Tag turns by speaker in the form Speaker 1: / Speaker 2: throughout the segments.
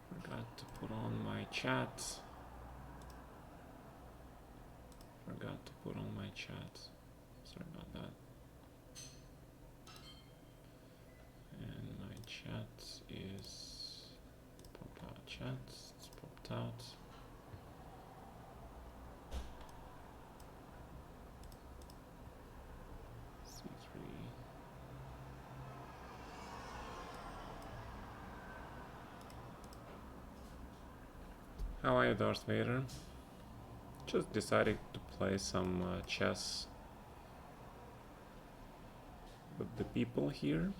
Speaker 1: Forgot to put on my chat. Forgot to put on my chat. Sorry about that. And my chat is pop out chat. It's popped out. C3. How are you, Darth Vader? Just decided to play some chess with the people here.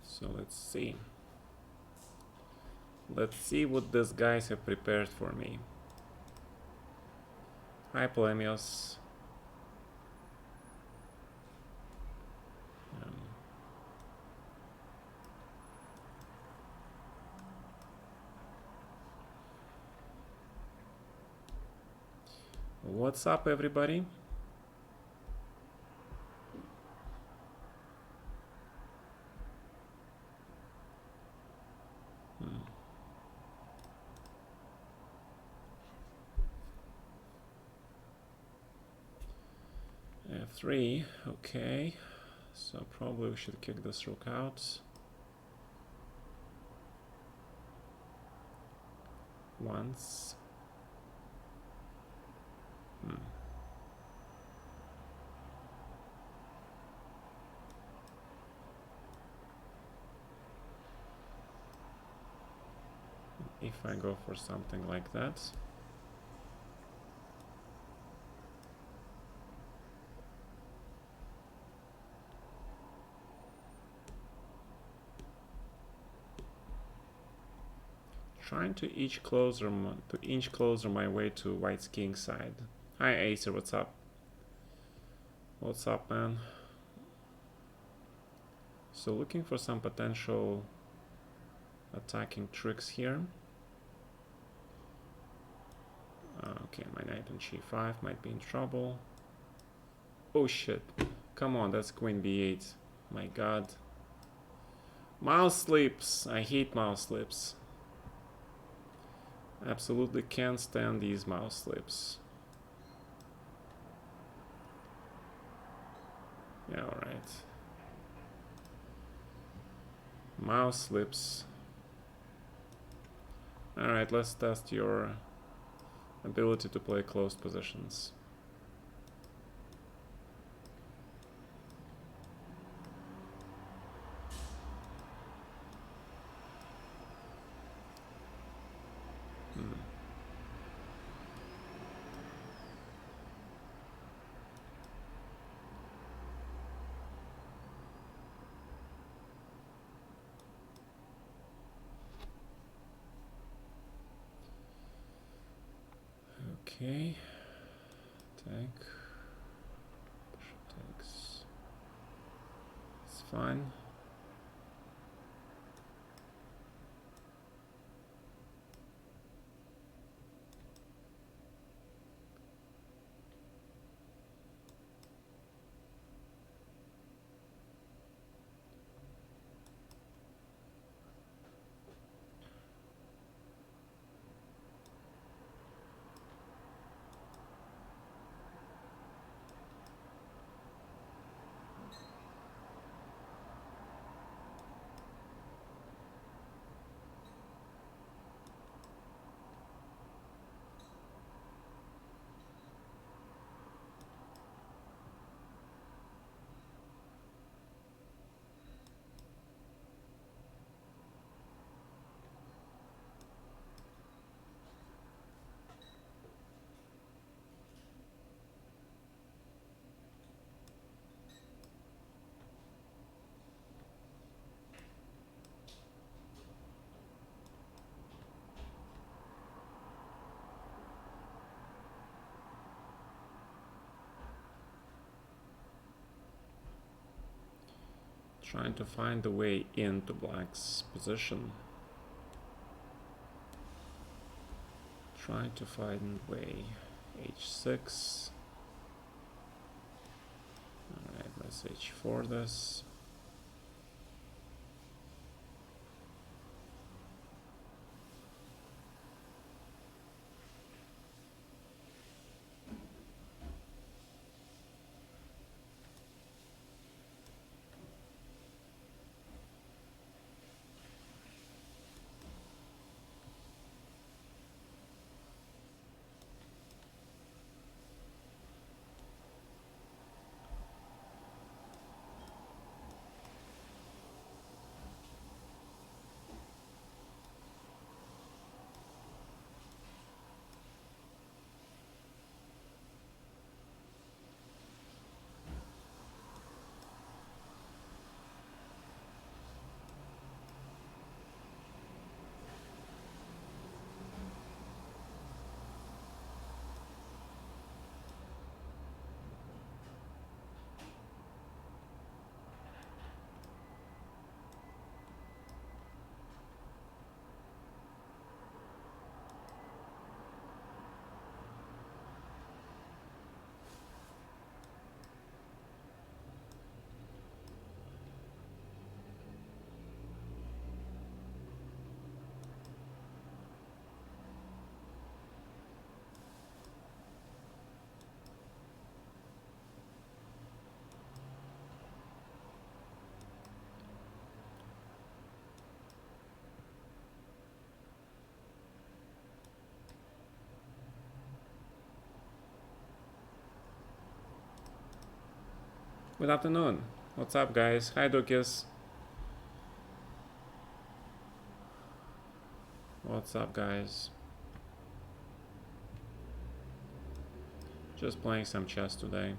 Speaker 1: So let's see. Let's see what these guys have prepared for me. Hi, Polemios. What's up, everybody? F3, okay. So probably we should kick this rook out. Once. If I go for something like that. Trying to inch closer my way to White's king side. Hi Acer, what's up? What's up, man? So looking for some potential attacking tricks here. Okay, my knight on g5 might be in trouble. Oh shit. Come on, that's queen b8. My god. Mouse slips. I hate mouse slips. Absolutely can't stand these mouse slips. Yeah, alright. Mouse slips. Alright, let's test your ability to play close positions. Okay, take, bishop takes, it's fine. Trying to find the way into black's position. Trying to find way. H6. Alright, let's H4 this. Good afternoon. What's up, guys? Hi, Dukis. What's up, guys? Just playing some chess today.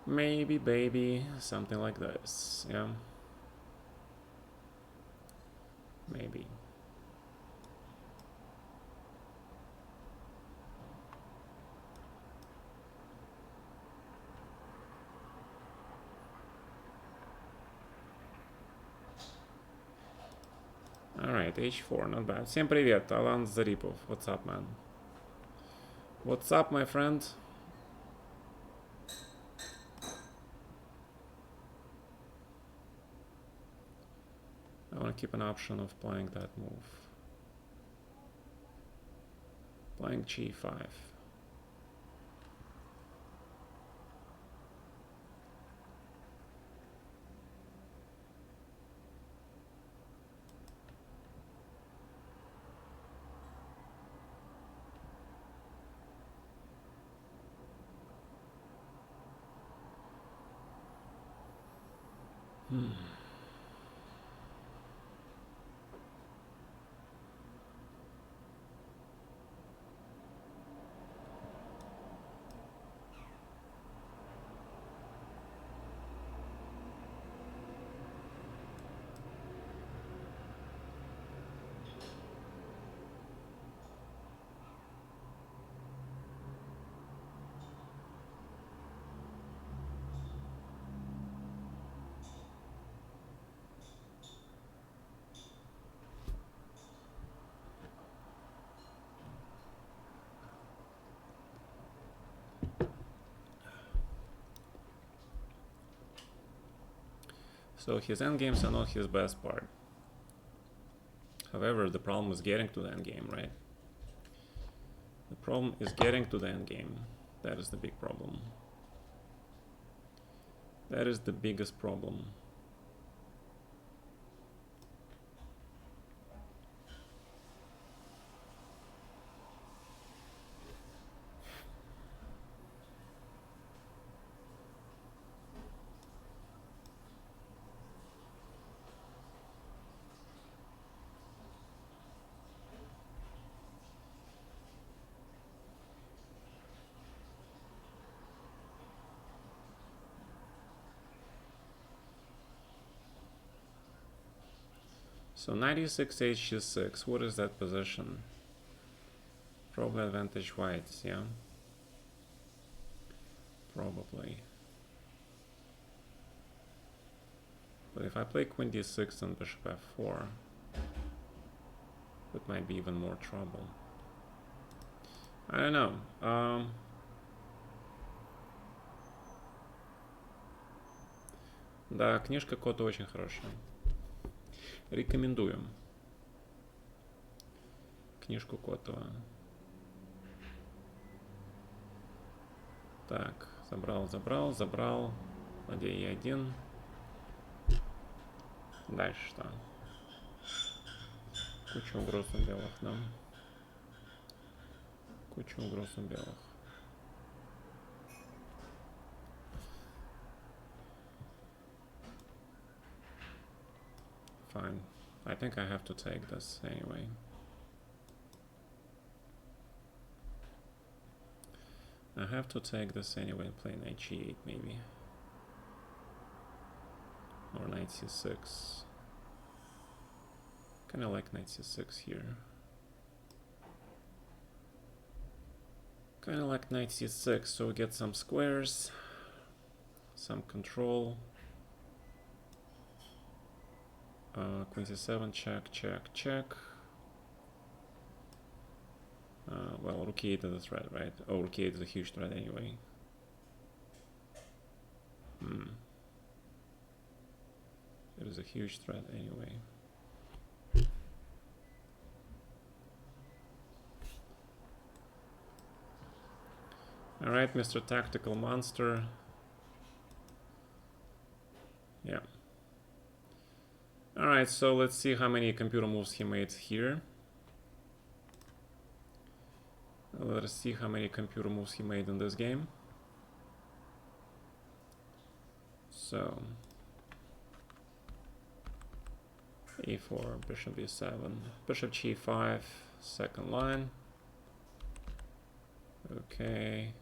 Speaker 1: Maybe, baby, something like this, yeah. Maybe. Alright, H4, not bad. Всем привет, Alan Zaripov. What's up, man? What's up, my friend? I want to keep an option of playing that move. Playing G5. So his endgames are not his best part. However, the problem is getting to the endgame, right? The problem is getting to the endgame. That is the big problem. That is the biggest problem. So 96 hg6, what is that position? Probably advantage whites, yeah? Probably. But if I play queen d6 and bishop f4, that might be even more trouble. I don't know. Да, книжка Кота очень хорошая. Рекомендуем. Книжку Котова. Так, забрал. Ладья e1. Дальше что? Куча угроз у белых, да? Куча угроз у белых. Fine. I think I have to take this anyway. I have to take this anyway and play knight g8 maybe. Or knight c6. Kinda like knight c6 here. Kinda like knight c6, so we get some squares, some control. Queen c7, check. Well, rook e8 is a threat, right? Oh, rook e8 is a huge threat anyway. It is a huge threat anyway. Alright, Mr. Tactical Monster. Yeah. Alright, so let's see how many computer moves he made here. Let us see how many computer moves he made in this game. So, e4, bishop e7, bishop g5, second line. Okay,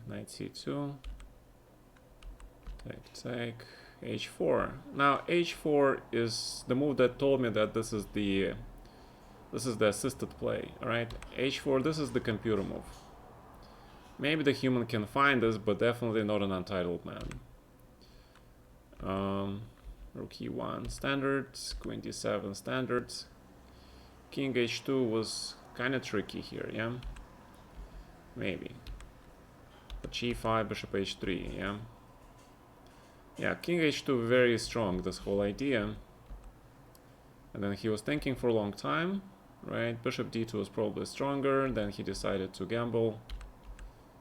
Speaker 1: knight c2, take, h4. Now h4 is the move that told me that this is the assisted play. All right, h4, this is the computer move. Maybe the human can find this, but definitely not an untitled man. Rook e1 standards, queen d7 standards. King h2 was kind of tricky here, yeah? Maybe. But g5, bishop h3, yeah? Yeah, king h2 very strong, this whole idea. And then he was thinking for a long time, right? Bishop d2 was probably stronger, then he decided to gamble.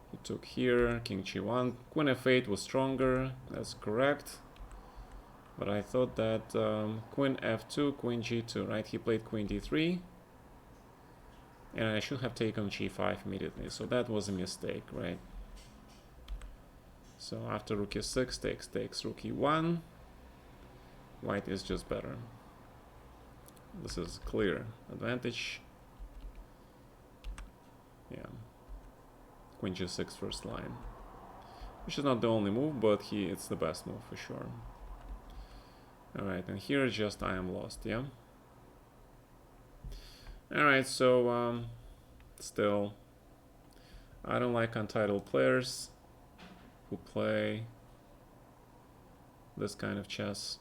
Speaker 1: He took here, king g1. Queen f8 was stronger, that's correct. But I thought that queen f2, queen g2, right? He played queen d3. And I should have taken g5 immediately, so that was a mistake, right? So after rook e6 takes rook e1. White is just better. This is clear advantage. Yeah. Queen g6 first line. Which is not the only move, but it's the best move for sure. Alright, and here just I am lost, yeah? Alright, so still, I don't like untitled players who play this kind of chess.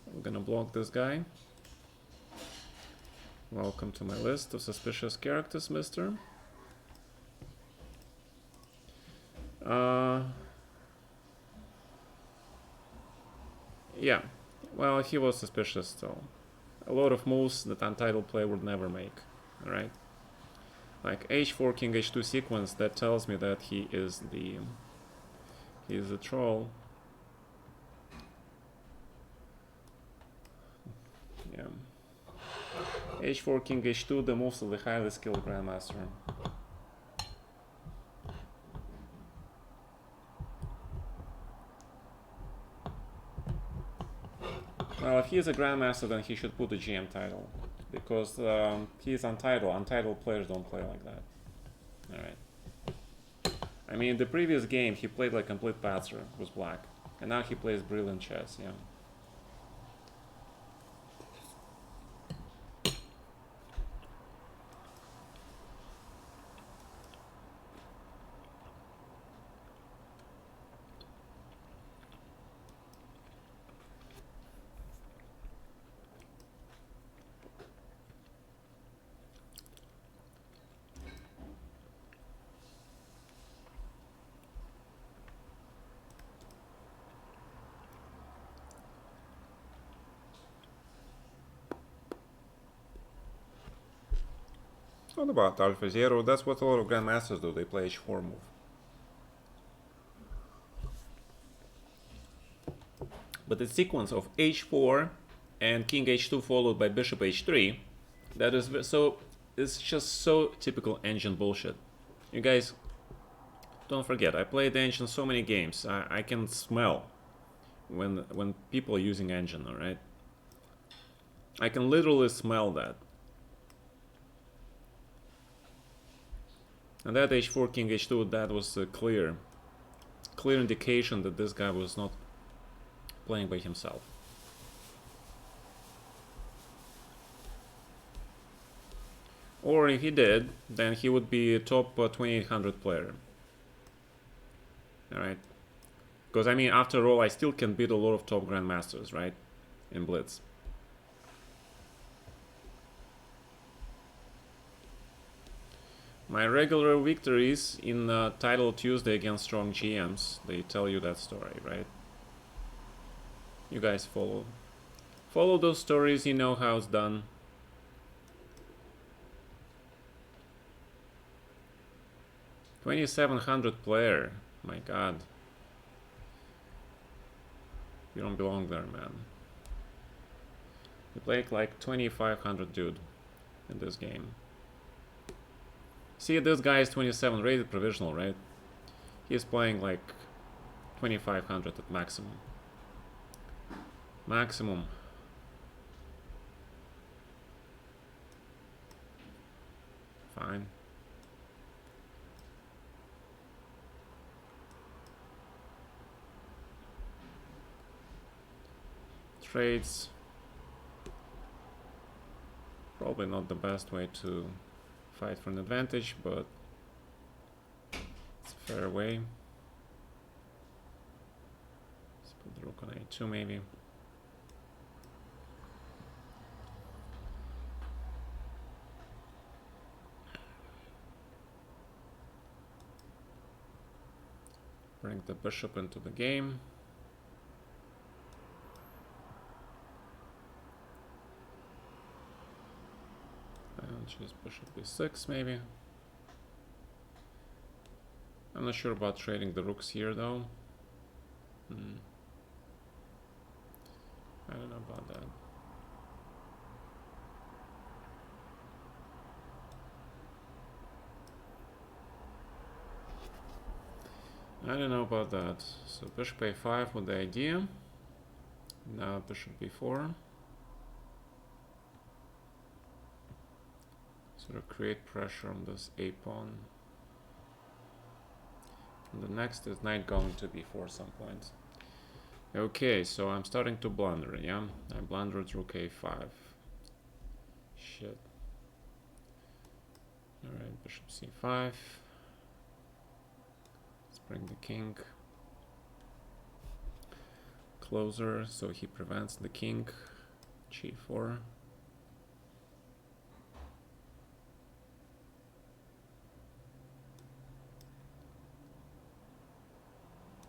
Speaker 1: I'm gonna block this guy. Welcome to my list of suspicious characters, mister. Yeah, well, he was suspicious still. A lot of moves that untitled player would never make, alright? Like h4, king h2 sequence, that tells me that he is a troll. Yeah. h4, king h2, the moves of the highly skilled grandmaster. Well, if he is a grandmaster, then he should put the GM title, because he is untitled. Untitled players don't play like that. All right. I mean, in the previous game, he played like complete patzer with black, and now he plays brilliant chess. Yeah. What about Alpha Zero? That's what a lot of grandmasters do. They play h4 move. But the sequence of h4 and king h2 followed by bishop h3, that is so. It's just so typical engine bullshit. You guys, don't forget, I played engine so many games. I can smell when people are using engine. All right, I can literally smell that. And that h4 king h2, that was a clear indication that this guy was not playing by himself. Or if he did, then he would be a top 2800 player. Alright? Because I mean, after all, I still can beat a lot of top grandmasters, right? In Blitz. My regular victories in Title Tuesday against strong GMs, they tell you that story, right? You guys follow those stories, you know how it's done. $2,700 player, my god. You don't belong there, man. You play like 2,500 dude in this game. See, this guy is 27 rated provisional, right? He's playing like 2,500 at maximum. Maximum. Fine. Trades. Probably not the best way to fight for an advantage, but it's a fair way. Let's put the rook on a2 maybe. Bring the bishop into the game. And choose bishop b6 maybe. I'm not sure about trading the rooks here though. I don't know about that. I don't know about that. So bishop a5 with the idea. Now bishop b4. Sort of create pressure on this a pawn. And the next is knight going to b4 some point. Okay, so I'm starting to blunder, yeah? I blundered rook a5. Shit. Alright, bishop c5. Let's bring the king closer so he prevents the king. g4.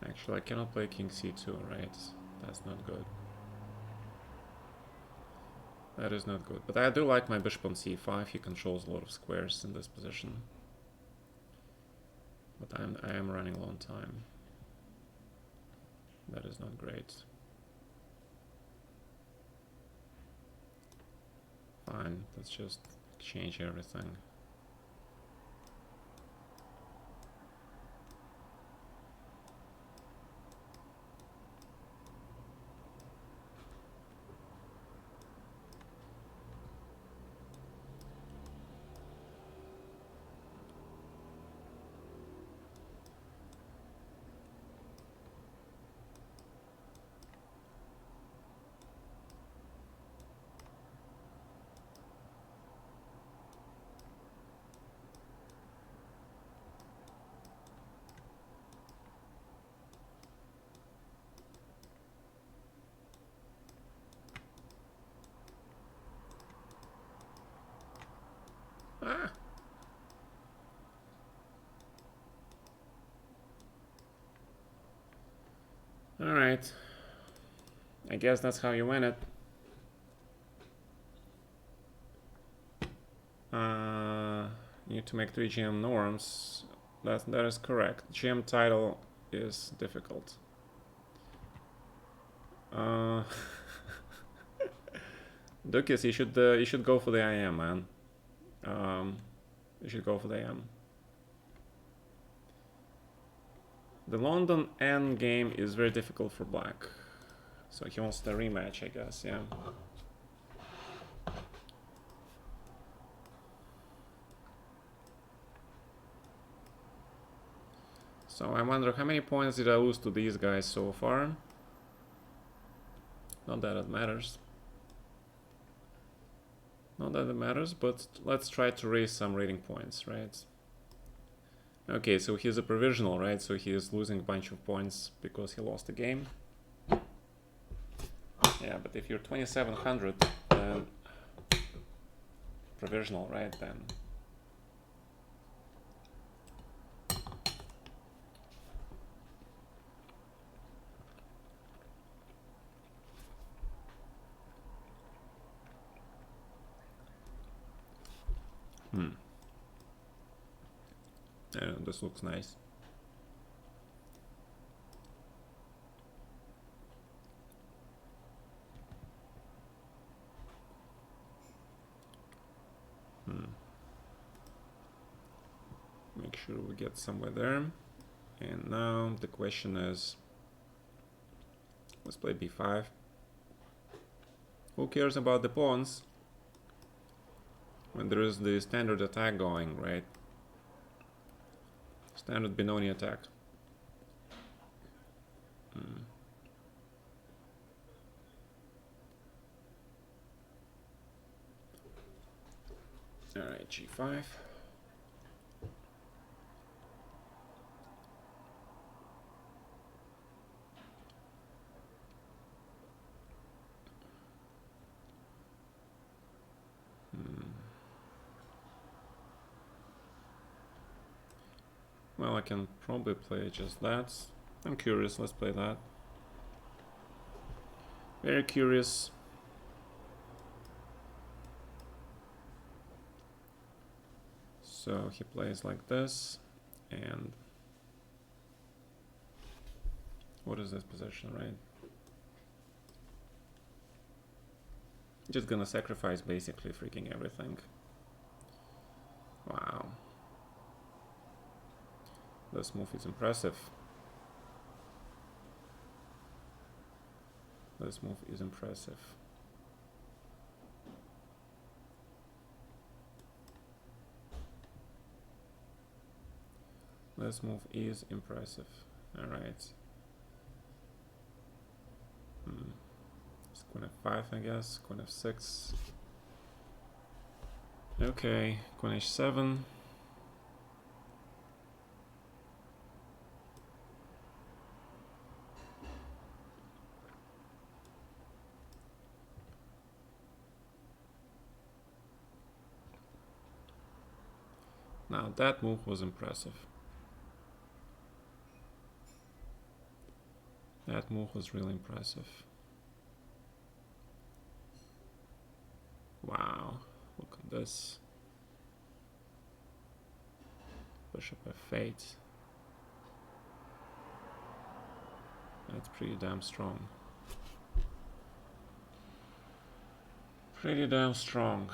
Speaker 1: Actually, I cannot play king c2, right? That's not good. That is not good. But I do like my bishop on c5. He controls a lot of squares in this position. But I am running low on time. That is not great. Fine, let's just change everything. Ah! Alright. I guess that's how you win it. Need to make 3 GM norms. That is correct. GM title is difficult. Dukis, you should go for the IM, man. You should go for the IM. The London end game is very difficult for black. So he wants the rematch, I guess, yeah. So I wonder how many points did I lose to these guys so far? Not that it matters. Not that it matters, but let's try to raise some rating points, right? Okay, so he's a provisional, right? So he is losing a bunch of points because he lost the game. Yeah, but if you're 2700, then provisional, right? Then this looks nice. Make sure we get somewhere there. And now the question is, let's play b5. Who cares about the pawns when there is the standard attack going, right? Standard Benoni attack. Alright, g5. Well, I can probably play just that. I'm curious, let's play that. Very curious. So he plays like this, and what is this position, right? Just gonna sacrifice basically freaking everything. Wow. This move is impressive. This move is impressive. This move is impressive. Alright. It's queen f5, I guess. Queen f6. Okay, queen h7. Now that move was impressive. That move was really impressive. Wow, look at this. Bishop F8. That's pretty damn strong. Pretty damn strong.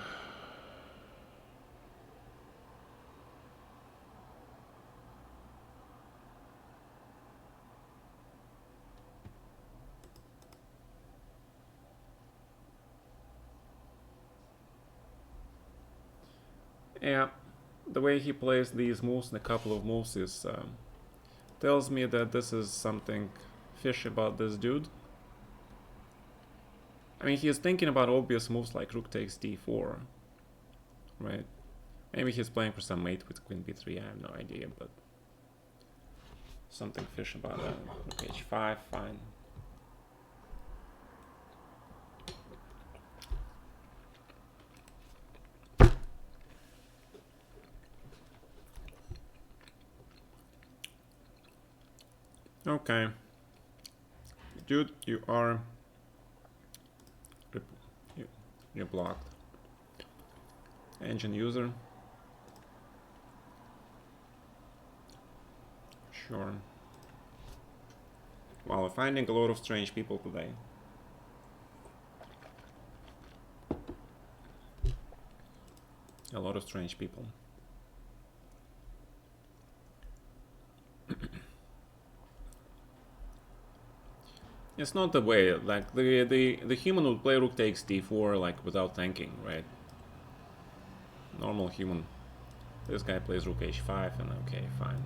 Speaker 1: Yeah, the way he plays these moves and a couple of moves is tells me that this is something fishy about this dude. I mean, he's thinking about obvious moves like rook takes d4, right? Maybe he's playing for some mate with queen b3, I have no idea, but something fishy about that. Rook h5, fine. Okay. Dude, you are... You're blocked. Engine user. Sure. Wow, we're finding a lot of strange people today. A lot of strange people. It's not the way, like, the human would play rook takes d4, like, without thinking, right? Normal human. This guy plays rook h5, and okay, fine.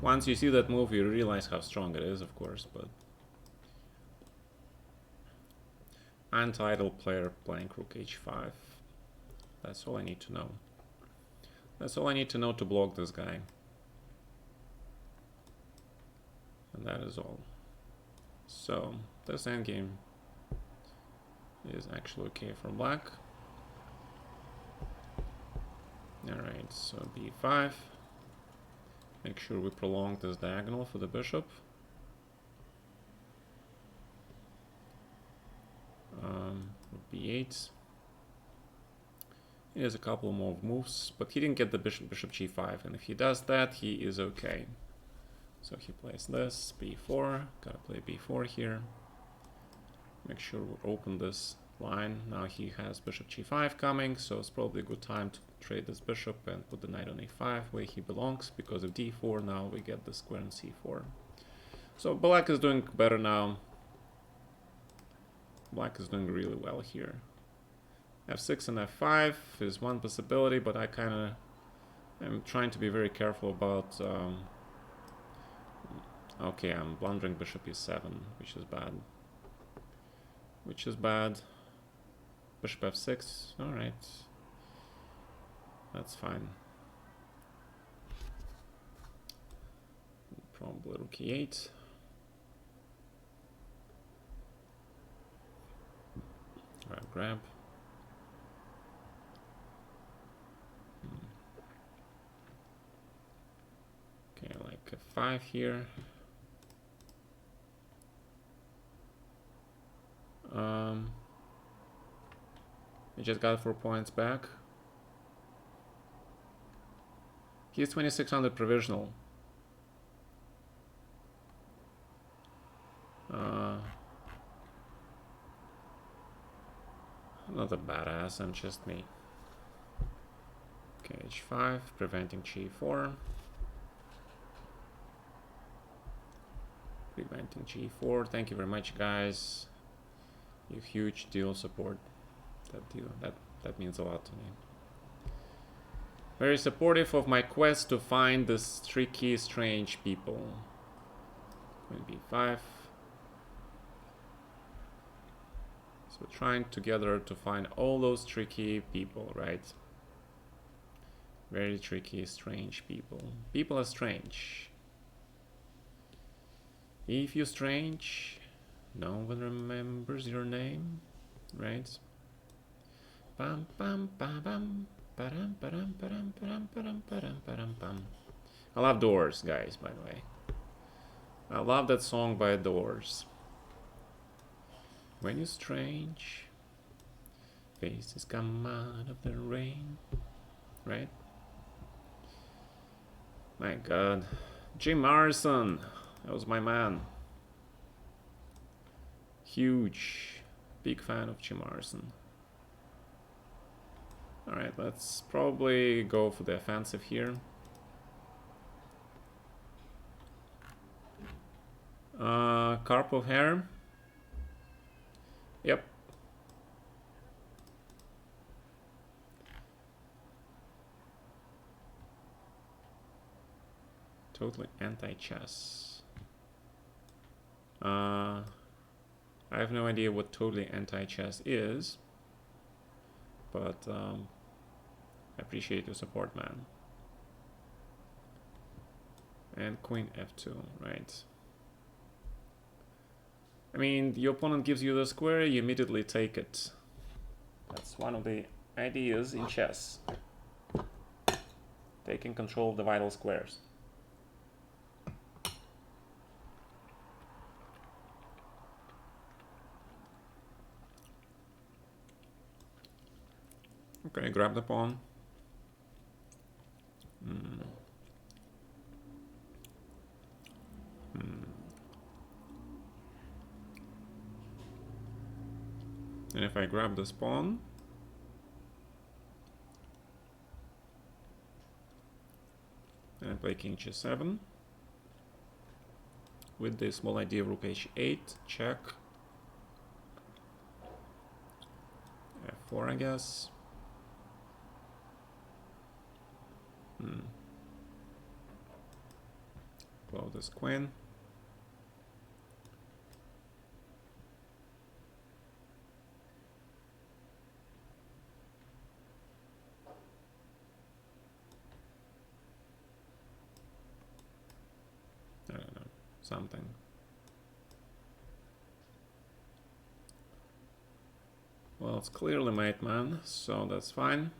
Speaker 1: Once you see that move, you realize how strong it is, of course, but... Untitled player playing rook h5. That's all I need to know. That's all I need to know to block this guy. And that is all. So, this endgame is actually okay for black. Alright, so b5. Make sure we prolong this diagonal for the bishop. b8. He has a couple more moves, but he didn't get the bishop g5, and if he does that, he is okay. So he plays this, b4, gotta play b4 here. Make sure we open this line. Now he has bishop g5 coming, so it's probably a good time to trade this bishop and put the knight on a5 where he belongs, because of d4 now we get the square on c4. So black is doing better now. Black is doing really well here. f6 and f5 is one possibility, but I kind of am trying to be very careful about... okay, I'm blundering bishop e7, which is bad. Which is bad. Bishop f6, alright. That's fine. Probably rook e8. Grab. Okay, like f5 here. We just got 4 points back. He's 2600 provisional. I'm not a badass, I'm just me. Okay, h5, preventing g4. Preventing g4. Thank you very much, guys. You huge deal support. That means a lot to me. Very supportive of my quest to find this tricky, strange people. Queen b5. So we're trying together to find all those tricky people, right? Very tricky, strange people. People are strange. If you're strange, no one remembers your name, right? Bam bam bam bam. Ba-dum, ba-dum, ba-dum, ba-dum, ba-dum, ba-dum, ba-dum, bam. I love Doors, guys, by the way. I love that song by Doors. When you're strange, Faces come out of the rain. Right? My god. Jim Morrison. That was my man. Huge. Big fan of Jim Morrison. Alright, let's probably go for the offensive here. Karpov hair. Yep. Totally anti-chess. I have no idea what totally anti-chess is, but I appreciate your support, man. And queen f2, right? I mean, the opponent gives you the square, you immediately take it. That's one of the ideas in chess. Taking control of the vital squares. Okay, grab the pawn. And if I grab this pawn, and I play king g7, with the small idea of rook h8, check, f4 I guess. Blow this queen. I don't know, something. Well, it's clearly mate, man, so that's fine.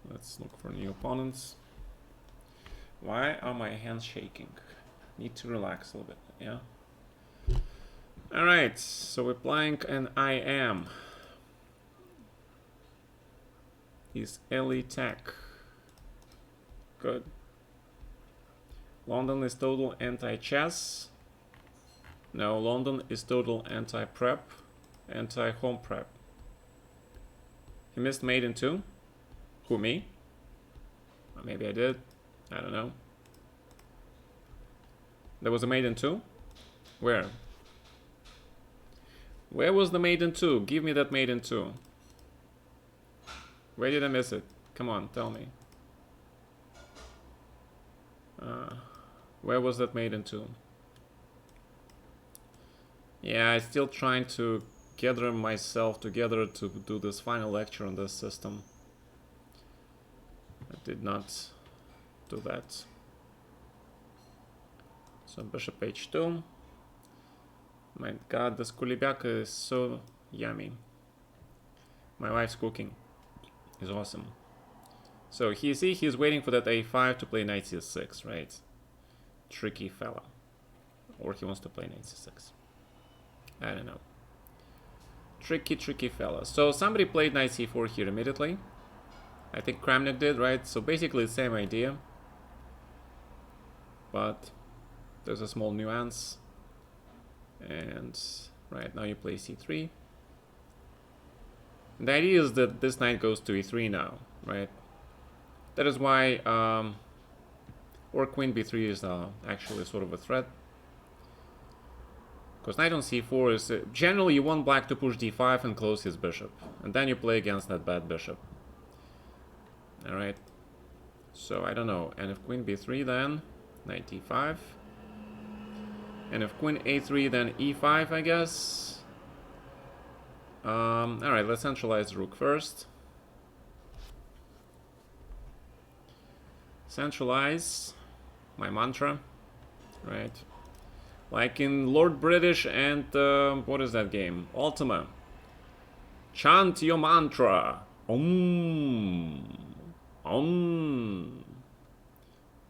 Speaker 1: Let's look for new opponents. Why are my hands shaking? Need to relax a little bit, yeah? Alright, so we're playing an IM. Is Ellie Tech. Good. London is total anti-chess. No, London is total anti-prep, anti-home prep. He missed mate in 2. Who, me? Or maybe I did. I don't know. There was a mate in 2? Where? Where was the mate in 2? Give me that mate in 2. Where did I miss it? Come on, tell me. Where was that mate in 2? Yeah, I'm still trying to gather myself together to do this final lecture on this system. I did not do that. So bishop h2. My god, this kulibyaka is so yummy. My wife's cooking is awesome. So he's waiting for that a5 to play knight c6, right? Tricky fella. Or he wants to play knight c6. I don't know. Tricky fella. So somebody played knight c4 here immediately. I think Kramnik did, right? So basically the same idea. But there's a small nuance. And right now you play c3. The idea is that this knight goes to e3 now, right? That is why or queen b3 is actually sort of a threat. Because knight on c4 is... generally you want black to push d5 and close his bishop. And then you play against that bad bishop. Alright. So I don't know. And if queen b3 then knight d5. And if queen a3 then e5 I guess. Alright, let's centralize the rook first. Centralize. My mantra. Right. Like in Lord British and what is that game? Ultima. Chant your mantra.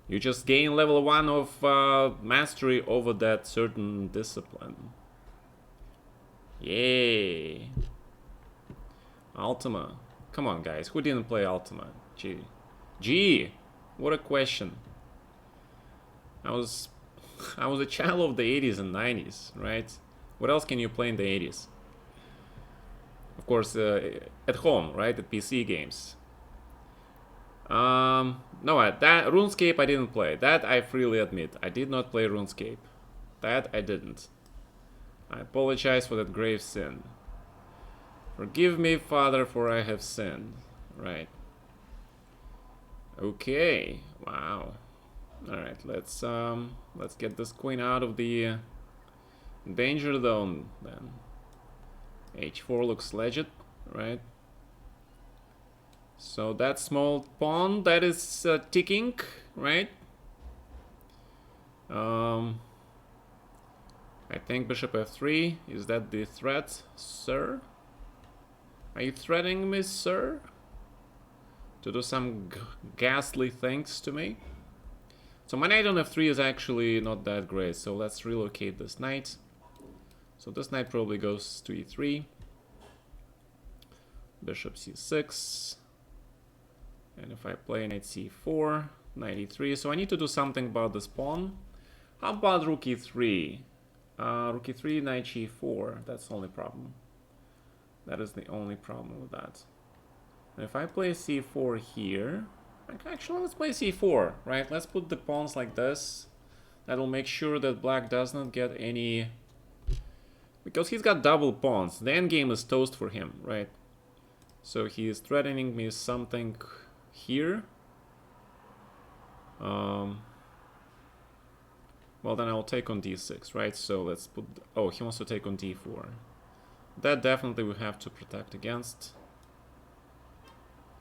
Speaker 1: You just gain level 1 of mastery over that certain discipline. Yay. Ultima. Come on, guys. Who didn't play Ultima? Gee, what a question. I was a child of the 80s and 90s, right? What else can you play in the 80s? Of course, at home, right? At PC games. No, that RuneScape I didn't play. That I freely admit. I did not play RuneScape. That I didn't. I apologize for that grave sin. Forgive me, Father, for I have sinned. Right. Okay. Wow. All right. Let's get this queen out of the danger zone then. H4 looks legit, right? So that small pawn that is ticking, right? I think bishop f3. Is that the threat, sir? Are you threatening me, sir? To do some ghastly things to me? So my knight on f3 is actually not that great. So let's relocate this knight. So this knight probably goes to e3. Bishop c6. And if I play knight c4, knight e3. So I need to do something about this pawn. How about rook e3? Rook e3, knight g4. That's the only problem. That is the only problem with that. And if I play c4 here... Actually, let's play c4, right? Let's put the pawns like this. That'll make sure that black does not get any... Because he's got double pawns. The endgame is toast for him, right? So he is threatening me something here. Well, then I'll take on d6, right? So let's put... Oh, he wants to take on d4. That definitely we have to protect against.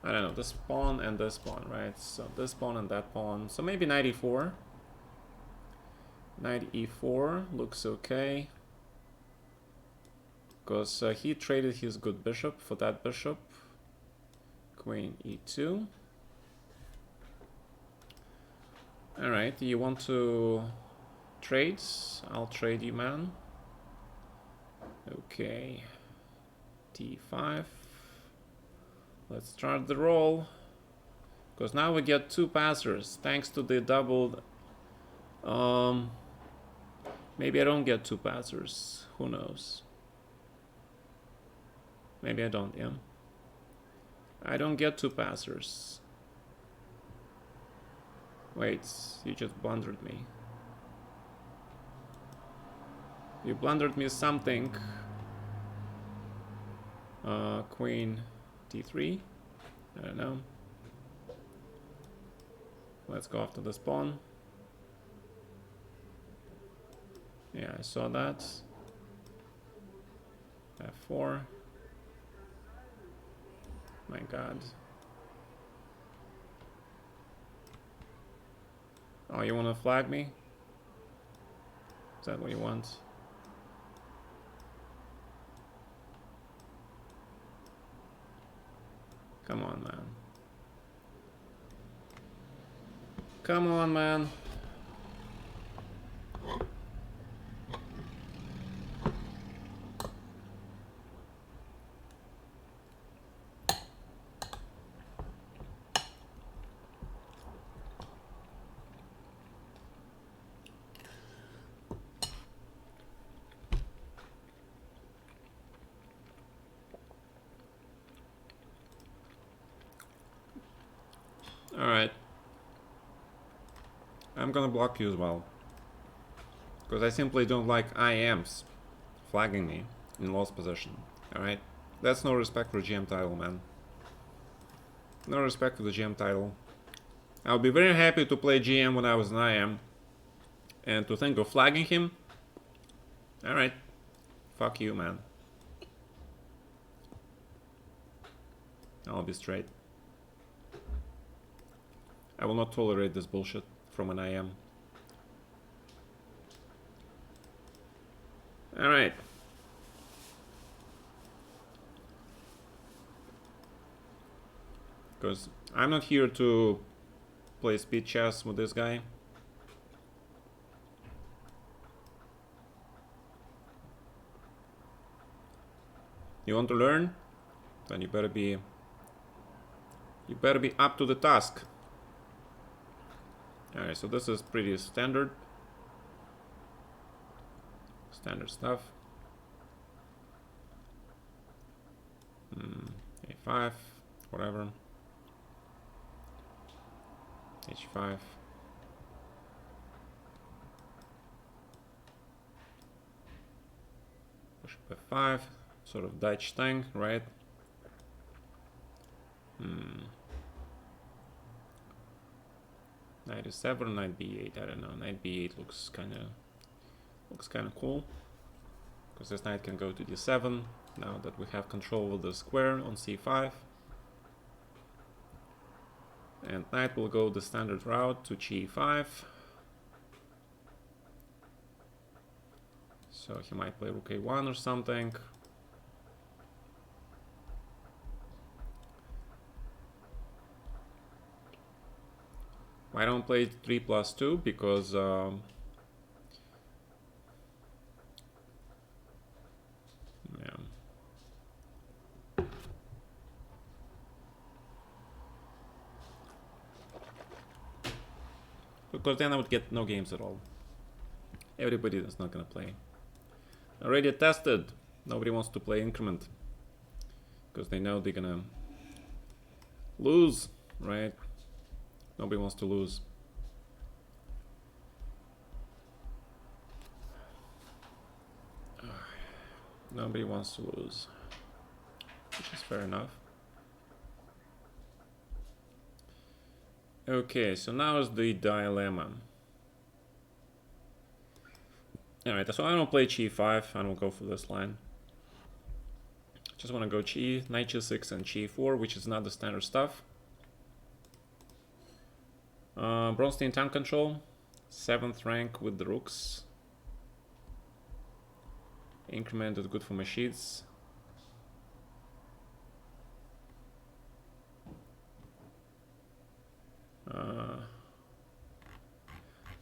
Speaker 1: I don't know, this pawn and this pawn, right? So this pawn and that pawn. So maybe knight e4. Knight e4 looks okay. Because he traded his good bishop for that bishop. Queen e2. Alright, you want to trade? I'll trade you, man. Okay. d5. Let's start the roll. Because now we get two passers, thanks to the doubled... maybe I don't get two passers. Who knows? Maybe I don't, yeah. I don't get two passers. Wait, you just blundered me. You blundered me something. Queen d3. I don't know. Let's go after this pawn. Yeah, I saw that. f4. My god. Oh, you want to flag me? Is that what you want? Come on, man. Come on, man. Alright. I'm gonna block you as well. Because I simply don't like IMs flagging me in lost position. Alright? That's no respect for GM title, man. No respect for the GM title. I'll be very happy to play GM when I was an IM. And to think of flagging him? Alright. Fuck you, man. I'll be straight. I will not tolerate this bullshit from an IM. Alright. Because I'm not here to play speed chess with this guy. You want to learn? then you better be up to the task. Alright, so this is pretty standard stuff. A5, whatever. H5. Push F5, sort of Dutch thing, right? Knight E7, Knight B8. I don't know. Knight B8 looks kind of cool, because this knight can go to D7 now that we have control of the square on C5. And knight will go the standard route to G5. So he might play Rook A1 or something. I don't play 3+2 because because then I would get no games at all. Everybody is not gonna play. Already tested. Nobody wants to play increment because they know they're gonna lose, right? Nobody wants to lose. Nobody wants to lose, which is fair enough. Okay, so now is the dilemma. Alright, so I don't play G5, I don't go for this line. Just want to go Knight G6 and G4, which is not the standard stuff. Bronstein tank control, 7th rank with the rooks. Increment is good for machines.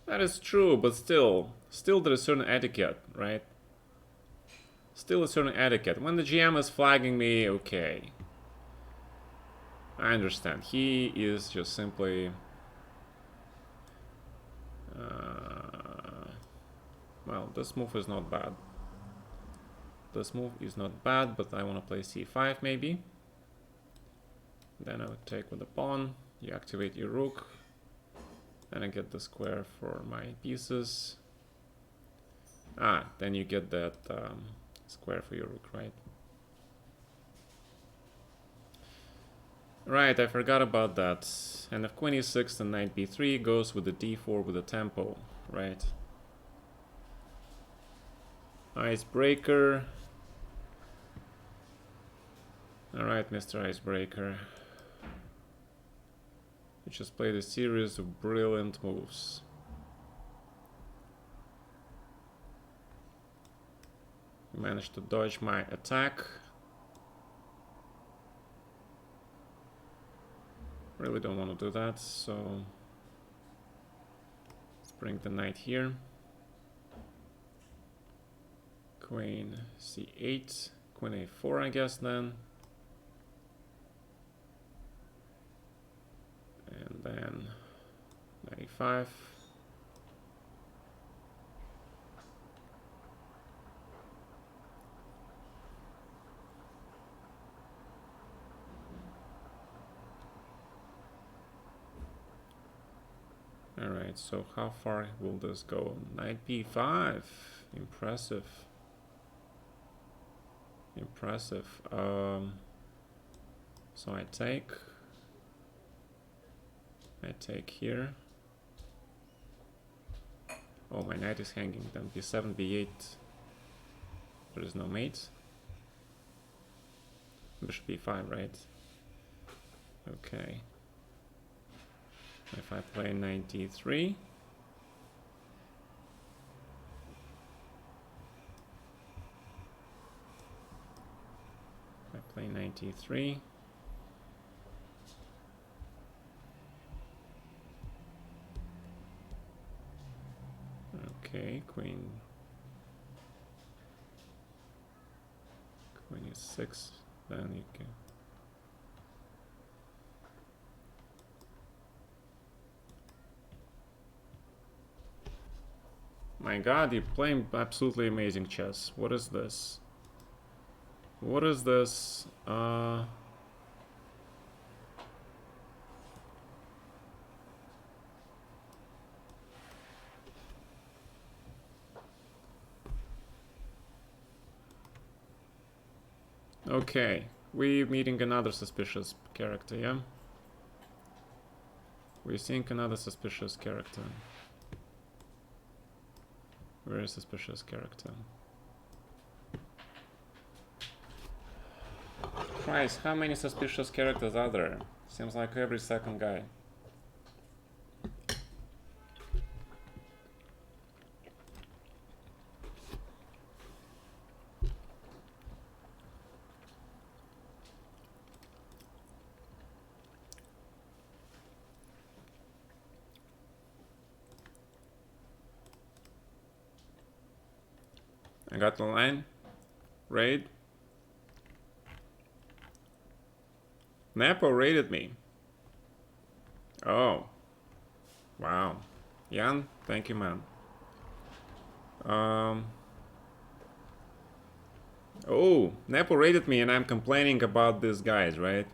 Speaker 1: That is true, but still there is certain etiquette, right? Still a certain etiquette. When the GM is flagging me, okay. I understand. He is just simply... well, this move is not bad. This move is not bad, but I want to play C5 maybe. Then I would take with the pawn. You activate your rook. Then I get the square for my pieces. Then you get that square for your rook, right? Right, I forgot about that. And if queen e6 and knight b3 goes with the d4 with the tempo, right? Icebreaker. Alright, Mr. Icebreaker. You just played a series of brilliant moves. You managed to dodge my attack. Really don't want to do that, so let's bring the knight here. Queen c8, queen a4, I guess then. And then 95. Alright, so how far will this go? Knight b5. Impressive. Impressive. So I take here. Oh, my knight is hanging. Then b7, b8. There is no mate. Bishop b5, right? Okay. If I play knight d3. I play knight d3. Okay, queen e6, then you can My god, you're playing absolutely amazing chess. What is this? What is this? Okay, we're meeting another suspicious character, yeah? We're seeing another suspicious character. Very suspicious character. Christ, how many suspicious characters are there? Seems like every second guy. I got the line. Raid. Nepo raided me. Oh. Wow. Jan, thank you, man. Oh, Nepo raided me and I'm complaining about these guys, right?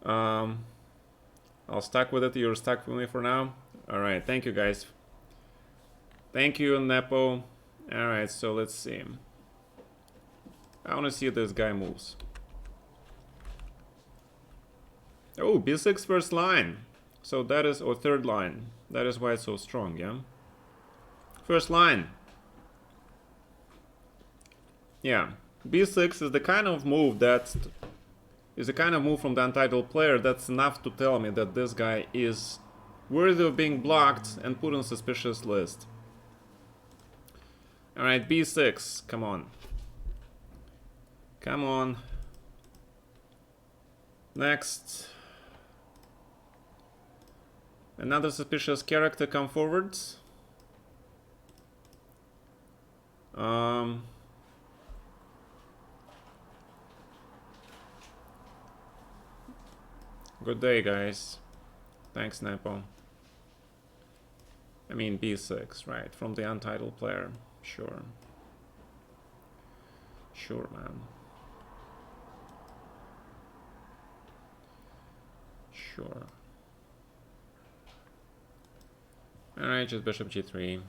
Speaker 1: I'll stuck with it. You're stuck with me for now. Alright, thank you guys. Thank you, Nepo. Alright, so let's see. I want to see if this guy moves. Oh, b6 first line. So that is, or third line. That is why it's so strong, yeah? First line. Yeah. b6 is the kind of move that is the kind of move from the untitled player that's enough to tell me that this guy is worthy of being blocked and put on suspicious list. Alright, b6. Come on. Come on. Next. Another suspicious character come forward. Good day, guys. Thanks, Nepo. I mean b6, right? From the untitled player. Sure. Sure, man. Sure. Alright, just bishop g3.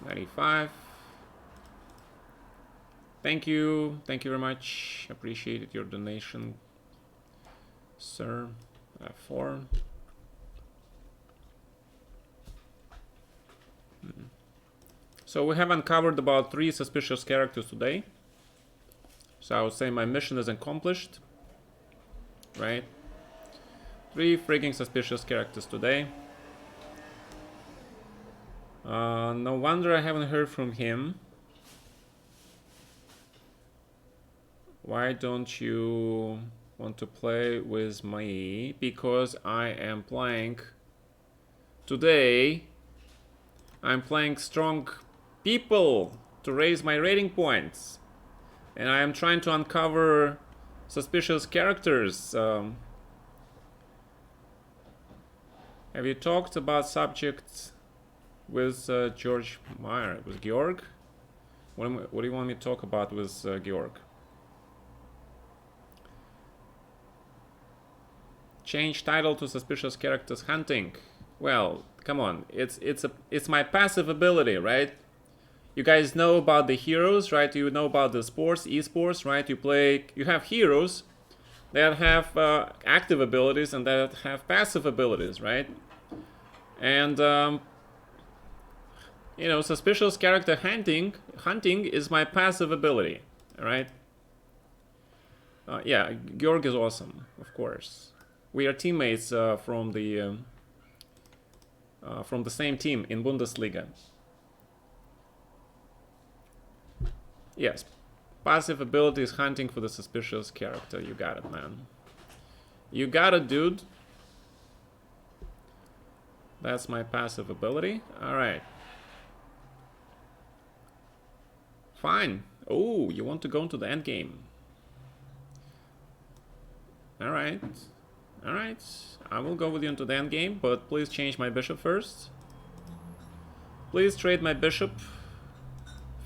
Speaker 1: 95. Thank you. Thank you very much. Appreciated your donation, sir. F4. So we have uncovered about 3 suspicious characters today. So I would say my mission is accomplished. Right? 3 freaking suspicious characters today. No wonder I haven't heard from him. Why don't you want to play with me? Because I am playing today. I'm playing strong people to raise my rating points. And I am trying to uncover suspicious characters. Have you talked about subjects with George Meyer? With Georg? What do you want me to talk about with Georg? Change title to suspicious characters hunting. Well, come on, it's my passive ability, right? You guys know about the heroes, right? You know about the sports, esports, right? You have heroes that have active abilities and that have passive abilities, right? And you know, suspicious character hunting is my passive ability, right? Yeah, Georg is awesome, of course. We are teammates from the same team in Bundesliga. Yes, passive ability is hunting for the suspicious character. You got it, man. You got it, dude. That's my passive ability. All right. Fine. Oh, you want to go into the end game. All right. Alright, I will go with you into the endgame, but please change my bishop first. Please trade my bishop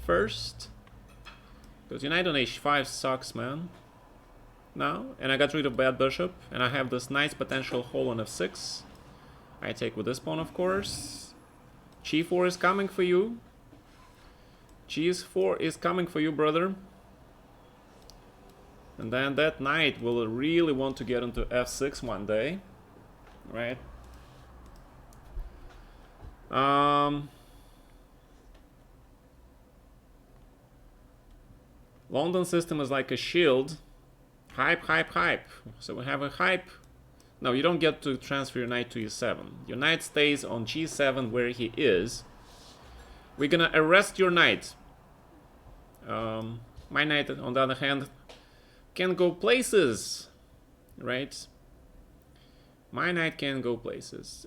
Speaker 1: first. Because knight on h5 sucks, man. Now, and I got rid of bad bishop, and I have this nice potential hole on f6. I take with this pawn, of course. g4 is coming for you. g4 is coming for you, brother. And then that knight will really want to get into f6 one day, right? London system is like a shield. Hype, hype, hype. So we have a hype. No, you don't get to transfer your knight to e7. Your knight stays on g7 where he is. We're gonna arrest your knight. My knight, on the other hand, can go places, right? My knight can go places.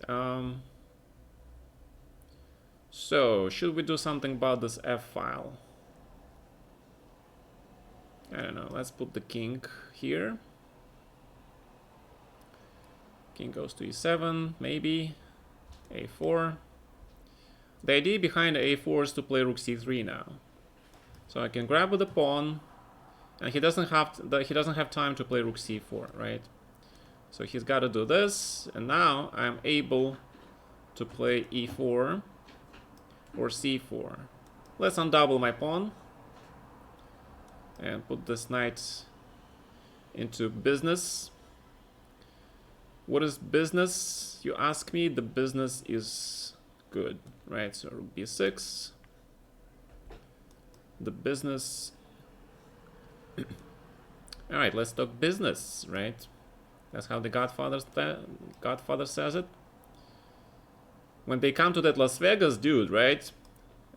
Speaker 1: So, should we do something about this f-file? I don't know, let's put the king here. King goes to e7, maybe. a4. The idea behind a4 is to play rook c3 now. So I can grab with the pawn, and he doesn't have time to play rook c4, right? So he's got to do this, and now I'm able to play e4 or c4. Let's undouble my pawn and put this knight into business. What is business, you ask me? The business is good, right? So rook b6. The business. All right, let's talk business, right? That's how the Godfather says it. When they come to that Las Vegas dude, right?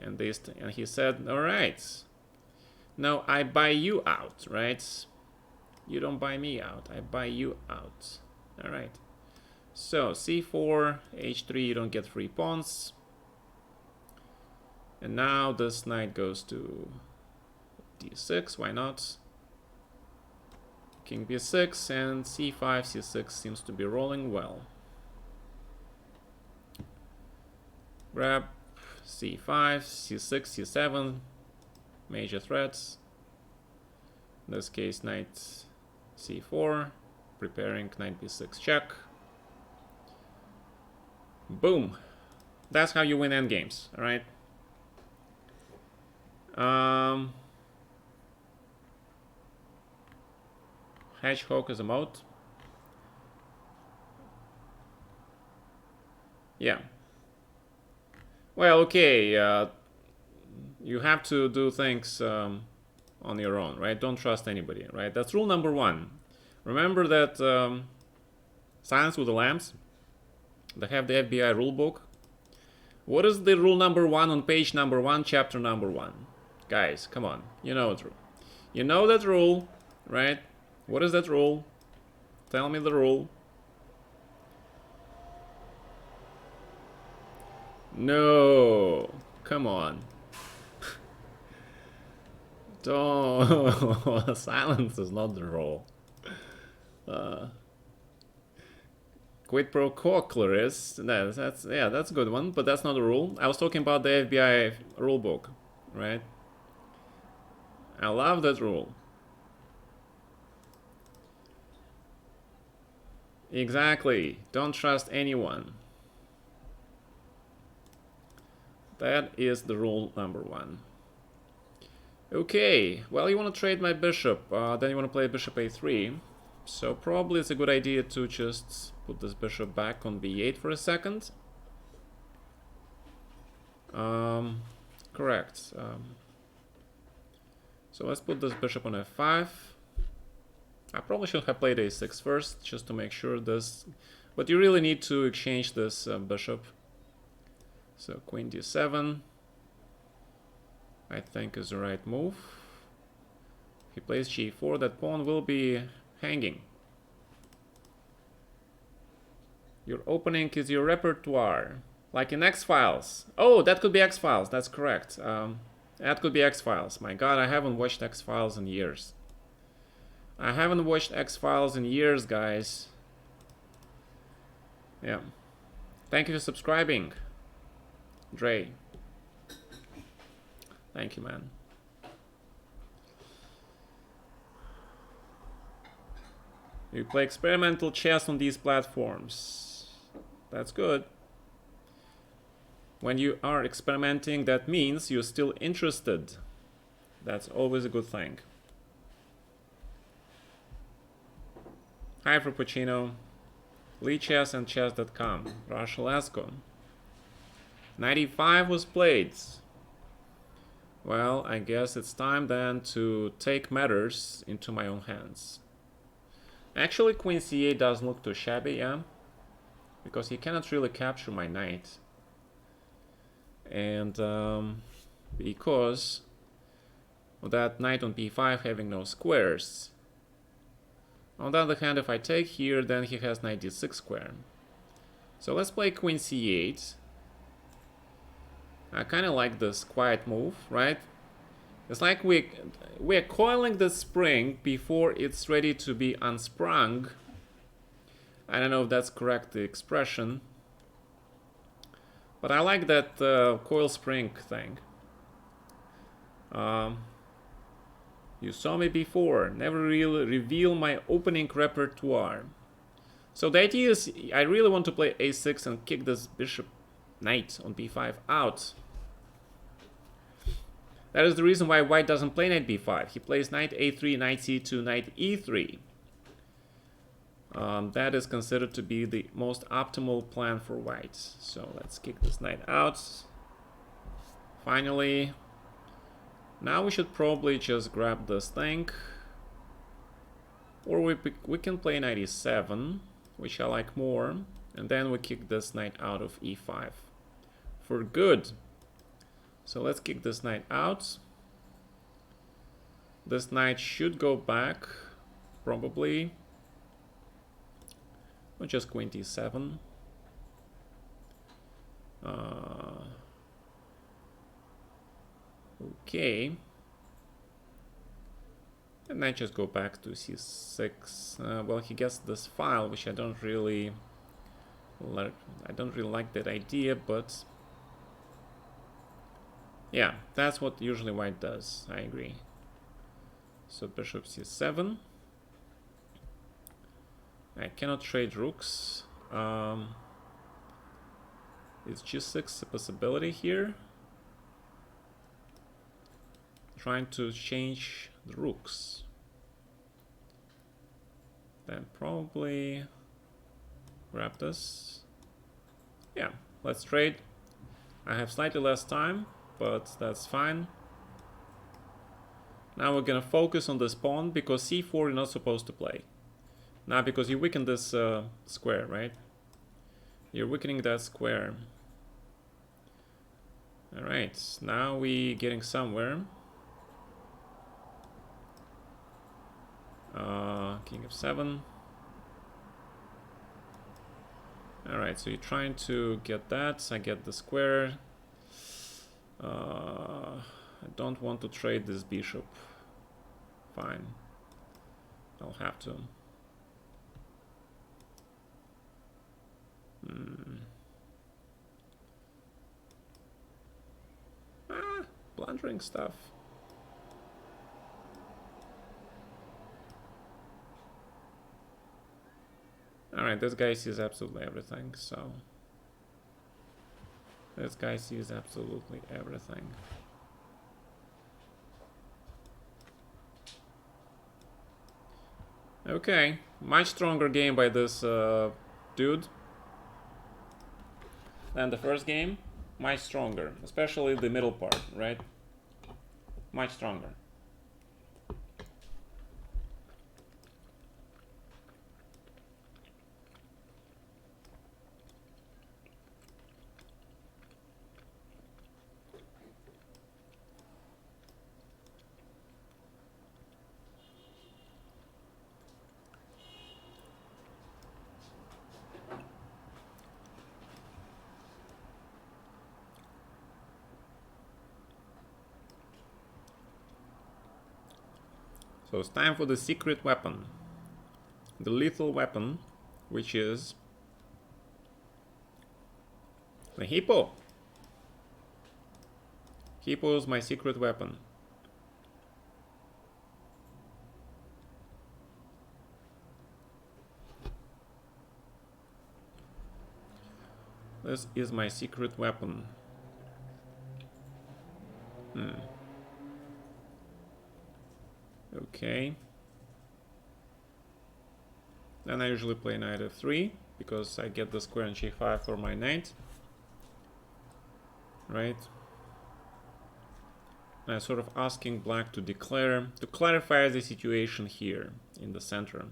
Speaker 1: And he said, all right, now I buy you out, right? You don't buy me out, I buy you out. All right. So c4, h3, you don't get free pawns. And now this knight goes to d6, why not? King b6 and c5, c6 seems to be rolling well. Grab c5, c6, c7, major threats. In this case, knight c4, preparing knight b6 check. Boom. That's how you win endgames, all right? Hedgehog is a mode. Yeah. Well, okay. You have to do things on your own, right? Don't trust anybody, right? That's rule number one. Remember that Silence with the Lambs, they have the FBI rulebook. What is the rule number one on page number 1, chapter number 1? Guys, come on. You know it. You know that rule, right? What is that rule? Tell me the rule. No. Come on. Don't. Silence is not the rule. Quid pro quo, Clarice. That's a good one, but that's not a rule. I was talking about the FBI rulebook, right? I love that rule. Exactly. Don't trust anyone. That is the rule number 1. Okay, well, you want to trade my bishop, then you want to play bishop a3. So probably it's a good idea to just put this bishop back on b8 for a second. Correct. So let's put this bishop on f5. I probably should have played a6 first, just to make sure this... But you really need to exchange this bishop. So queen d7, I think, is the right move. If he plays g4, that pawn will be hanging. Your opening is your repertoire, like in X-Files. Oh, that could be X-Files, that's correct. That could be X-Files. My god, I haven't watched X-Files in years. I haven't watched X-Files in years, guys. Yeah. Thank you for subscribing, Dre. Thank you, man. You play experimental chess on these platforms. That's good. When you are experimenting, that means you're still interested. That's always a good thing. Hi, Frappuccino. Lichess and chess.com. Russia Lasko. 95 was played. Well, I guess it's time then to take matters into my own hands. Actually, queen c8 doesn't look too shabby, yeah? Because he cannot really capture my knight. And because of that knight on b5 having no squares. On the other hand, if I take here, then he has knight d6 square. So let's play queen c8. I kind of like this quiet move, right? It's like we're coiling the spring before it's ready to be unsprung. I don't know if that's correct, the expression. But I like that coil spring thing. You saw me before. Never really reveal my opening repertoire. So the idea is I really want to play a6 and kick this bishop knight on b5 out. That is the reason why white doesn't play knight b5. He plays knight a3, knight c2, knight e3. That is considered to be the most optimal plan for white. So let's kick this knight out. Finally. Now we should probably just grab this thing. Or we can play knight e7, which I like more. And then we kick this knight out of e5. For good. So let's kick this knight out. This knight should go back, probably. Or just queen d7. Okay. And I just go back to c6. Well, he gets this file, which I don't really like that idea, but yeah, that's what usually white does. I agree. So bishop c7. I cannot trade rooks. Is g6 a possibility here? Trying to change the rooks. Then probably grab this. Yeah, let's trade. I have slightly less time, but that's fine. Now we're gonna focus on this pawn because c4 you're not supposed to play. Now because you weaken this square, right? You're weakening that square. Alright, now we getting somewhere. King of 7. Alright, so you're trying to get that. I get the square. I don't want to trade this bishop. Fine. I'll have to. Blundering stuff. Alright, this guy sees absolutely everything, so... This guy sees absolutely everything. Okay, much stronger game by this dude than the first game. Much stronger, especially the middle part, right? Much stronger. So it's time for the secret weapon. The lethal weapon, which is The hippo. Hippo is my secret weapon. This is my secret weapon. Okay. Then I usually play knight f3 because I get the square on g5 for my knight. Right? I'm sort of asking black to declare, to clarify the situation here in the center.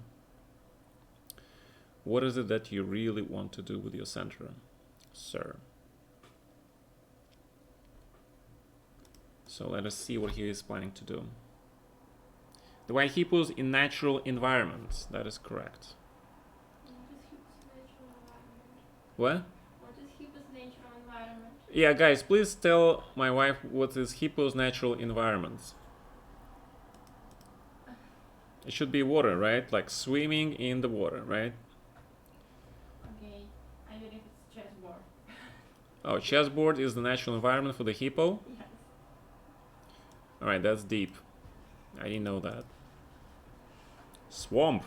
Speaker 1: What is it that you really want to do with your center, sir? So let us see what he is planning to do. The white hippos in natural environments. That is correct. What?
Speaker 2: What is hippo's natural environment?
Speaker 1: Yeah, guys, please tell my wife what is hippo's natural environment. It should be water, right? Like swimming in the water, right?
Speaker 2: Okay, I believe it's chessboard.
Speaker 1: Oh, chessboard is the natural environment for the hippo?
Speaker 2: Yes.
Speaker 1: Alright, that's deep. I didn't know that. Swamp.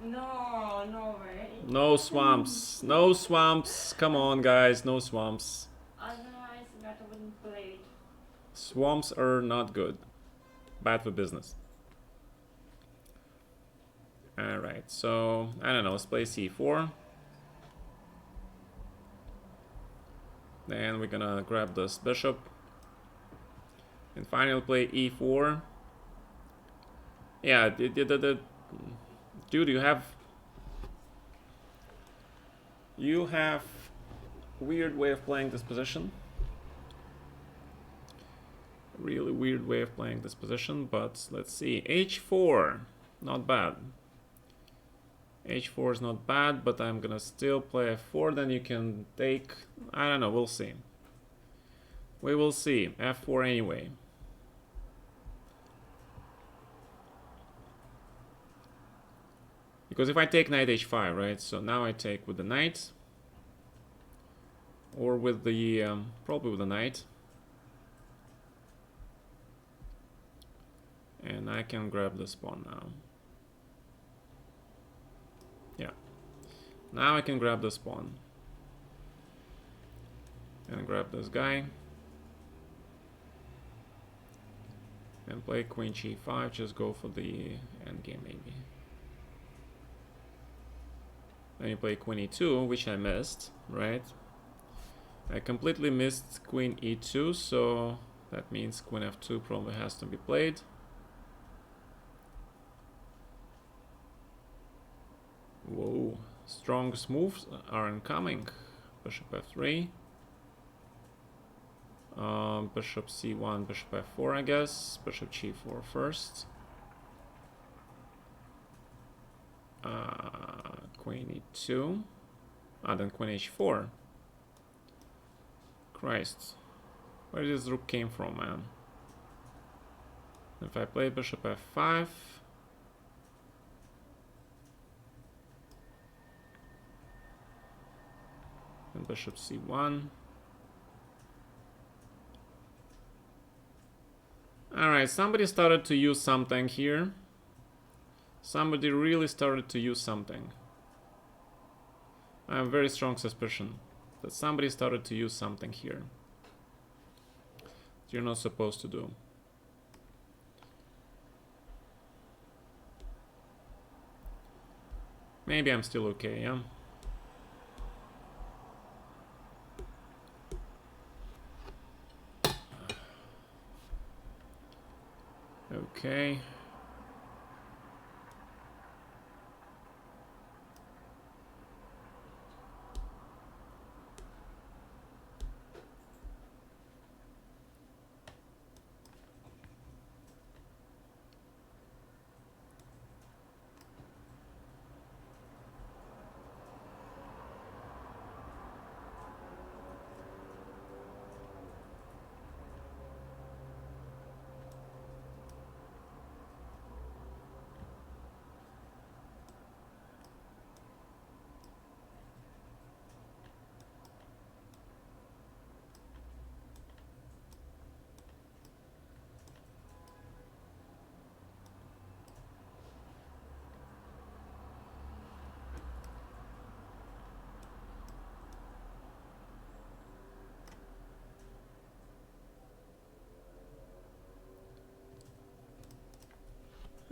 Speaker 2: No, no way.
Speaker 1: No swamps. No swamps. Come on, guys. No swamps.
Speaker 2: Otherwise, Gata wouldn't play it.
Speaker 1: Swamps are not good. Bad for business. Alright, so, I don't know. Let's play c4. Then we're gonna grab this bishop. And finally play e4. Yeah, dude, you have weird way of playing this position. Really weird way of playing this position, but let's see. h4, not bad. h4 is not bad, but I'm gonna still play f4, then you can take, I don't know, we'll see. We will see. f4 anyway. Because if I take knight h5, right? So now I take with the knight. Or with the, probably with the knight. And I can grab this pawn now. Yeah. Now I can grab this pawn. And grab this guy. And play queen g5, just go for the endgame maybe. Then you play queen e2, which I missed, right? I completely missed queen e2, so that means queen f2 probably has to be played. Whoa, strongest moves are incoming. Bishop f3. Bishop c1, bishop f4, I guess. Bishop g4 first. Queen e2. Then queen h4. Christ. Where did this rook came from, man? If I play bishop f5. And bishop c1. Alright, somebody started to use something here. Somebody really started to use something. I have a very strong suspicion that somebody started to use something here that you're not supposed to do. Maybe I'm still okay, yeah? Okay.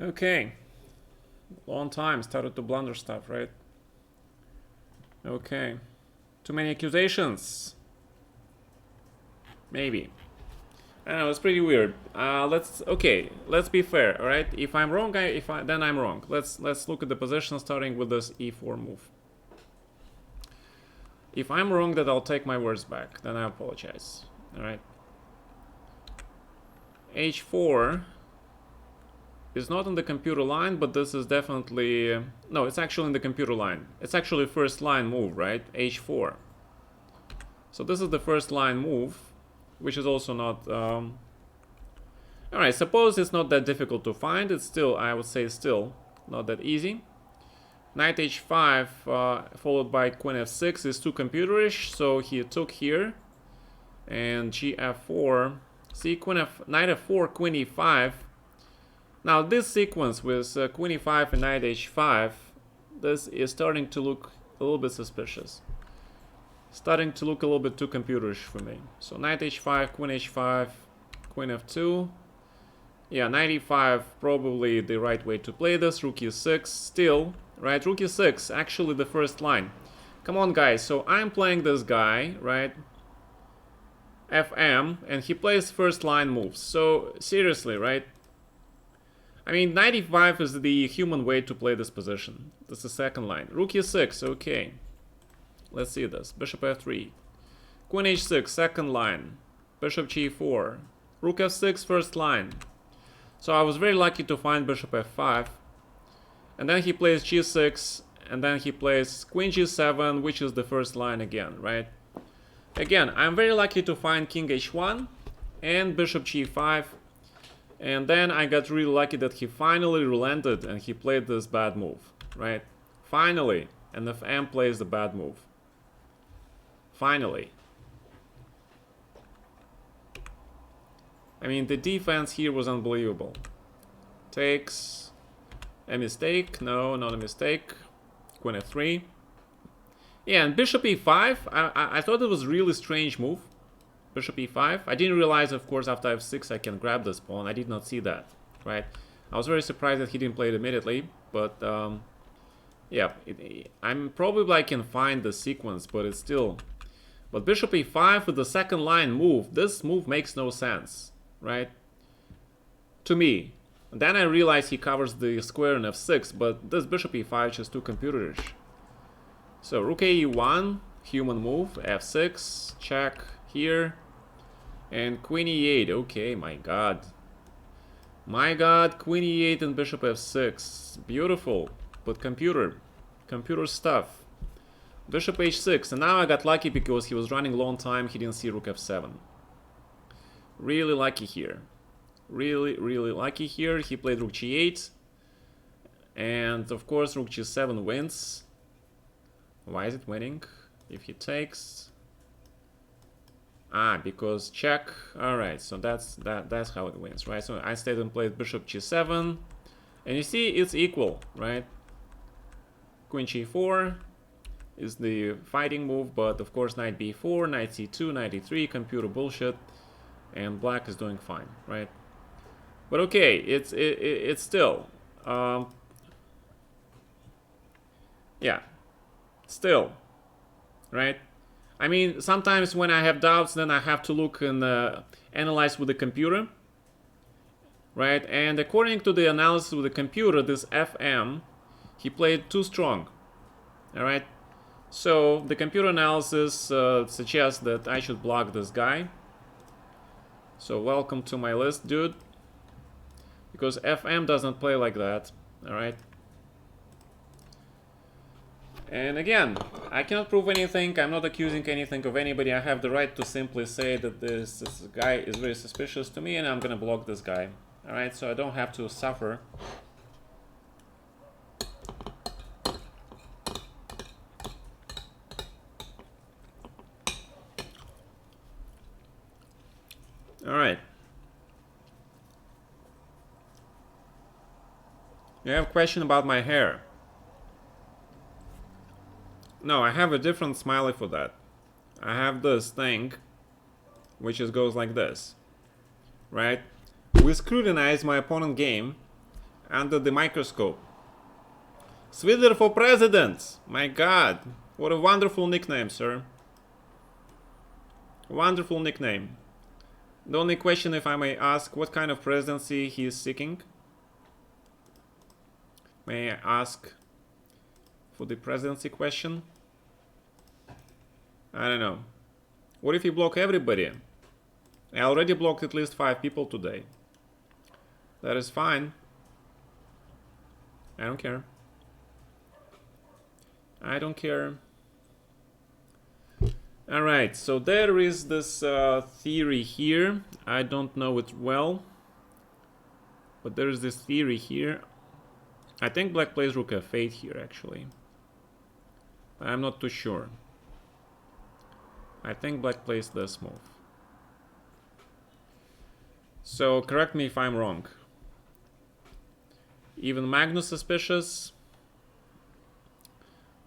Speaker 1: Okay. Long time. Started to blunder stuff, right? Okay. Too many accusations. Maybe. I don't know, it's pretty weird. Let's be fair, all right? If I'm wrong, then I'm wrong. Let's look at the position starting with this e4 move. If I'm wrong, then I'll take my words back. Then I apologize. All right. h4 is not in the computer line, but this is definitely no. It's actually in the computer line. It's actually first line move, right? h4. So this is the first line move, which is also not. All right. Suppose it's not that difficult to find. It's still, I would say, still not that easy. Knight h5 followed by queen f6 is too computerish, so he took here, and gf4. See, knight f4, queen e5. Now this sequence with queen e5 and knight h5, this is starting to look a little bit suspicious. Starting to look a little bit too computerish for me. So knight h5, queen f2. Yeah, knight e5 probably the right way to play this. Rook e6 still, right? Rook e6 actually the first line. Come on, guys. So I'm playing this guy, right? FM, and he plays first line moves. So seriously, right? I mean, knight e5 is the human way to play this position. This is second line. Rook e6, okay. Let's see this. Bishop f3. Queen h6, second line. Bishop g4. Rook f6, first line. So I was very lucky to find bishop f5. And then he plays g6, and then he plays queen g7, which is the first line again, right? Again, I'm very lucky to find king h1 and bishop g5. And then I got really lucky that he finally relented and he played this bad move, right? Finally, and FM plays the bad move. Finally. I mean, the defense here was unbelievable. Takes a mistake. No, not a mistake. Queen f3. Yeah, and bishop e5. I thought it was a really strange move. Bishop e5. I didn't realize, of course, after f6 I can grab this pawn. I did not see that, right? I was very surprised that he didn't play it immediately, but yeah, I'm probably I can find the sequence, but it's still. But bishop e5 with the second line move, this move makes no sense, right? To me. And then I realized he covers the square in f6, but this bishop e5 is just too computerish. So rook e1, human move, f6, check here. And queen e8, okay, my god. My god, queen e8 and bishop f6. Beautiful, but computer stuff. Bishop h6, and now I got lucky because he was running long time, he didn't see rook f7. Really lucky here. Really, really lucky here. He played rook g8. And of course rook g7 wins. Why is it winning? If he takes... because check. Alright, so that's how it wins, right? So I stayed and played bishop g7. And you see, it's equal, right? Queen g4 is the fighting move, but of course knight b4, knight c2, knight e3, computer bullshit. And black is doing fine, right? But okay, it's still... yeah. Still. Right? I mean, sometimes when I have doubts, then I have to look and analyze with the computer. Right? And according to the analysis with the computer, this FM, he played too strong. Alright? So, the computer analysis suggests that I should block this guy. So, welcome to my list, dude. Because FM doesn't play like that. Alright? And again, I cannot prove anything, I'm not accusing anything of anybody, I have the right to simply say that this guy is very suspicious to me and I'm gonna block this guy. Alright, so I don't have to suffer. Alright. You have a question about my hair. No, I have a different smiley for that. I have this thing, which just goes like this, right? We scrutinize my opponent game, under the microscope. Swither for president! My god, what a wonderful nickname, sir. Wonderful nickname. The only question, if I may ask, what kind of presidency he is seeking? May I ask for the presidency question? I don't know. What if you block everybody? I already blocked at least 5 people today. That is fine. I don't care. I don't care. Alright, so there is this theory here. I don't know it well, but there is this theory here. I think black plays rook f8 here, actually. I'm not too sure. I think black plays this move. So correct me if I'm wrong. Even Magnus suspicious?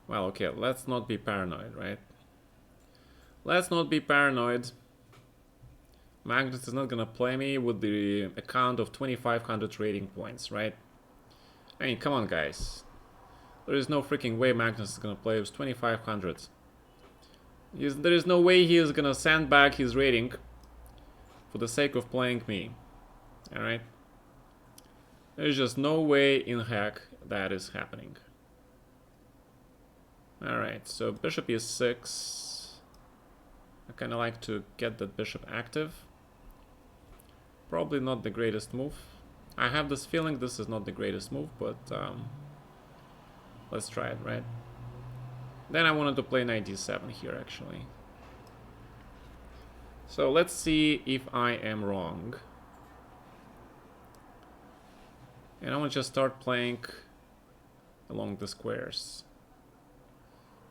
Speaker 1: Well, okay, let's not be paranoid, right? Let's not be paranoid. Magnus is not gonna play me with the account of 2500 rating points, right? I mean, come on, guys. There is no freaking way Magnus is gonna play with 2500. There is no way he is gonna send back his rating for the sake of playing me. Alright? There's just no way in heck that is happening. Alright, so bishop e6. I kind of like to get that bishop active. Probably not the greatest move. I have this feeling this is not the greatest move, but let's try it, right? Then I wanted to play knight d7 here, actually. So let's see if I am wrong. And I want to just start playing along the squares.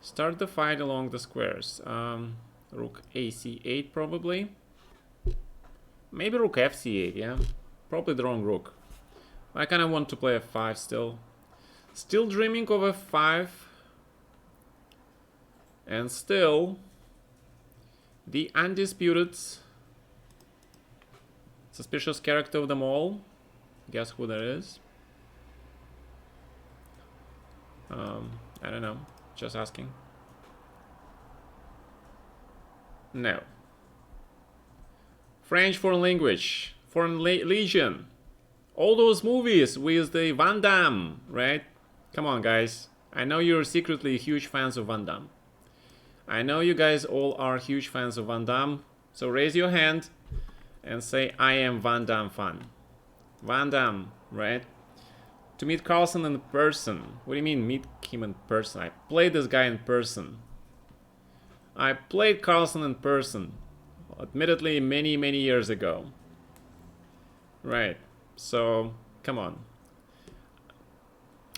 Speaker 1: Start the fight along the squares. Rook ac8 probably. Maybe rook fc8, yeah. Probably the wrong rook. I kind of want to play f5 still. Still dreaming of f5. And still the undisputed suspicious character of them all. Guess who that is? I don't know. Just asking. No. French foreign language. Foreign Legion. All those movies with the Van Damme, right? Come on, guys. I know you're secretly huge fans of Van Damme. I know you guys all are huge fans of Van Damme. So raise your hand and say, I am Van Damme fan. Van Damme, right? To meet Carlsen in person. What do you mean meet him in person? I played this guy in person. I played Carlsen in person. Admittedly, many years ago. Right. So, come on.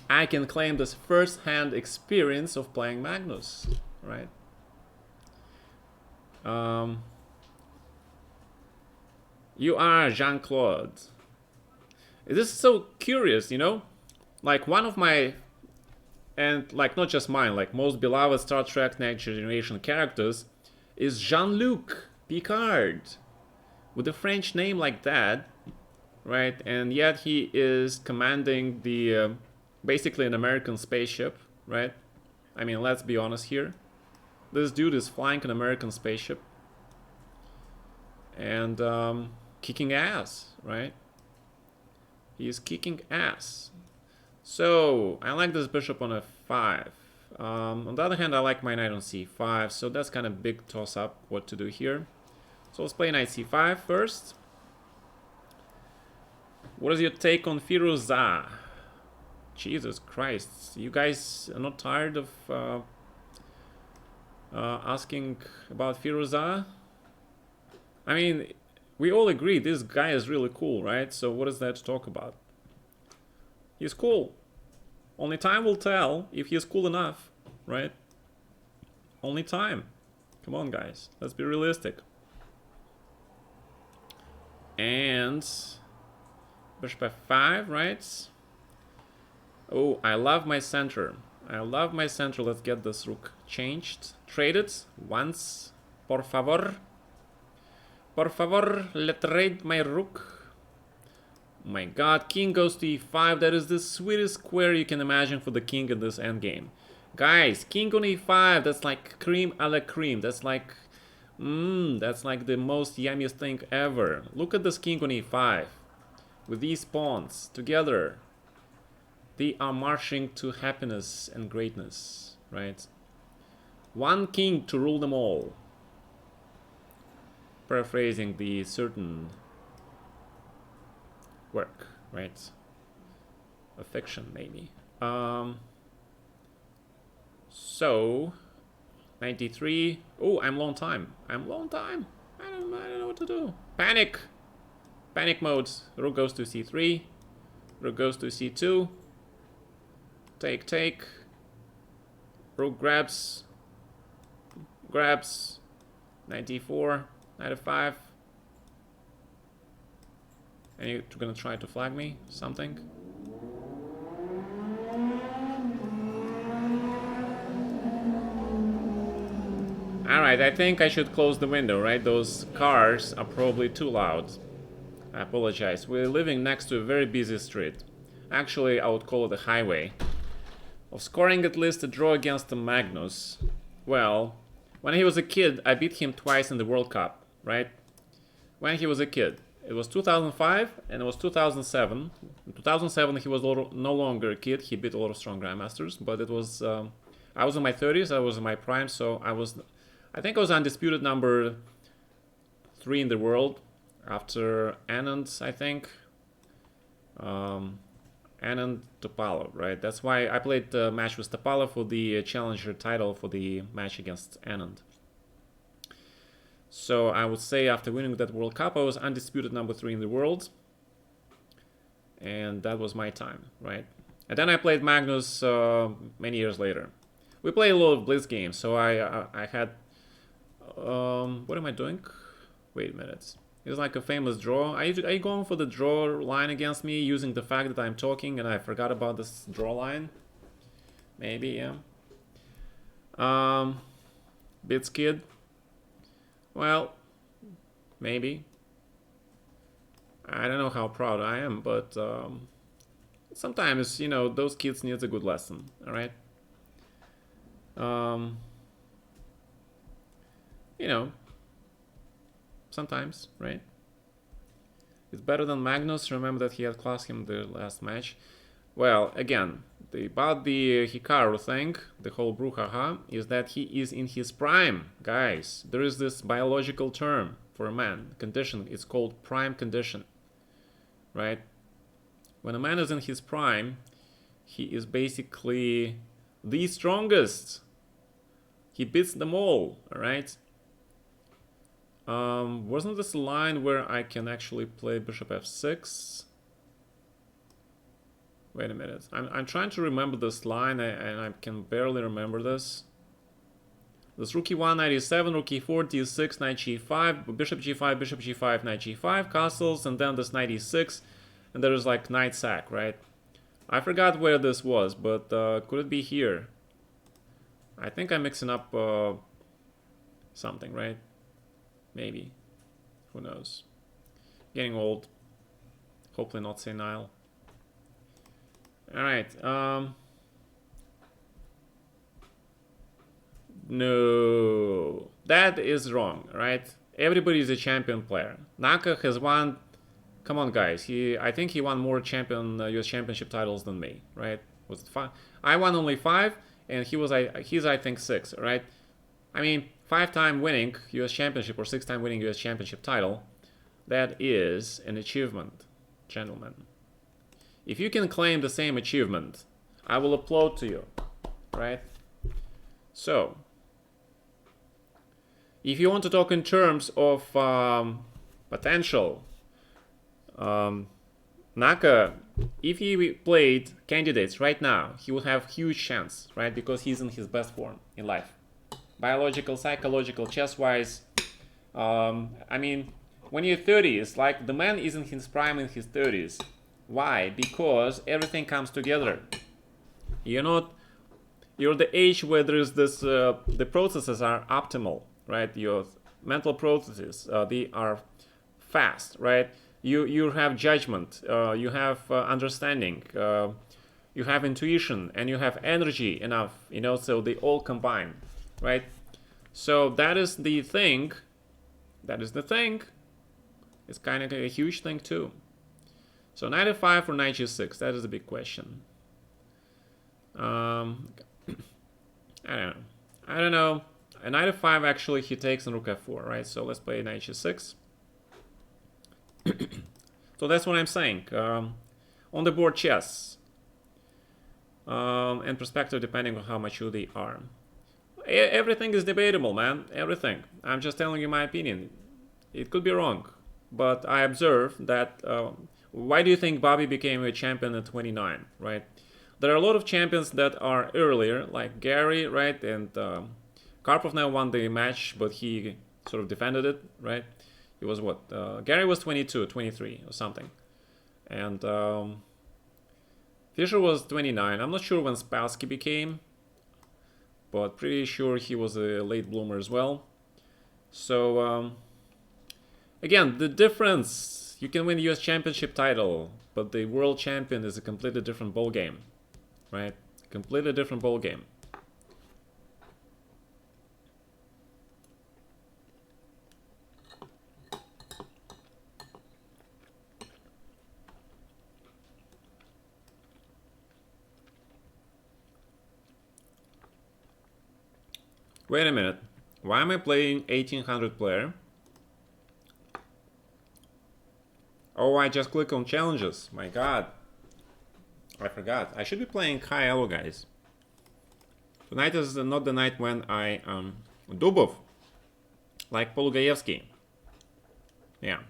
Speaker 1: I can claim this first-hand experience of playing Magnus, right? You are Jean-Claude. This is so curious, you know? Like one of my, and like not just mine, like most beloved Star Trek Next Generation characters is Jean-Luc Picard. With a French name like that, right? And yet he is commanding the, basically an American spaceship, right? I mean, let's be honest here. This dude is flying an American spaceship. And kicking ass, right? He is kicking ass. So, I like this bishop on f5. On the other hand, I like my knight on c5. So that's kind of big toss-up what to do here. So let's play knight c5 first. What is your take on Firouzja? Jesus Christ. You guys are not tired of asking about Firouzja? I mean, we all agree this guy is really cool, right? So what is there to talk about? He's cool. Only time will tell if he's cool enough, right? Only time. Come on, guys. Let's be realistic. And bishop f5, right? Oh, I love my center. I love my center. Let's get this rook changed. Traded once. Por favor. Por favor, let's trade my rook. My god, king goes to e5. That is the sweetest square you can imagine for the king in this endgame. Guys, king on e5, that's like cream a la cream. That's like the most yummiest thing ever. Look at this king on e5 with these pawns together. They are marching to happiness and greatness, right? One king to rule them all. Paraphrasing the certain work, right? A fiction, maybe. So 93. Oh, I'm long time. I'm long time. I don't know what to do. Panic. Panic mode. Rook goes to c3. Rook goes to c2. Take, take. Rook grabs. Grabs. 94. Knight f5. And you're gonna try to flag me something? Alright, I think I should close the window, right? Those cars are probably too loud. I apologize. We're living next to a very busy street. Actually, I would call it a highway. Of scoring at least a draw against Magnus. Well, when he was a kid, I beat him twice in the World Cup, right? When he was a kid. It was 2005 and it was 2007. In 2007, he was no longer a kid. He beat a lot of strong grandmasters, but it was... I was in my 30s, I was in my prime, so I think I was undisputed number 3 in the world after Anand, I think. Anand Topalov, right? That's why I played the match with Topalov for the challenger title for the match against Anand. So I would say after winning that World Cup, I was undisputed number 3 in the world. And that was my time, right? And then I played Magnus many years later. We played a lot of Blitz games, so I had... what am I doing? Wait a minute. It's like a famous draw. Are you going for the draw line against me using the fact that I'm talking and I forgot about this draw line? Maybe, yeah. Bits kid. Well, maybe. I don't know how proud I am, but sometimes, you know, those kids need a good lesson, alright? You know, sometimes, right? It's better than Magnus. Remember that he had classed him the last match. Well, again, about the Hikaru thing, the whole brouhaha, is that he is in his prime, guys. There is this biological term for a man, condition. It's called prime condition, right? When a man is in his prime, he is basically the strongest. He beats them all right? Wasn't this a line where I can actually play bishop f6? Wait a minute. I'm trying to remember this line, and I can barely remember this. This rook e1, knight e7, rook e4, d6, knight g5, bishop g5, knight g5, castles, and then this knight e6, and there is like knight sack, right? I forgot where this was, but could it be here? I think I'm mixing up something, right? Maybe. Who knows? Getting old. Hopefully not senile. Alright. No. That is wrong, right? Everybody is a champion player. Naka has won... Come on, guys. I think he won more US championship titles than me, right? Was it 5? I won only 5, and he's I think 6, right? I mean, 5-time winning US championship or 6-time winning US championship title, that is an achievement, gentlemen. If you can claim the same achievement, I will applaud to you, right? So, if you want to talk in terms of potential, Naka, if he played candidates right now, he would have huge chance, right? Because he's in his best form in life. Biological, psychological, chess-wise. I mean, when you're 30s, like the man is in his prime in his 30s. Why? Because everything comes together. You're the age where there's this, the processes are optimal, right? Your mental processes, they are fast, right? You have judgment, you have understanding, you have intuition, and you have energy enough, you know, so they all combine, right? So that is the thing. That is the thing. It's kind of a huge thing too. So knight f5 or knight g6, that is a big question. I don't know. A knight f5 actually he takes on rook f4, right? So let's play knight g6. So that's what I'm saying. On the board chess. And perspective depending on how mature they are. Everything is debatable, man. Everything. I'm just telling you my opinion. It could be wrong. But I observe that... why do you think Bobby became a champion at 29, right? There are a lot of champions that are earlier, like Gary, right? And Karpov now won the match, but he sort of defended it, right? He was what? Gary was 22, 23 or something. And Fischer was 29. I'm not sure when Spassky became, but pretty sure he was a late bloomer as well. So, again, the difference, you can win the US championship title, but the world champion is a completely different ballgame, right? Completely different ballgame. Wait a minute. Why am I playing 1800 player? Oh, I just click on challenges. My god. I forgot. I should be playing high elo, guys. Tonight is not the night when I... Dubov. Like Polugaevsky. Yeah.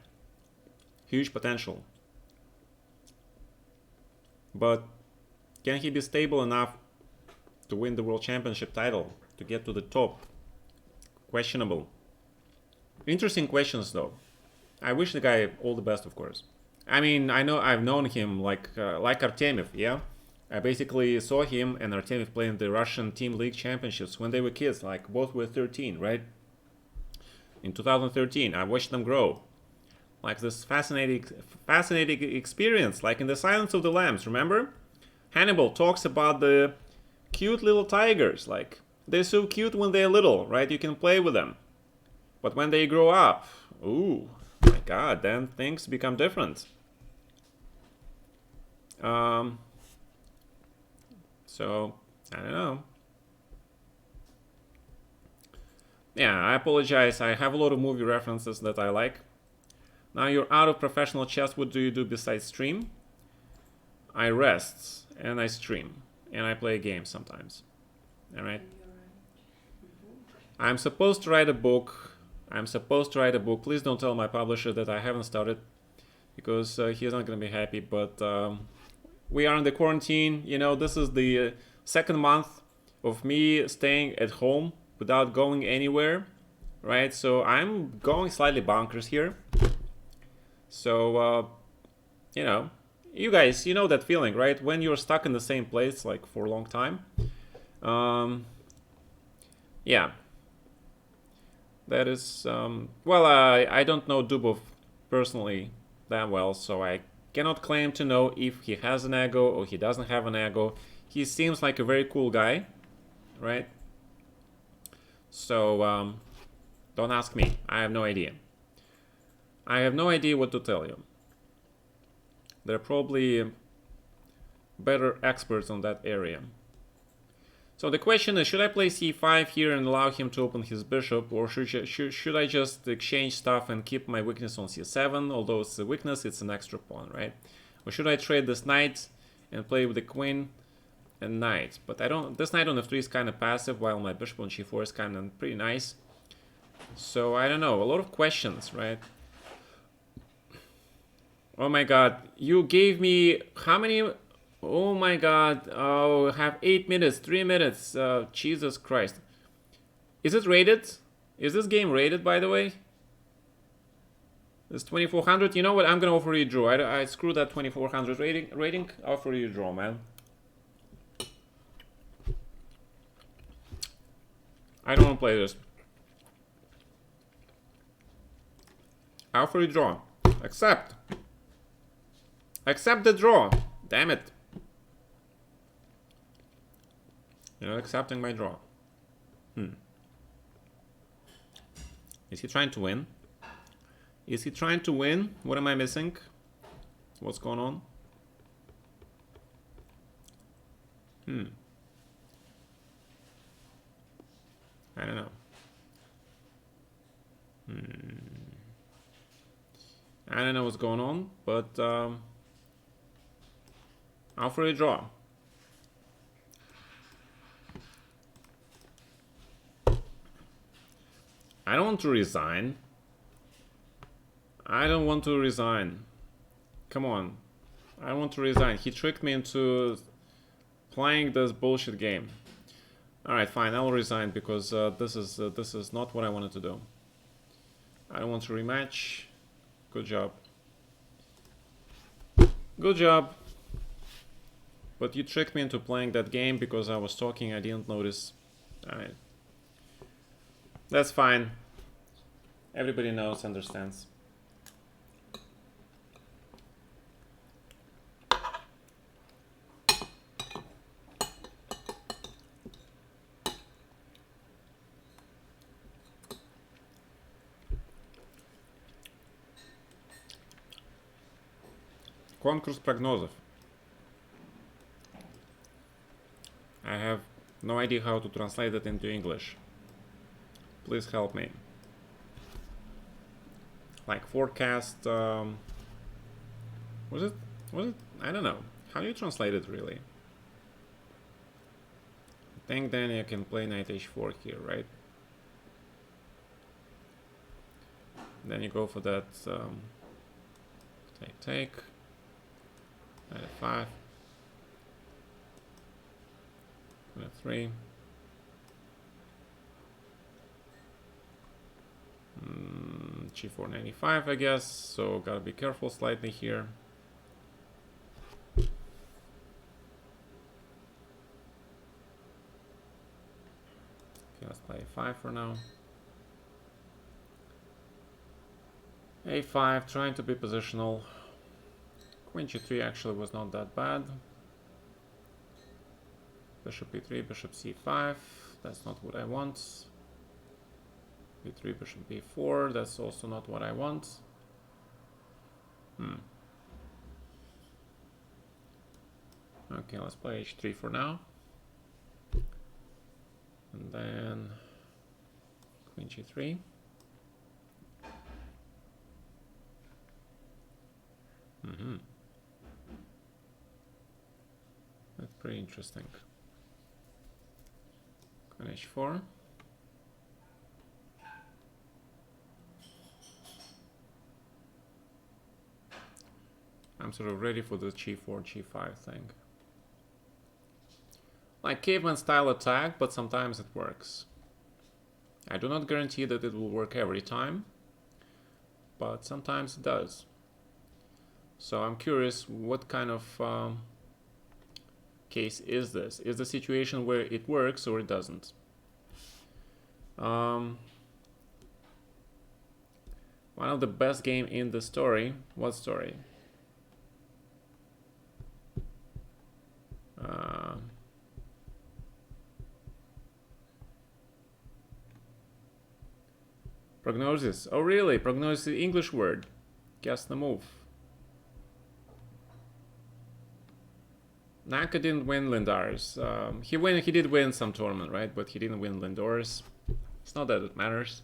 Speaker 1: Huge potential. But can he be stable enough to win the world championship title? To get to the top? Questionable. Interesting questions though. I wish the guy all the best, of course. I mean, I know I've known him like Artemiev, yeah? I basically saw him and Artemiev playing the Russian Team League Championships when they were kids, like both were 13, right? In 2013, I watched them grow. Like this fascinating experience, like in The Silence of the Lambs, remember? Hannibal talks about the cute little tigers, like they're so cute when they're little, right? You can play with them. But when they grow up, ooh, my god, then things become different. So, I don't know. Yeah, I apologize. I have a lot of movie references that I like. Now you're out of professional chess. What do you do besides stream? I rest and I stream and I play games sometimes. All right. I'm supposed to write a book. Please don't tell my publisher that I haven't started, because he's not going to be happy. But we are in the quarantine. You know, this is the second month of me staying at home without going anywhere, right? So I'm going slightly bonkers here. So, you know, you guys, you know that feeling, right? When you're stuck in the same place like for a long time. Yeah. That is, well, I don't know Dubov personally that well, so I cannot claim to know if he has an ego or he doesn't have an ego. He seems like a very cool guy, right? So, don't ask me. I have no idea. I have no idea what to tell you. There are probably better experts on that area. So the question is, should I play c5 here and allow him to open his bishop, or should I just exchange stuff and keep my weakness on c7? Although it's a weakness, it's an extra pawn, right? Or should I trade this knight and play with the queen and knight? But I don't. This knight on f3 is kind of passive, while my bishop on g4 is kind of pretty nice. So I don't know. A lot of questions, right? Oh my god, you gave me how many? Oh my god, oh, I have 8 minutes, 3 minutes, Jesus Christ. Is it rated? Is this game rated, by the way? It's 2400. You know what, I'm gonna offer you a draw. I screwed that 2400 rating. I'll offer you a draw, man. I don't want to play this. I'll offer you a draw. Accept. Accept the draw. Damn it. You're not accepting my draw. Is he trying to win? Is he trying to win? What am I missing? What's going on? I don't know. I don't know what's going on, but I'll for a draw. I don't want to resign. I don't want to resign. Come on. I don't want to resign. He tricked me into playing this bullshit game. Alright, fine. I'll resign because this is not what I wanted to do. I don't want to rematch. Good job. Good job. But you tricked me into playing that game because I was talking. I didn't notice. Alright. That's fine. Everybody knows, understands. Конкурс прогнозов. I have no idea how to translate it into English. Please help me. Like forecast, was it? I don't know. How do you translate it really? I think then you can play knight h4 here, right? Then you go for that take. Knight f5. Knight f3. G4 95, I guess, so gotta be careful slightly here. Okay, let's play a5 for now. a5, trying to be positional. Queen g3 actually was not that bad. Bishop e3, bishop c5, that's not what I want. b3, bishop b4, that's also not what I want. Okay, let's play h3 for now. And then queen g3. That's pretty interesting. Queen h4. I'm sort of ready for the g4, g5 thing. Like caveman style attack, but sometimes it works. I do not guarantee that it will work every time, but sometimes it does. So I'm curious, what kind of case is this? Is the situation where it works or it doesn't? One of the best game in the story. What story? Prognosis. Oh really? Prognosis is English word. Guess the move. Naka didn't win Lindaris. He did win some tournament, right? But he didn't win Lindaris. It's not that it matters.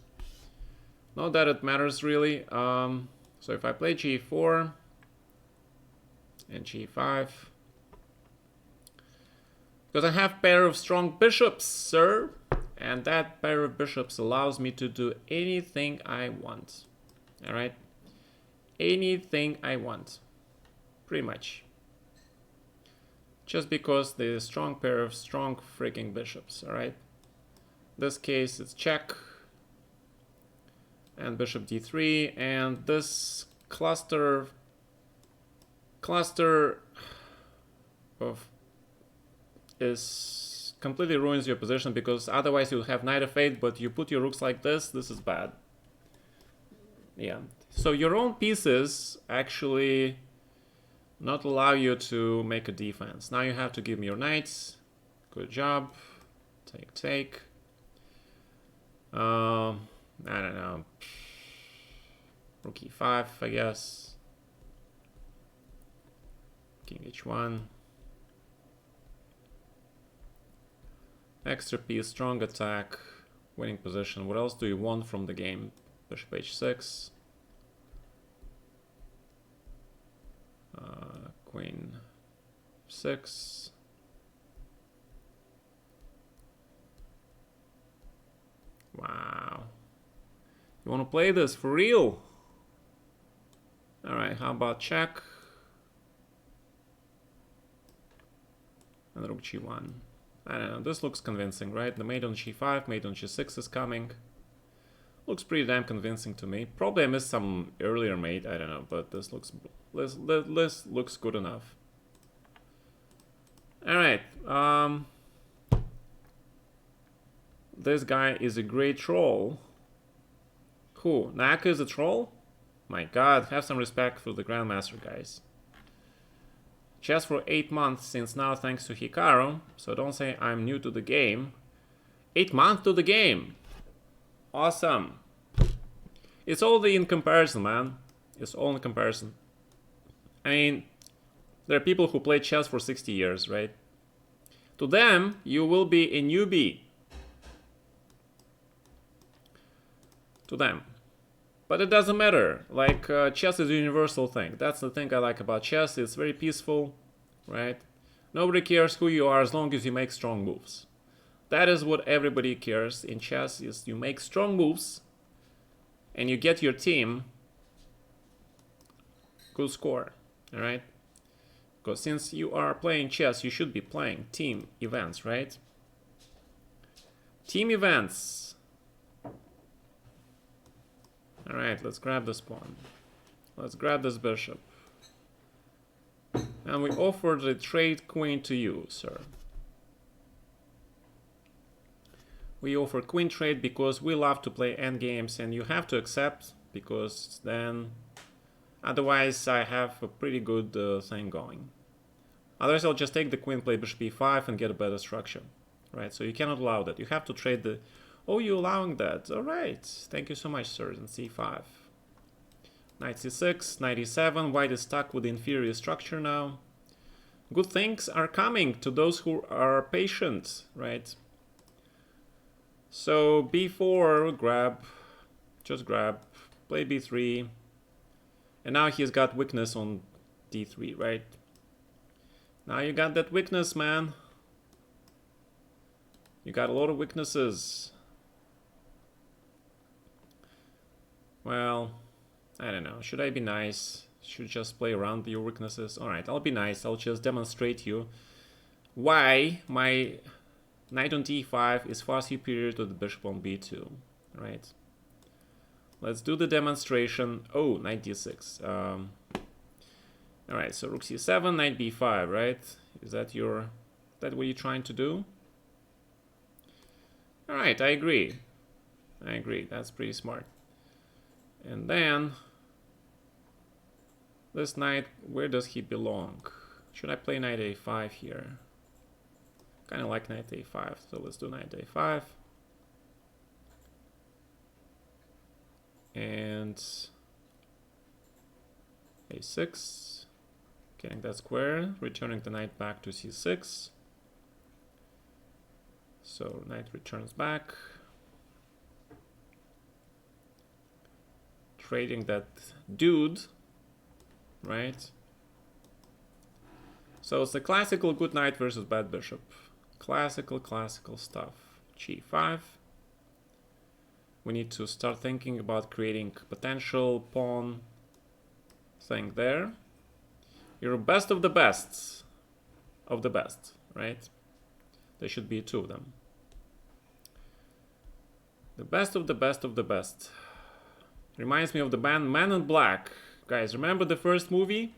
Speaker 1: Not that it matters really. So if I play g4 and g5, because I have pair of strong bishops, sir, and that pair of bishops allows me to do anything I want. All right, anything I want, pretty much. Just because there's a strong pair of strong freaking bishops. All right. This case it's check and bishop d3, and this cluster of is completely ruins your position, because otherwise you'll have knight f8, but you put your rooks like this is bad. Yeah, So your own pieces actually not allow you to make a defense. Now you have to give me your knights. Good job. Take. I don't know. Rook e5, I guess. King h1. Extra piece, strong attack, winning position. What else do you want from the game? Bishop h6. Queen 6. Wow. You want to play this for real? Alright, how about check? And rook g1. I don't know, this looks convincing, right? The mate on g5, mate on g6 is coming. Looks pretty damn convincing to me. Probably I missed some earlier mate, I don't know, but this looks good enough. Alright, this guy is a great troll. Who? Naka is a troll? My god, have some respect for the Grandmaster, guys. Chess for 8 months since now thanks to Hikaru, so don't say I'm new to the game. 8 months to the game! Awesome! It's all in comparison, man. It's all in comparison. I mean, there are people who play chess for 60 years, right? To them, you will be a newbie. To them. But it doesn't matter. Like, chess is a universal thing. That's the thing I like about chess. It's very peaceful, right? Nobody cares who you are as long as you make strong moves. That is what everybody cares in chess, is you make strong moves and you get your team good score, alright? Because since you are playing chess, you should be playing team events, right? Team events. Alright, let's grab this pawn. Let's grab this bishop. And we offer the trade queen to you, sir. We offer queen trade because we love to play endgames, and you have to accept, because then otherwise I have a pretty good thing going. Otherwise I'll just take the queen, play bishop e5 and get a better structure. Right, so you cannot allow that. You have to trade the... Oh, you're allowing that. Alright. Thank you so much, sir. And c5. Knight c6, knight e7. White is stuck with the inferior structure now. Good things are coming to those who are patient, right? So b4, grab. Just grab. Play b3. And now he's got weakness on d3, right? Now you got that weakness, man. You got a lot of weaknesses. Well, I don't know. Should I be nice? Should just play around your weaknesses? Alright, I'll be nice. I'll just demonstrate you why my knight on d5 is far superior to the bishop on b2. Right? Let's do the demonstration. Oh, knight d6. Alright, so rook c7, knight b5, right? Is that what you're trying to do? Alright, I agree. I agree. That's pretty smart. And then this knight, where does he belong? Should I play knight a5 here? Kind of like knight a5, so let's do knight a5. And a6. Getting that square, returning the knight back to c6. So knight returns back. Trading that dude, right? So it's a classical good knight versus bad bishop. Classical stuff. g5. We need to start thinking about creating potential pawn thing there. You're best of the best of the best, right? There should be two of them. The best of the best of the best. Reminds me of the band Man in Black. Guys, remember the first movie?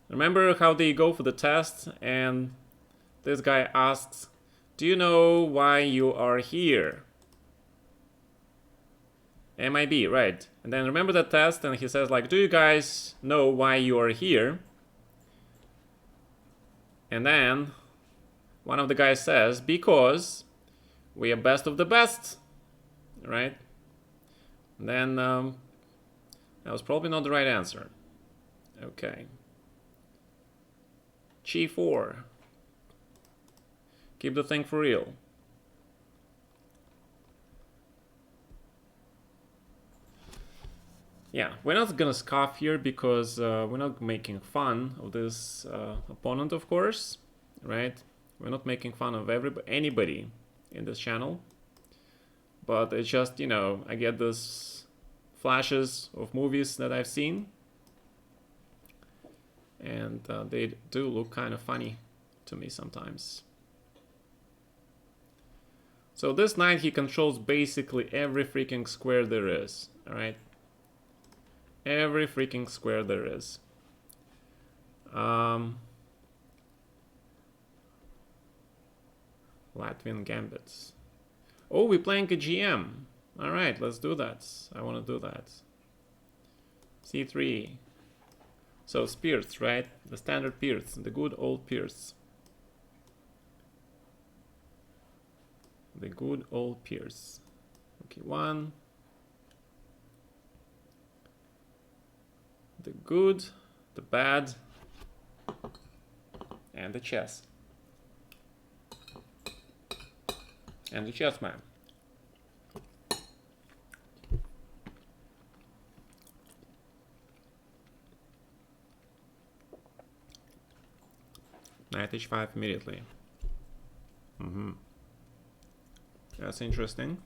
Speaker 1: Remember how they go for the test and this guy asks, "Do you know why you are here?" MIB, right. And then remember that test, and he says like, do you guys know why you are here? And then one of the guys says, because we are best of the best, right? And then that was probably not the right answer. Okay. G4. Keep the thing for real. Yeah, we're not gonna scoff here because we're not making fun of this opponent, of course, right? We're not making fun of anybody in this channel. But it's just, you know, I get these flashes of movies that I've seen. And they do look kind of funny to me sometimes. So this knight, he controls basically every freaking square there is, alright? Every freaking square there is. Latvian gambits. Oh, we're playing a GM. Alright, let's do that. I want to do that. C3. So Spears, right? The standard Pierce, the good old Pierce. The good old Pierce. Okay, 1. The good, the bad, and the chess. And the chess man. Knight h5 immediately. That's interesting.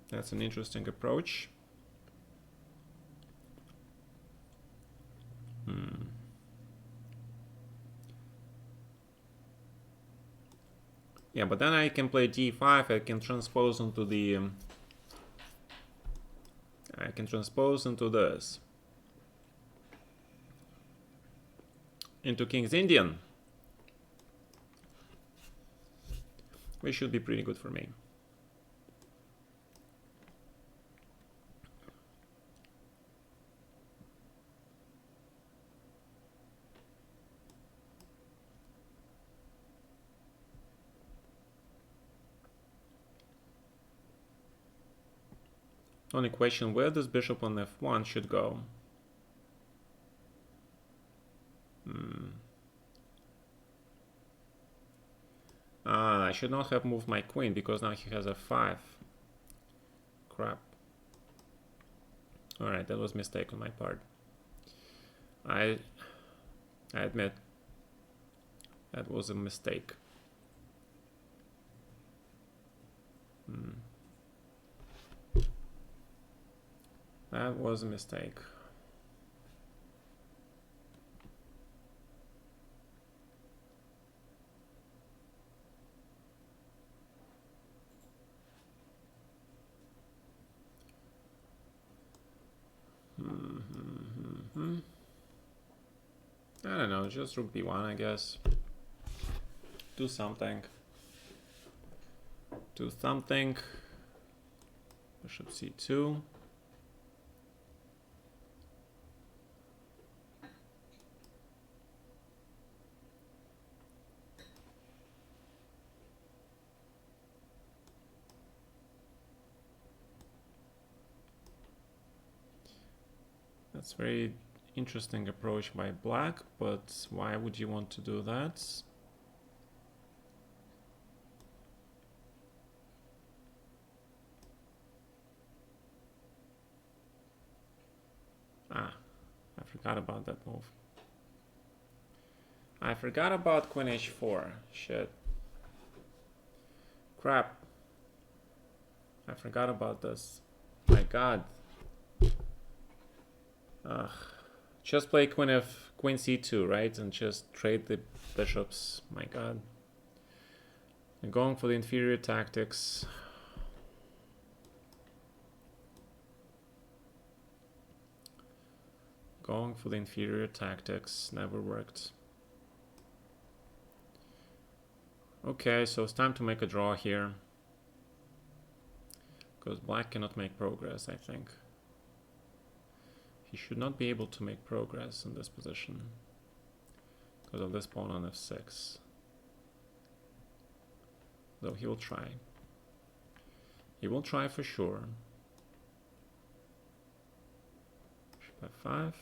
Speaker 1: That's an interesting approach. Yeah, but then I can play d5. I can transpose into the. I can transpose into this. Into King's Indian. Which should be pretty good for me. Only question, where does bishop on f1 should go? I should not have moved my queen because now he has f5. Crap. Alright, that was a mistake on my part. I admit that was a mistake. That was a mistake. I don't know, just rook b1, I guess. Do something. Do something. Bishop c2. That's very interesting approach by black, but why would you want to do that? Ah, I forgot about that move. I forgot about queen h4. Shit. Crap. I forgot about this. My god. Ugh. Just play queen c2, right? And just trade the bishops. My god. I'm going for the inferior tactics. Going for the inferior tactics never worked. Okay, so it's time to make a draw here. Because black cannot make progress, I think. He should not be able to make progress in this position because of this pawn on f6. Though he will try. He will try for sure. Bishop f5.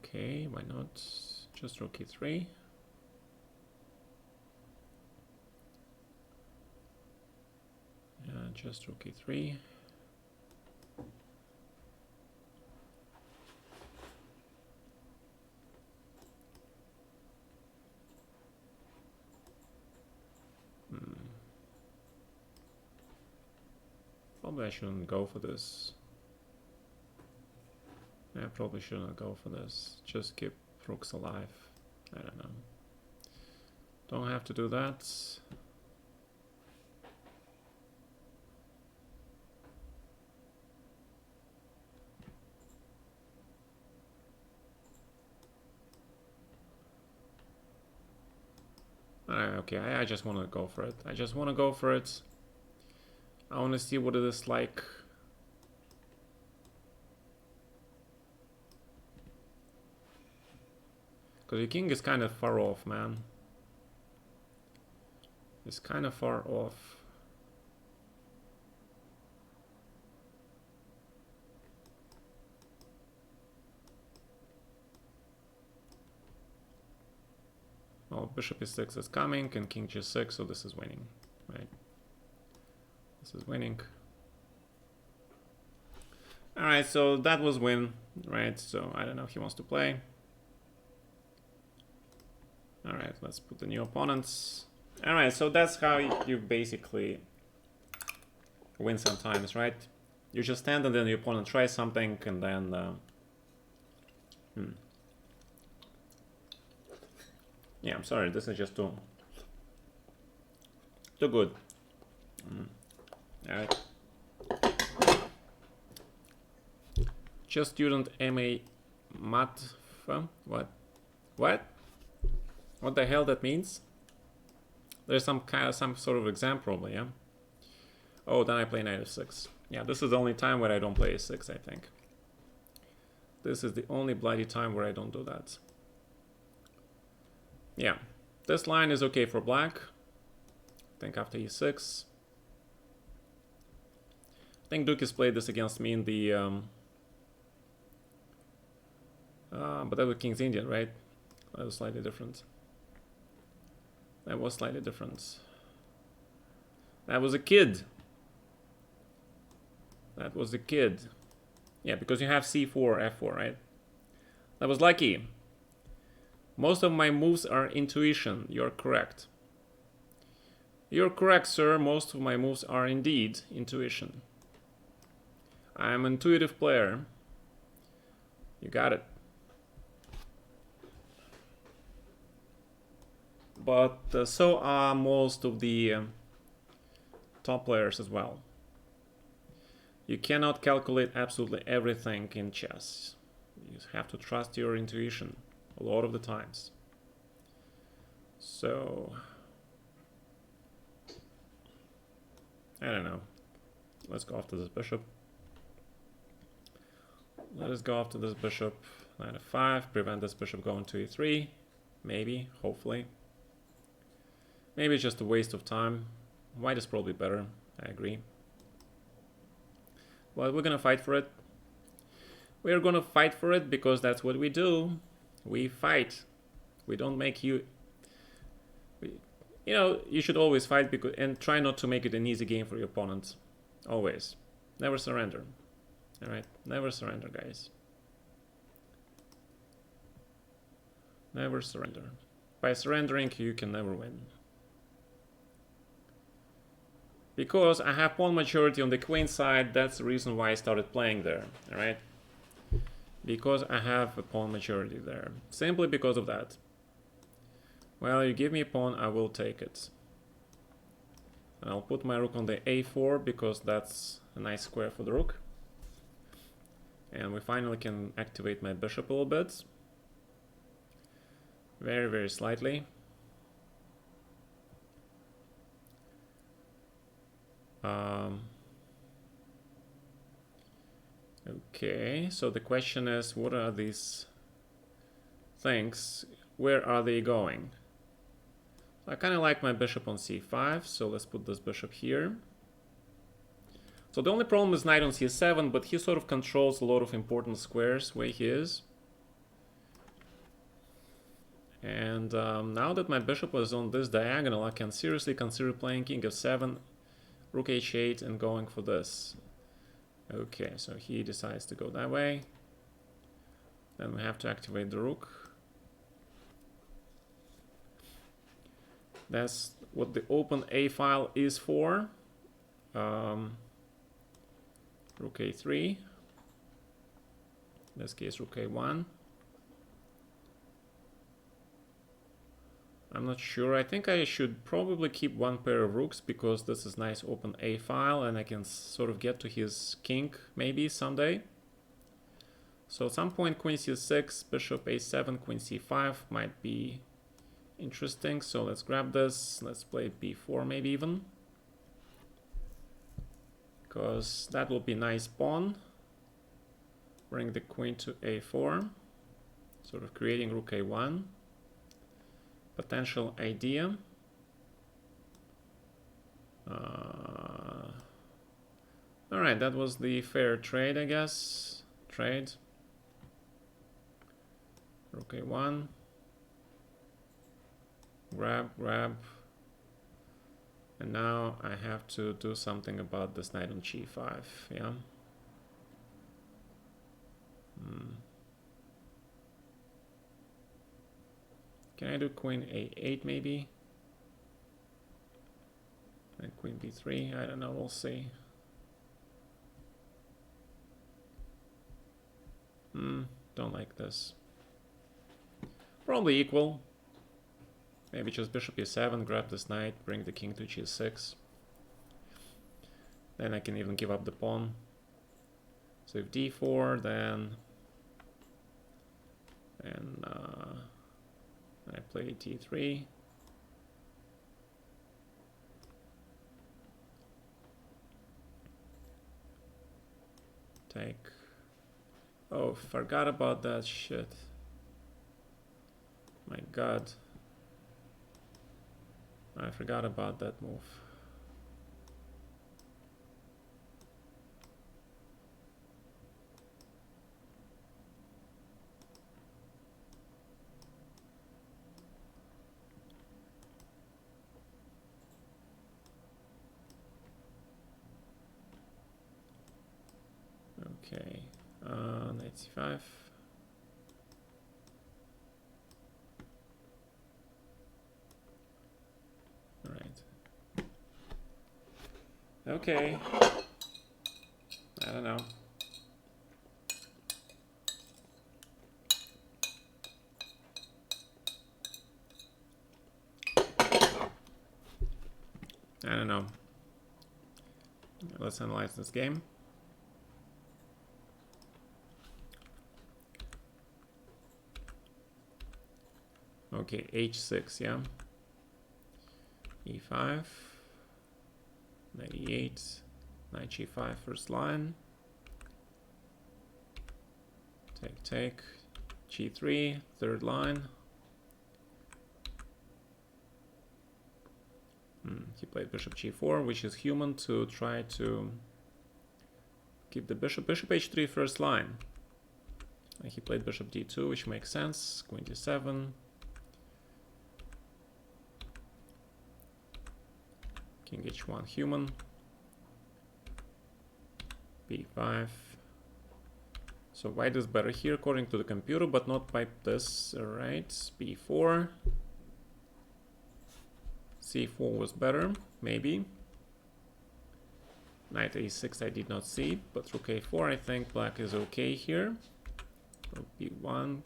Speaker 1: Okay, why not? Just rook e3. Yeah, just rook e3. Probably I shouldn't go for this. I probably shouldn't go for this. Just keep rooks alive. I don't know. Don't have to do that. Okay, I just want to go for it. I just want to go for it. I want to see what it is like. Because the king is kind of far off, man. It's kind of far off. Well, bishop e6 is coming and king g6, so this is winning, right? This is winning. All right, so that was win, right? So I don't know if he wants to play. All right, let's put the new opponents. All right, so that's how you basically win sometimes, right? You just stand and then your opponent tries something and then... Yeah, I'm sorry, this is just too good. All right. Just student MA Math. What? What? What the hell that means? There's some sort of exam probably, yeah? Oh, then I play knight f6. Yeah, this is the only time where I don't play a6, I think. This is the only bloody time where I don't do that. Yeah, this line is okay for black. I think after e6. I think Duke has played this against me in the... but that was King's Indian, right? That was slightly different. That was slightly different. That was a kid. That was a kid. Yeah, because you have c4, f4, right? That was lucky. Most of my moves are intuition. You're correct. You're correct, sir. Most of my moves are indeed intuition. I'm an intuitive player. You got it. But so are most of the top players as well. You cannot calculate absolutely everything in chess. You have to trust your intuition a lot of the times. So, I don't know. Let's go after this bishop. Let us go after this bishop. Knight f5. Prevent this bishop going to e3. Maybe, hopefully. Maybe it's just a waste of time. White is probably better. I agree. Well, we're gonna fight for it. We're gonna fight for it because that's what we do. We fight. We don't make you... You know, you should always fight because, and try not to make it an easy game for your opponent. Always. Never surrender. Alright? Never surrender, guys. Never surrender. By surrendering, you can never win. Because I have pawn majority on the queen side, that's the reason why I started playing there, alright? Because I have a pawn majority there. Simply because of that. Well, you give me a pawn, I will take it. And I'll put my rook on the a4 because that's a nice square for the rook. And we finally can activate my bishop a little bit. Very, very slightly. Okay, so the question is, what are these things? Where are they going? I kind of like my bishop on c5, so let's put this bishop here. So the only problem is knight on c7, but he sort of controls a lot of important squares where he is. And now that my bishop is on this diagonal, I can seriously consider playing king f7, rook h8, and going for this. Okay, so he decides to go that way. Then we have to activate the rook. That's what the open A file is for. Rook a3. In this case, rook a1. I'm not sure. I think I should probably keep one pair of rooks because this is nice open A file and I can sort of get to his king maybe someday. So at some point queen c6, bishop a7, queen c5 might be interesting. So let's grab this. Let's play b4 maybe even. Because that will be nice pawn. Bring the queen to a4. Sort of creating rook a1. Potential idea. Alright, that was the fair trade, I guess. Trade. Rook a1. Grab, grab. And now I have to do something about this knight on g5, yeah? Can I do queen a8 maybe? And queen b3, I don't know, we'll see. Don't like this. Probably equal. Maybe just bishop e7, grab this knight, bring the king to g6. Then I can even give up the pawn. So if d4, then I play d3. Take. Oh, forgot about that shit. My god. I forgot about that move. Okay, knight c5. All right. Okay. I don't know. I don't know. Let's analyze this game. Okay, h6, yeah. e5, knight e8, knight g5, first line. Take, take, g3, third line. He played bishop g4, which is human to try to keep the bishop. Bishop h3, first line. And he played bishop d2, which makes sense. Queen d7. King h1, human. b5. So white is better here according to the computer, but not by this. Alright, b4. c4 was better, maybe. Knight a6 I did not see, but rook a4 I think black is okay here. Rook b1.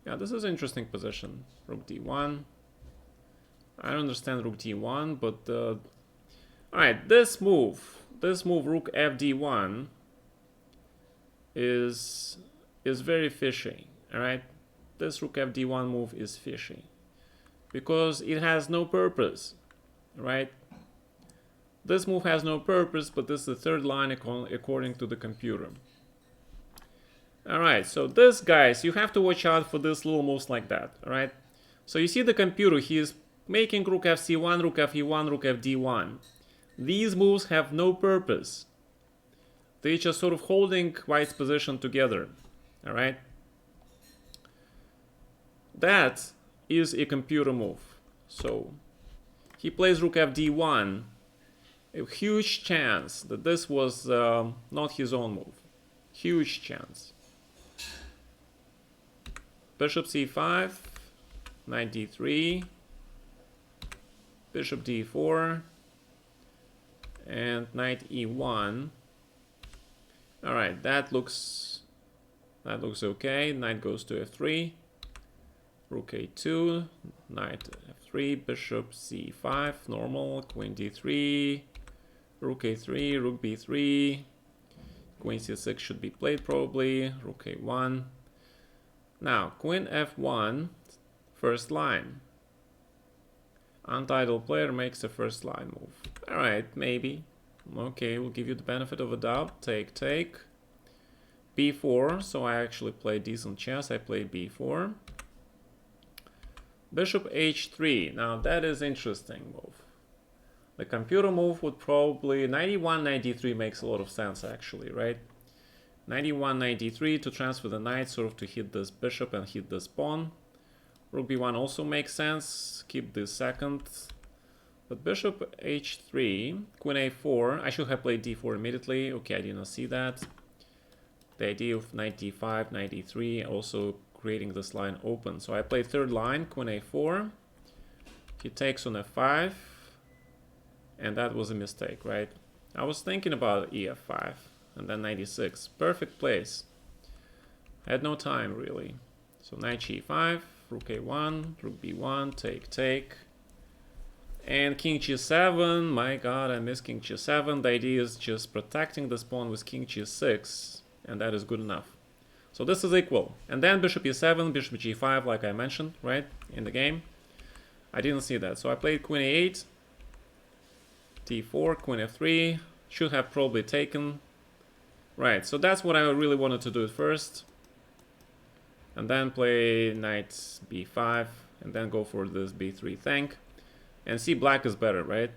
Speaker 1: Yeah, this is an interesting position. Rook d1. I don't understand rook d1, but alright, this move rook fd1 is very fishy. Alright, this rook fd1 move is fishy because it has no purpose, right? This move has no purpose, but this is the third line according to the computer. Alright, so this, guys, you have to watch out for this little moves like that, alright? So you see the computer, he is making rook fc1, rook fe1, rook fd1. These moves have no purpose. They're just sort of holding white's position together, alright? That is a computer move. So he plays rook fd1. A huge chance that this was not his own move. Huge chance. Bishop c5, knight d3, bishop d4, and knight e1. All right, that looks okay. Knight goes to f3, rook a2, knight f3, bishop c5, normal, queen d3, rook a3, rook b3, queen c6 should be played probably, rook a1. Now, queen f1, first line. Untitled player makes a first line move. Alright, maybe. Okay, we'll give you the benefit of a doubt. Take, take. b4, so I actually played decent chess. I played b4. Bishop h3. Now, that is interesting move. The computer move would probably... 91, 93 makes a lot of sense, actually, right? 91, 93 to transfer the knight, sort of to hit this bishop and hit this pawn. Rook b1 also makes sense. Keep this second. But bishop h3, queen a4. I should have played d4 immediately. Okay, I did not see that. The idea of knight d5, knight d3, also creating this line open. So I played third line, queen a4. He takes on f5. And that was a mistake, right? I was thinking about ef5. And then 96. Perfect place. I had no time, really. So knight g5, rook a1, rook b1, take, take. And king g7. My god, I miss king g7. The idea is just protecting this pawn with king g6. And that is good enough. So this is equal. And then bishop e7, bishop g5, like I mentioned, right? In the game. I didn't see that. So I played queen a8. d4, queen f3. Should have probably taken. Right, so that's what I really wanted to do at first. And then play knight b5, and then go for this b3 thing. And see, black is better, right?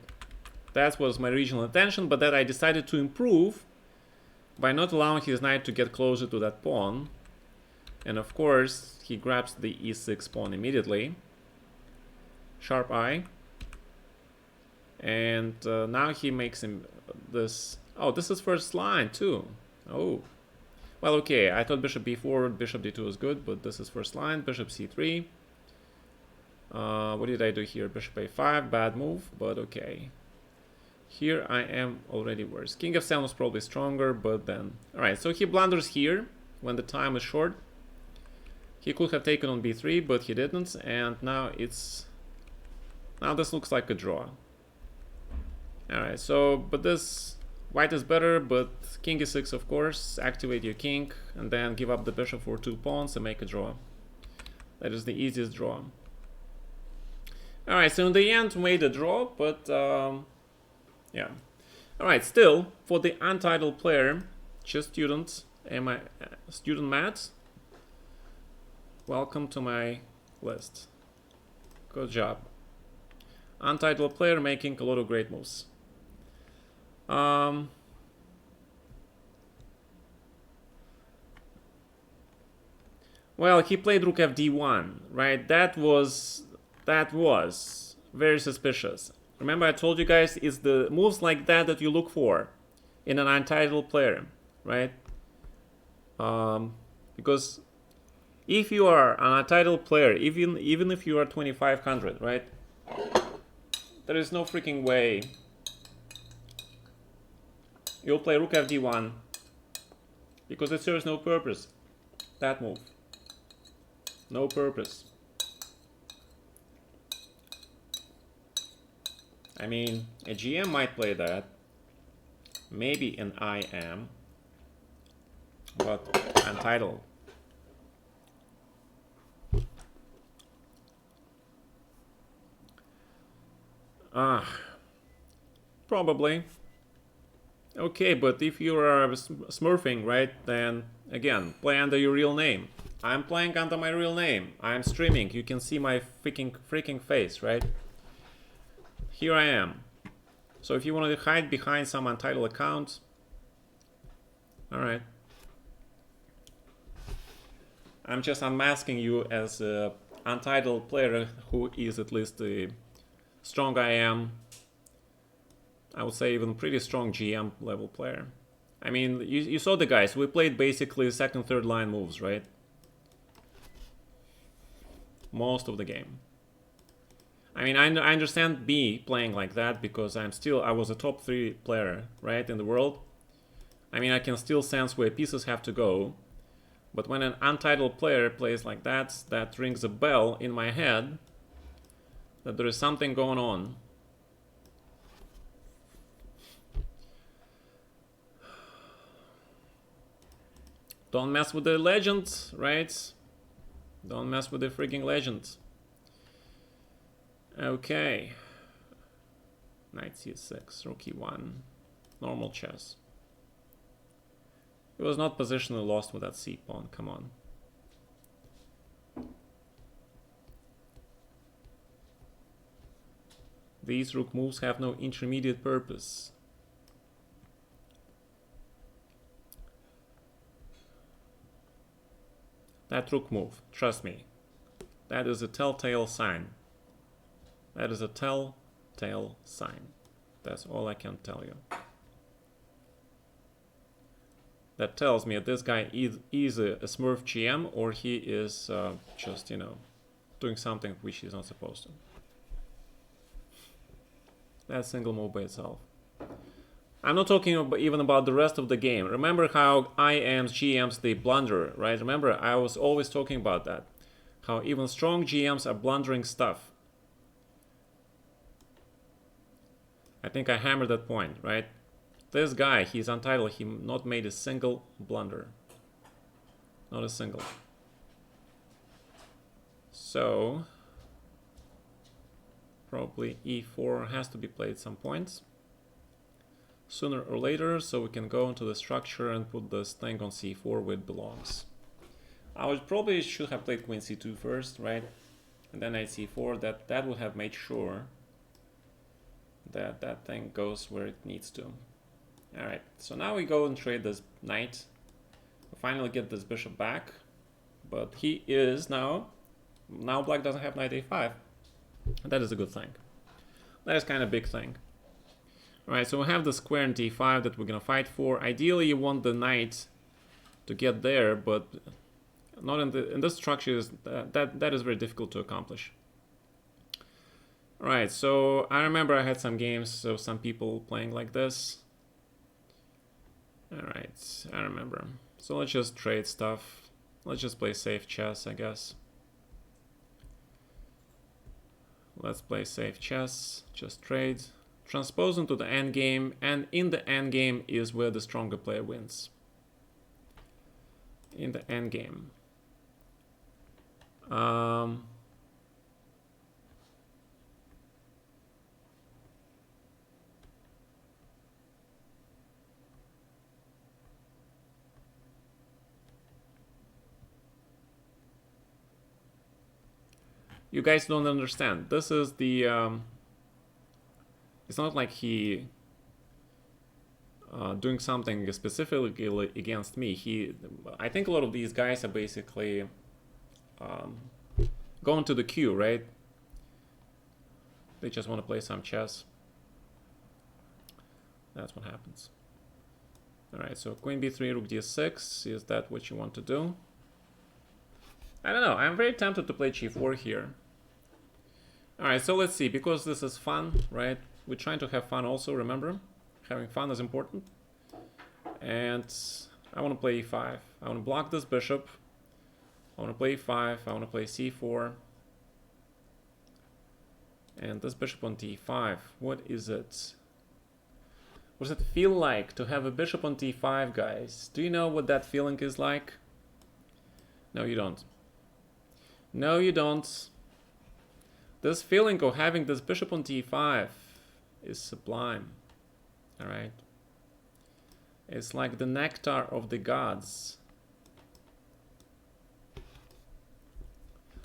Speaker 1: That was my original intention, but that I decided to improve by not allowing his knight to get closer to that pawn. And of course, he grabs the e6 pawn immediately. Sharp eye. And now he makes him this... Oh, this is first line too. Oh, well, okay. I thought bishop b4, bishop d2 was good, but this is first line. Bishop c3. What did I do here? Bishop a5, bad move, but okay. Here I am already worse. King f7 was probably stronger, but then... Alright, so he blunders here when the time is short. He could have taken on b3, but he didn't, and now it's... Now this looks like a draw. Alright, so, but this... White is better, but king e6, of course. Activate your king, and then give up the bishop for 2 pawns and make a draw. That is the easiest draw. Alright, so in the end, we made a draw, but yeah. Alright, still, for the untitled player, just student, student Matt, welcome to my list. Good job. Untitled player making a lot of great moves. Well, he played rook fd1, right? That was very suspicious. Remember, I told you guys, it's the moves like that that you look for in an untitled player, right? Because if you are an untitled player, even if you are 2500, right? There is no freaking way you'll play rook fd1 because it serves no purpose. That move. No purpose. I mean, a GM might play that. Maybe an IM. But untitled. Probably. Okay, but if you are smurfing, right, then again, play under your real name. I'm playing under my real name. I'm streaming. You can see my freaking face, right? Here I am. So if you want to hide behind some untitled account, all right. I'm just unmasking you as an untitled player who is at least strong I am. I would say even pretty strong GM level player. I mean, you saw the guys. We played basically second, third line moves, right? Most of the game. I mean, I understand me playing like that because I was a top 3 player, right, in the world. I mean, I can still sense where pieces have to go. But when an untitled player plays like that, that rings a bell in my head that there is something going on. Don't mess with the legend, right? Don't mess with the freaking legend. Okay. Knight c6, rook e1, normal chess. It was not positionally lost with that c-pawn, come on. These rook moves have no intermediate purpose. That rook move, trust me, that is a telltale sign. That is a telltale sign. That's all I can tell you. That tells me that this guy is a smurf GM or he is just, you know, doing something which he's not supposed to. That single move by itself. I'm not talking even about the rest of the game. Remember how IMs, GMs, they blunder, right? Remember, I was always talking about that. How even strong GMs are blundering stuff. I think I hammered that point, right? This guy, he's untitled, he not made a single blunder. Not a single. So, probably e4 has to be played at some point. Sooner or later, so we can go into the structure and put this thing on c4 where it belongs. I probably should have played queen c2 first, right? And then knight c4, that would have made sure that that thing goes where it needs to. Alright, so now we go and trade this knight. We finally get this bishop back. But he is now black doesn't have knight a5. That is a good thing. That is kind of a big thing. Alright, so we have the square in d5 that we're gonna fight for. Ideally you want the knight to get there, but not in this structure that is very difficult to accomplish. Alright, so I remember I had some games of some people playing like this. Alright, I remember. So let's just trade stuff. Let's just play safe chess, I guess. Let's play safe chess, just trade. Transpose into the endgame, and in the endgame is where the stronger player wins. In the endgame. You guys don't understand. This is the... it's not like he doing something specifically against me. I think a lot of these guys are basically going to the queue, right? They just want to play some chess. That's what happens. Alright, so queen b3, rook d6. Is that what you want to do? I don't know. I'm very tempted to play g4 here. Alright, so let's see. Because this is fun, right? We're trying to have fun also, remember? Having fun is important. And I want to play e5. I want to block this bishop. I want to play e5. I want to play c4. And this bishop on d5. What is it? What does it feel like to have a bishop on d5, guys? Do you know what that feeling is like? No, you don't. No, you don't. This feeling of having this bishop on d5 is sublime. All right. It's like the nectar of the gods.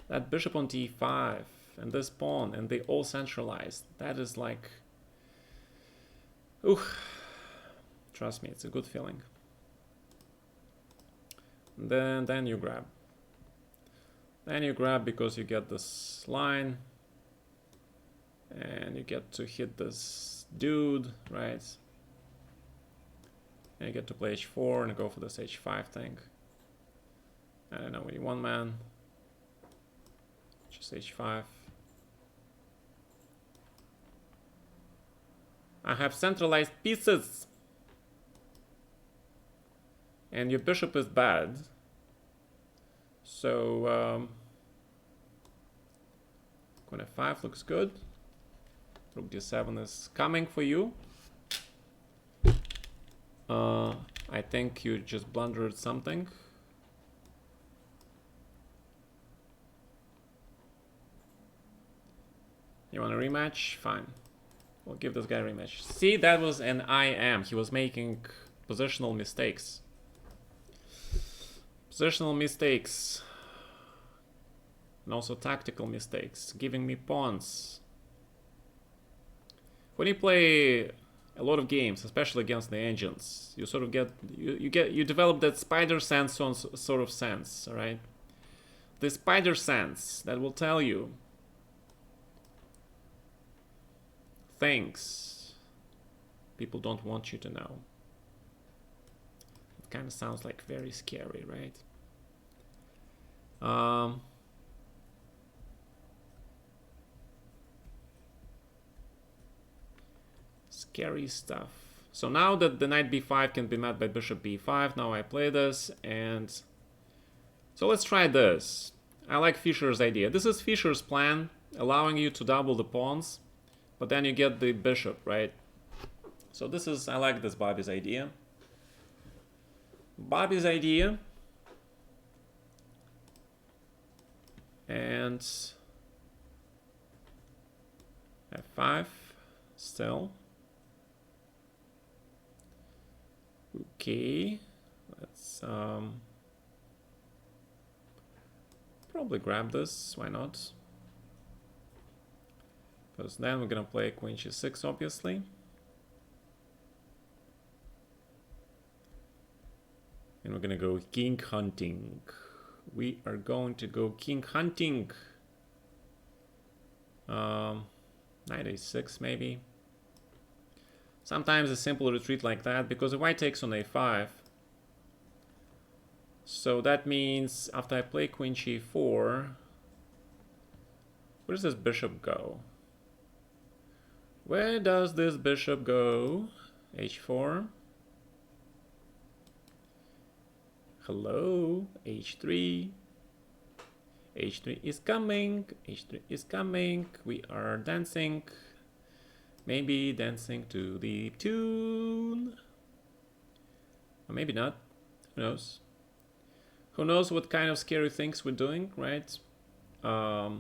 Speaker 1: That bishop on d5 and this pawn, and they all centralized. That is like, ooh, trust me, it's a good feeling. Then you grab. Then you grab because you get this line, and you get to hit this dude, right? And you get to play h4 and go for this h5 thing. I don't know, we need one man. Just h5. I have centralized pieces. And your bishop is bad. So, queen f5 looks good. Rook d7 is coming for you. I think you just blundered something. You want a rematch? Fine. We'll give this guy a rematch. See, that was an IM. He was making positional mistakes. Positional mistakes. And also tactical mistakes. Giving me pawns. When you play a lot of games, especially against the engines, you sort of you develop that spider sense sort of sense, alright? The spider sense that will tell you things people don't want you to know. It kind of sounds like very scary, right? Scary stuff. So now that the knight b5 can be met by bishop b5, now I play this, and so let's try this. I like Fischer's idea. This is Fischer's plan, allowing you to double the pawns, but then you get the bishop, right? So this is, I like this Bobby's idea. Bobby's idea. And f5 still. Okay, let's probably grab this, why not? Because then we're gonna play queen g6, obviously. And we're gonna go king hunting. We are going to go king hunting. Knight a6 maybe. Sometimes a simple retreat like that, because the white takes on a5. So that means after I play queen g4, where does this bishop go? Where does this bishop go? h4. Hello, h3. h3 is coming. h3 is coming. We are dancing. Maybe dancing to the tune. Or maybe not. Who knows? Who knows what kind of scary things we're doing, right? I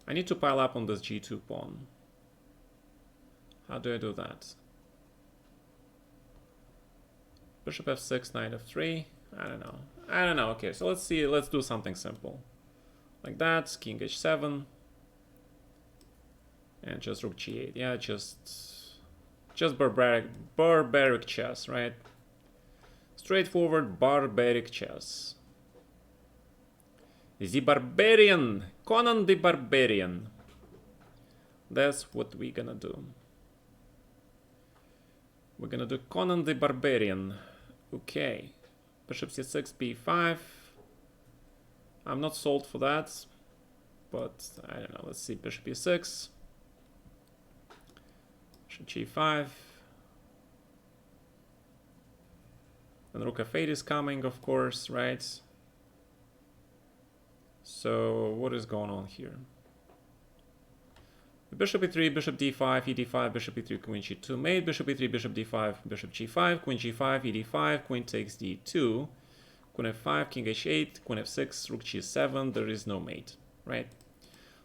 Speaker 1: need to pile up on this g2 pawn. How do I do that? Bishop f6, knight f3. I don't know. I don't know. Okay, so let's see. Let's do something simple. Like that. King h7. And just rook g8. Yeah, just barbaric chess, right? Straightforward barbaric chess. The Barbarian, Conan the Barbarian. That's what we're gonna do. We're gonna do Conan the Barbarian. Okay. Bishop c6, b5. I'm not sold for that, but I don't know. Let's see. Bishop e6. Bishop g5. And rook f8 is coming, of course, right? So what is going on here? Bishop e3, bishop d5, e d5, bishop e3, queen g2 mate, bishop e3, bishop d5, bishop g5, queen g5, e d5, queen takes d2, queen f5, king h8, queen f6, rook g7. There is no mate, right?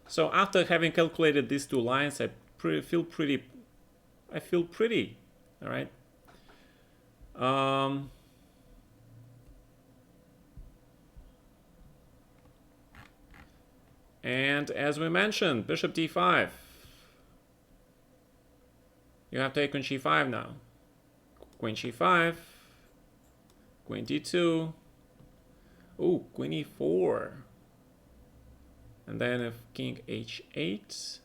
Speaker 1: So after having calculated these two lines, I feel pretty All right. And as we mentioned, bishop d5. You have taken g5 now. Queen g5. Queen d2. Ooh, queen e4. And then if king h8.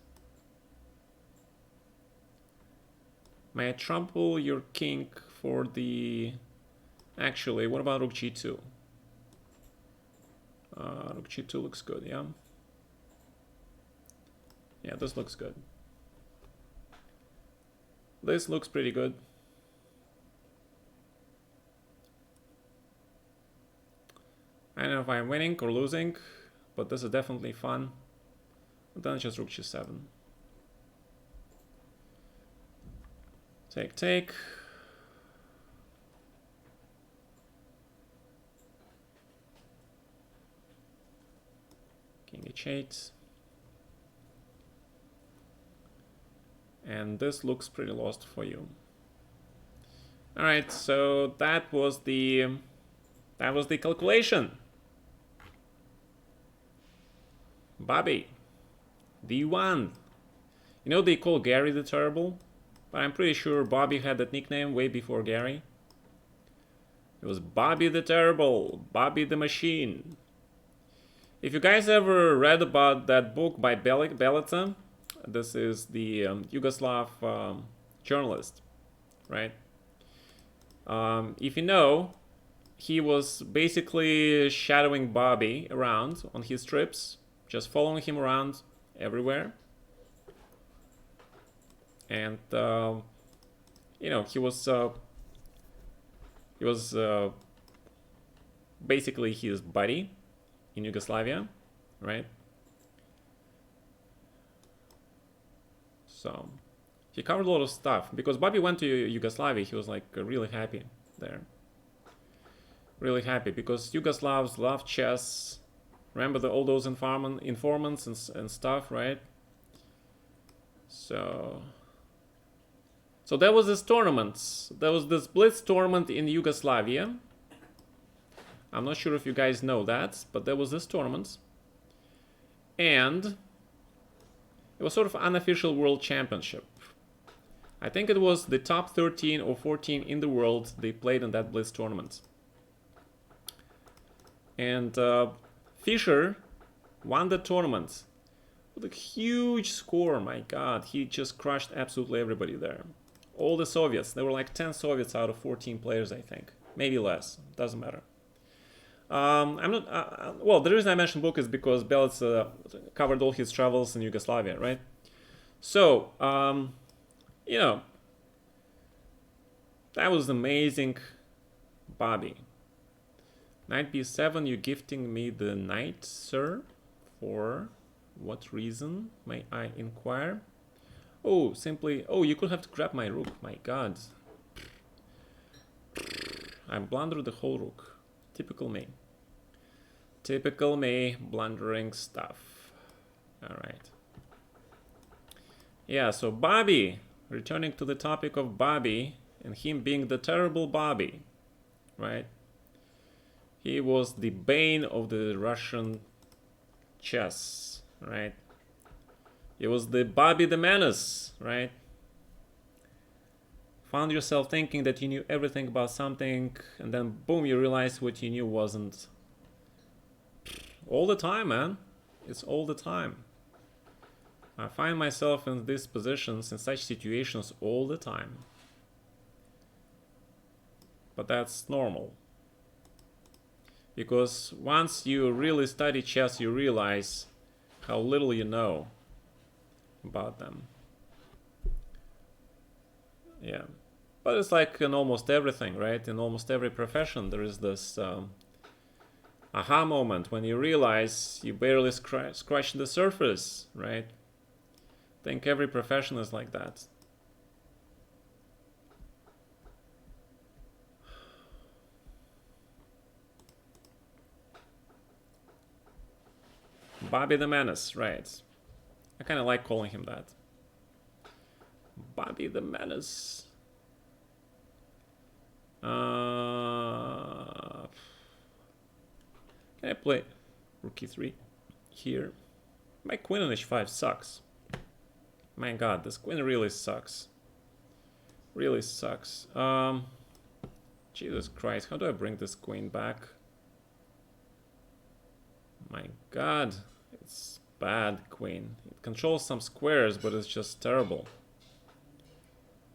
Speaker 1: May I trample your king for the... Actually, what about rook g2? Rook g2 looks good, yeah? Yeah, this looks good. This looks pretty good. I don't know if I'm winning or losing, but this is definitely fun. But then it's just rook g7. Take, take. King h8. And this looks pretty lost for you. All right, so that was the calculation. Bobby, d1. You know they call Gary the Terrible, but I'm pretty sure Bobby had that nickname way before Gary. It was Bobby the Terrible, Bobby the Machine. If you guys ever read about that book by Belica, this is the Yugoslav journalist, right? If you know, he was basically shadowing Bobby around on his trips, just following him around everywhere. And, you know, he was basically his buddy in Yugoslavia, right? So he covered a lot of stuff because Bobby went to Yugoslavia. He was like really happy there. Really happy because Yugoslavs love chess. Remember all those informants and stuff, right? So there was this tournament. There was this Blitz tournament in Yugoslavia. I'm not sure if you guys know that, but there was this tournament. And it was sort of unofficial world championship. I think it was the top 13 or 14 in the world they played in that Blitz tournament. And Fischer won the tournament with a huge score. My God, he just crushed absolutely everybody there. All the Soviets. There were like 10 Soviets out of 14 players, I think. Maybe less. Doesn't matter. I'm not. Well, the reason I mentioned book is because Belica covered all his travels in Yugoslavia, right? So, you know, that was amazing, Bobby. Knight b7, you're gifting me the knight, sir. For what reason, may I inquire? Oh, simply. Oh, you could have to grab my rook. My God. I blundered the whole rook. Typical me. Typical me, blundering stuff. Alright. Yeah, so Bobby, returning to the topic of Bobby, and him being the terrible Bobby, right? He was the bane of the Russian chess, right? He was the Bobby the Menace, right? Found yourself thinking that you knew everything about something, and then boom, you realize what you knew wasn't. All the time, man. It's all the time. I find myself in these positions, in such situations all the time. But that's normal. Because once you really study chess, you realize how little you know about them. Yeah. But it's like in almost everything, right? In almost every profession, there is this aha moment when you realize you barely scratched the surface, right? I think every profession is like that. Bobby the Menace, right? I kind of like calling him that. Bobby the Menace. Can I play rook e3 here? My queen on h5 sucks. My god, this queen really sucks. Really sucks. Jesus Christ, how do I bring this queen back? My god, it's bad queen. It controls some squares, but it's just terrible.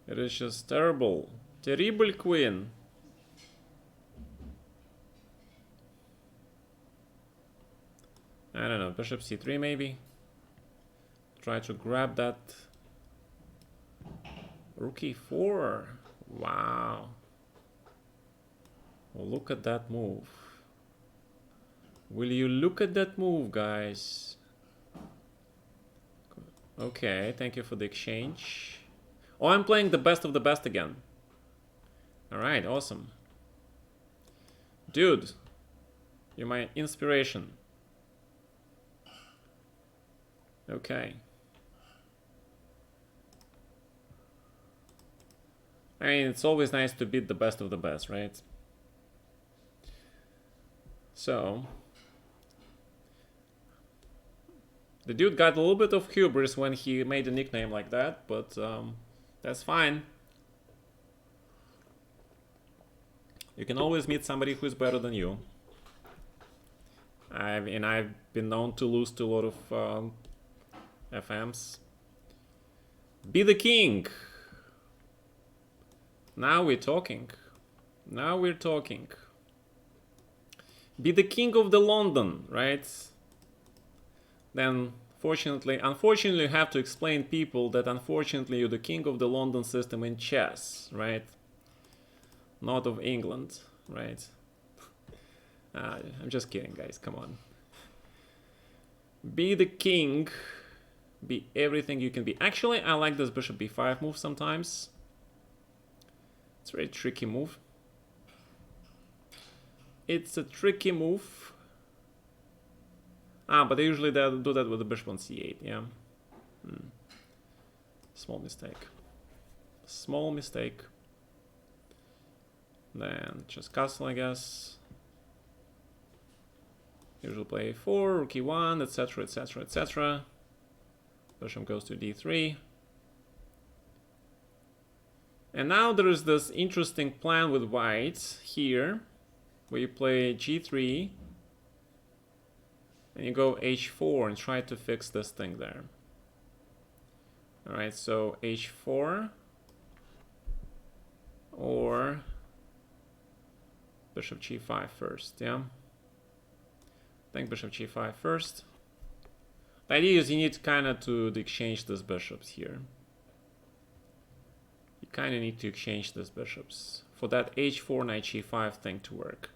Speaker 1: It is just terrible. Terrible queen. I don't know, bishop c3 maybe? Try to grab that. Rook e4. Wow. Well, look at that move. Will you look at that move, guys? Okay, thank you for the exchange. Oh, I'm playing the best of the best again. Alright, awesome. Dude, you're my inspiration. Okay. I mean, it's always nice to beat the best of the best, right? So, the dude got a little bit of hubris when he made a nickname like that, but that's fine. You can always meet somebody who is better than you. I've been known to lose to a lot of FMs. Be the king. Now we're talking. Now we're talking. Be the king of the London, right? Then, unfortunately, you have to explain people that unfortunately you're the king of the London system in chess, right? Not of England, right? I'm just kidding, guys. Come on. Be the king. Be everything you can be. Actually, I like this bishop b5 move sometimes. It's a very tricky move. It's a tricky move. But they usually do that with the bishop on c8, yeah. Small mistake. Small mistake. Then just castle, I guess. Usually play a4, rook e1, etc, etc, etc. Bishop goes to d3. And now there is this interesting plan with white here, where you play g3, and you go h4 and try to fix this thing there. Alright, so h4, or bishop g5 first, yeah? I think bishop g5 first. The idea is you need kind of to exchange these bishops here. You kind of need to exchange these bishops for that h4 knight g5 thing to work.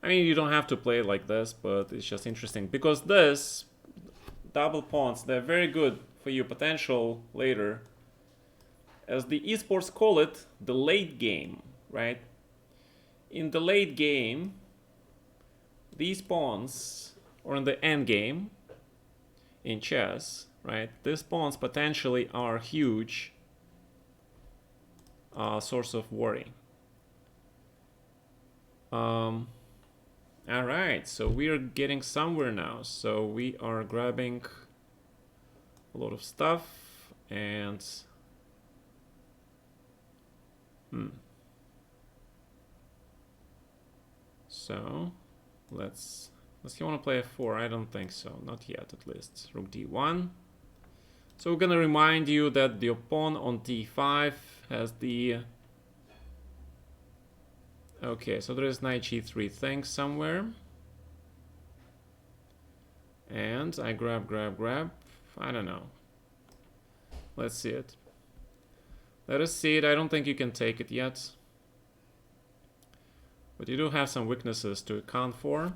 Speaker 1: I mean, you don't have to play it like this, but it's just interesting because this double pawns, they're very good for your potential later. As the esports call it, the late game, right? In the late game, these pawns, or in the end game in chess, right? These pawns potentially are a huge source of worry. All right, so we are getting somewhere now. So we are grabbing a lot of stuff and so let's you want to play f4? I don't think so, not yet at least. Rook d1. So we're gonna remind you that the pawn on d5 has the okay, so there is knight g3 thing somewhere. And I grab. I don't know. Let's see it. Let us see it. I don't think you can take it yet. But you do have some weaknesses to account for.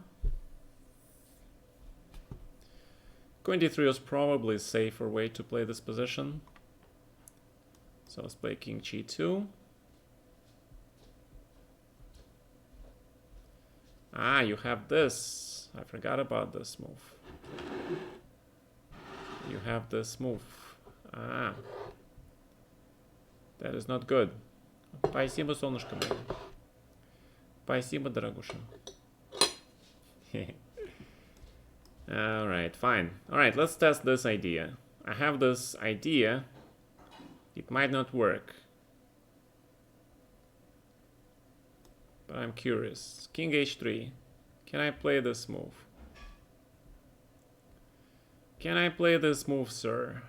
Speaker 1: Queen d3 was probably a safer way to play this position. So let's play king g2. You have this. I forgot about this move. You have this move. That is not good. Спасибо, солнышко мое. Спасибо, дорогуша. Alright, fine. Alright, let's test this idea. I have this idea. It might not work. But I'm curious. King h3. Can I play this move? Can I play this move, sir?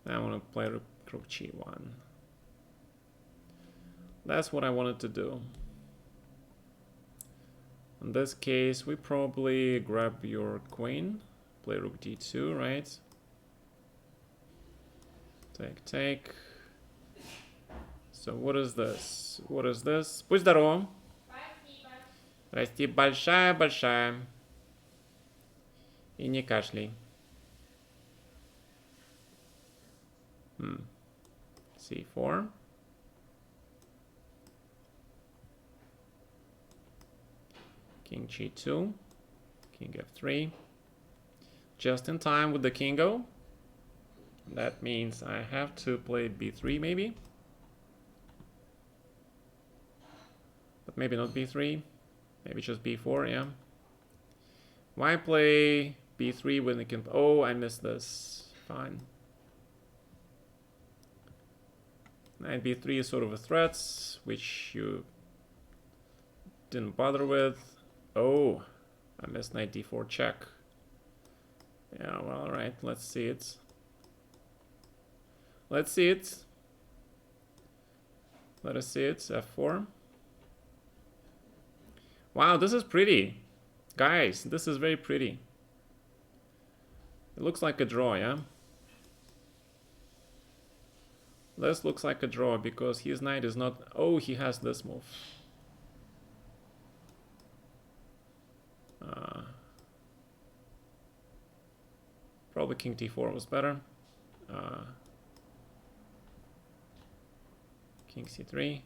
Speaker 1: I want to play rook g1. That's what I wanted to do. In this case, we probably grab your queen. Play rook d2, right? Take, take. So what is this? What is this? Будь здоров. Расти большая-большая. И не кашляй. c4. King g2. King f3. Just in time with the kingo. That means I have to play b3 maybe. But maybe not b3. Maybe just b4, yeah. Why play b3 when it can... Oh, I missed this. Fine. Knight b3 is sort of a threat, which you didn't bother with. Oh, I missed knight d4 check. Yeah, well, alright, let's see it. Let's see it. Let us see it. f4. Wow, this is pretty. Guys, this is very pretty. It looks like a draw, yeah? This looks like a draw because his knight is not... Oh, he has this move. Probably king d4 was better. King c3.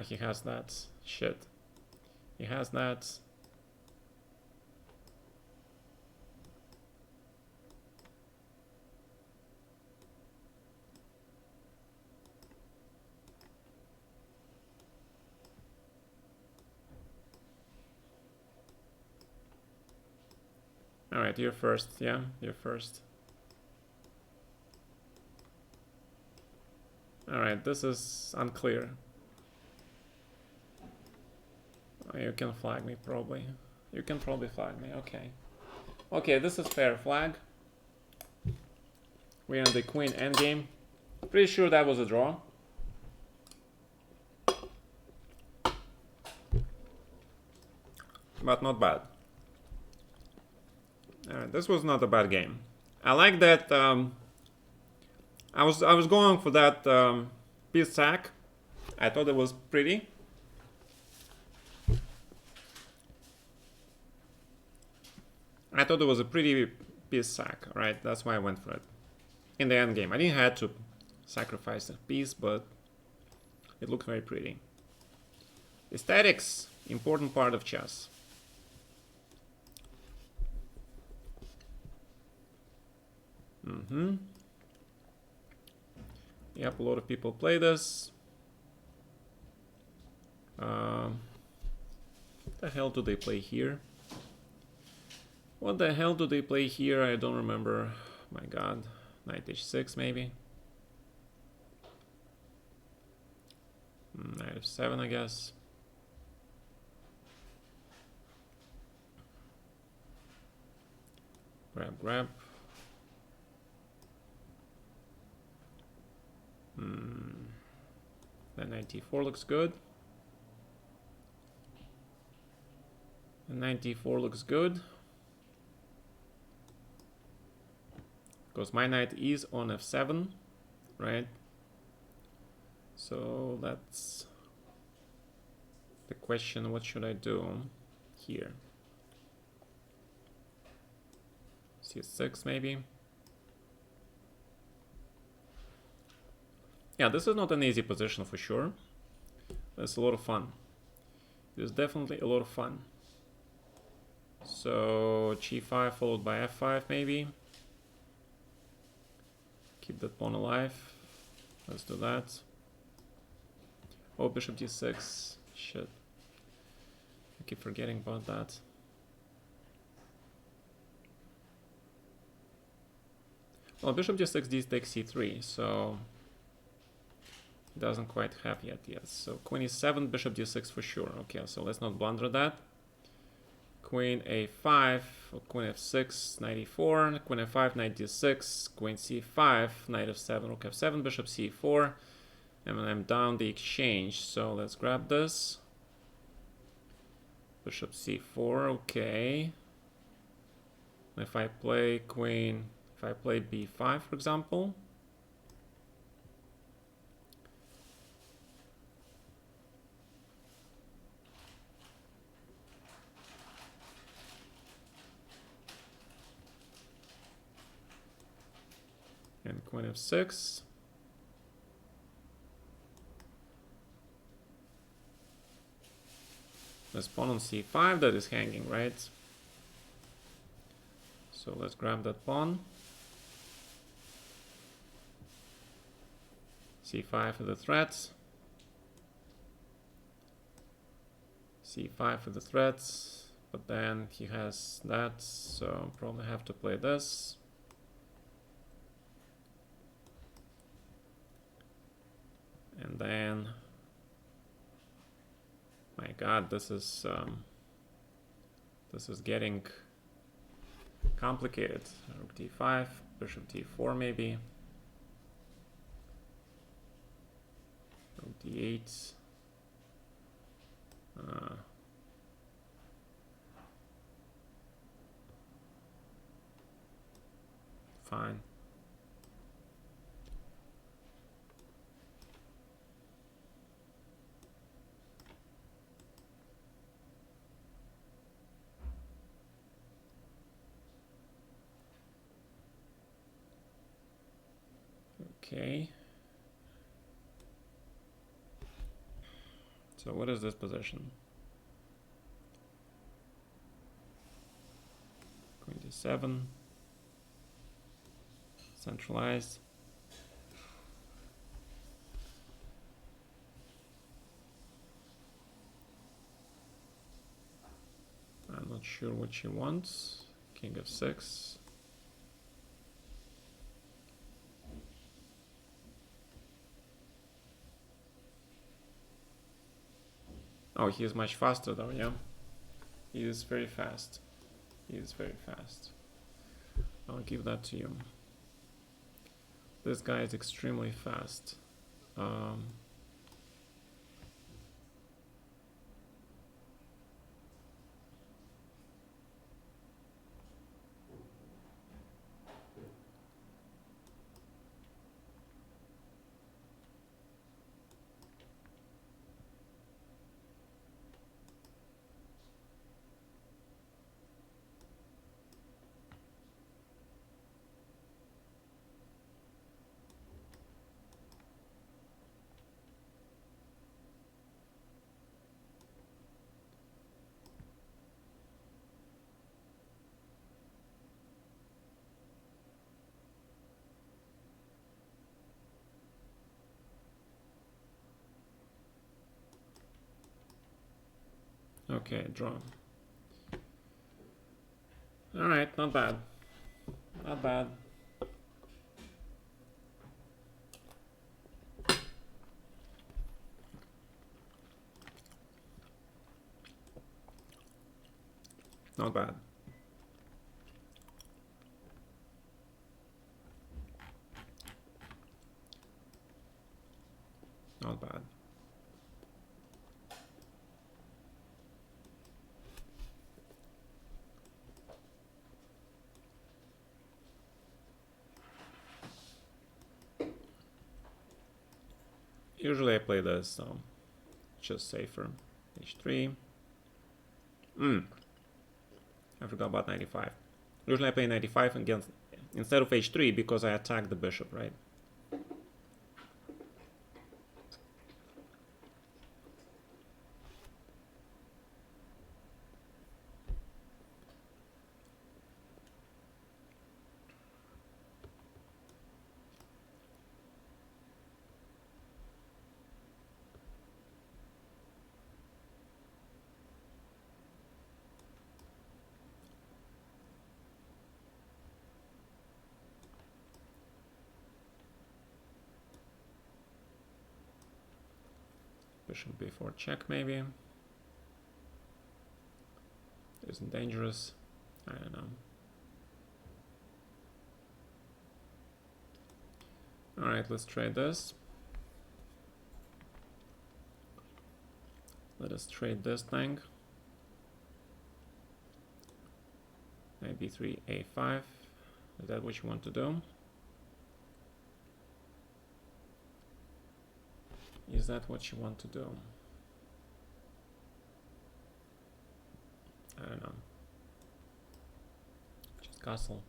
Speaker 1: He has that. Shit. He has that. Alright, you're first. Yeah, you're first. Alright, this is unclear. You can flag me, probably. You can probably flag me, okay. Okay, this is fair flag. We're in the queen endgame. Pretty sure that was a draw. But not bad. Alright, this was not a bad game. I like that. I was going for that piece sack. I thought it was pretty. I thought it was a pretty piece sack, right? That's why I went for it. In the end game, I didn't have to sacrifice a piece, but it looked very pretty. Aesthetics, important part of chess. Yep, a lot of people play this. What the hell do they play here? What the hell do they play here? I don't remember. My god. Knight h6 maybe. Knight f7, I guess. Grab, grab. Then knight d4 looks good. And knight d4 looks good. Because my knight is on f7, right? So that's the question, what should I do here? c6 maybe? Yeah, this is not an easy position for sure. It's a lot of fun. It's definitely a lot of fun. So g5 followed by f5 maybe. Keep that pawn alive. Let's do that. Oh, bishop d6. Shit. I keep forgetting about that. Well, bishop d6, d takes c3, so it doesn't quite have yet, yes. So queen e7, bishop d6 for sure. Okay, so let's not blunder that. Queen a5, queen f6, knight e4, queen f5, knight d6, queen c5, knight f7, rook f7, bishop c4, and I'm down the exchange. So let's grab this. Bishop c4, okay. If I play queen, if I play b5, for example, and queen f6, there's pawn on c5 that is hanging, right? So let's grab that pawn. c5 for the threat. c5 for the threat, but then he has that, so probably have to play this. And then, my god, this is getting complicated. Rook d5, bishop d4 maybe. Rook d8. Fine. Okay. So what is this position? Queen d7. Centralized. I'm not sure what she wants. King f6. Oh, he is much faster though, yeah? He is very fast. He is very fast. I'll give that to you. This guy is extremely fast. Okay, draw. Alright, not bad. Not bad. Not bad. Not bad. Usually I play this, so just safer. h3. I forgot about 95. Usually I play 95 against instead of h3 because I attack the bishop, right? Bishop b4 check maybe. Isn't dangerous. I don't know. Alright, let's trade this. Let us trade this thing. Knight b3, a5. Is that what you want to do? Is that what you want to do? I don't know. Just castle.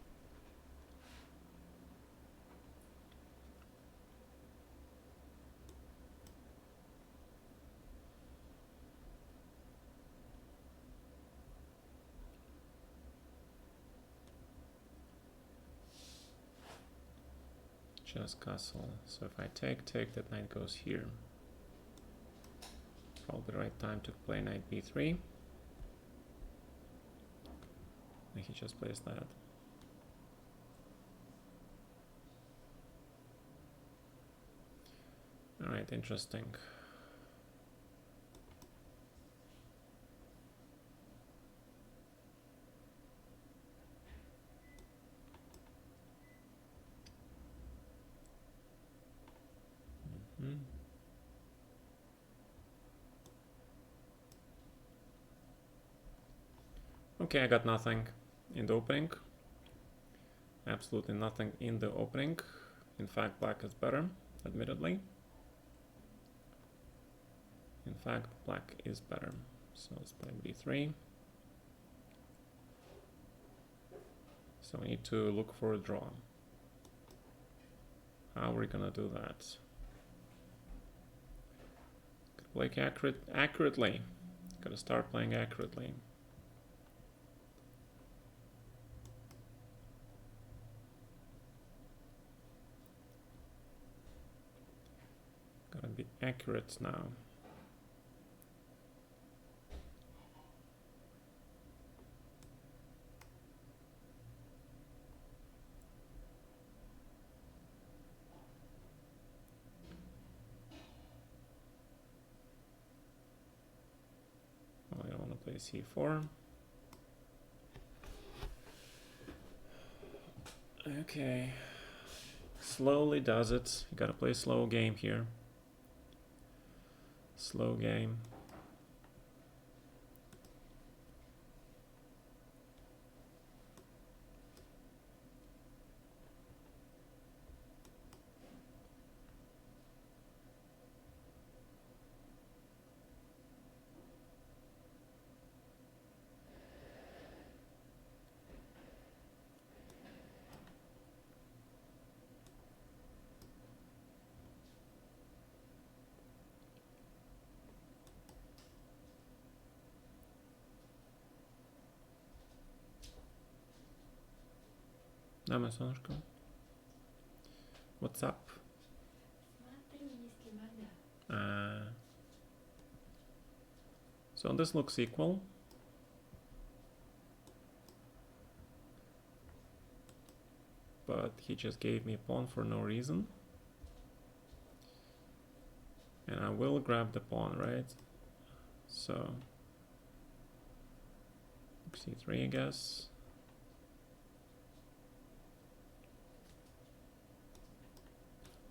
Speaker 1: Just castle. So if I take, that knight goes here. Probably the right time to play knight b3. And he just plays that. Alright, interesting. Okay, I got nothing in the opening. Absolutely nothing in the opening. In fact, black is better, admittedly. In fact, black is better. So let's play b3. So we need to look for a draw. How are we gonna do that? Play accurately. Gotta start playing accurately. Gotta be accurate now. Oh, I don't want to play c4. Okay. Slowly does it. You gotta play slow game here. Slow game. Dame солнышко. What's up? So this looks equal. But he just gave me a pawn for no reason. And I will grab the pawn, right? So c3, I guess.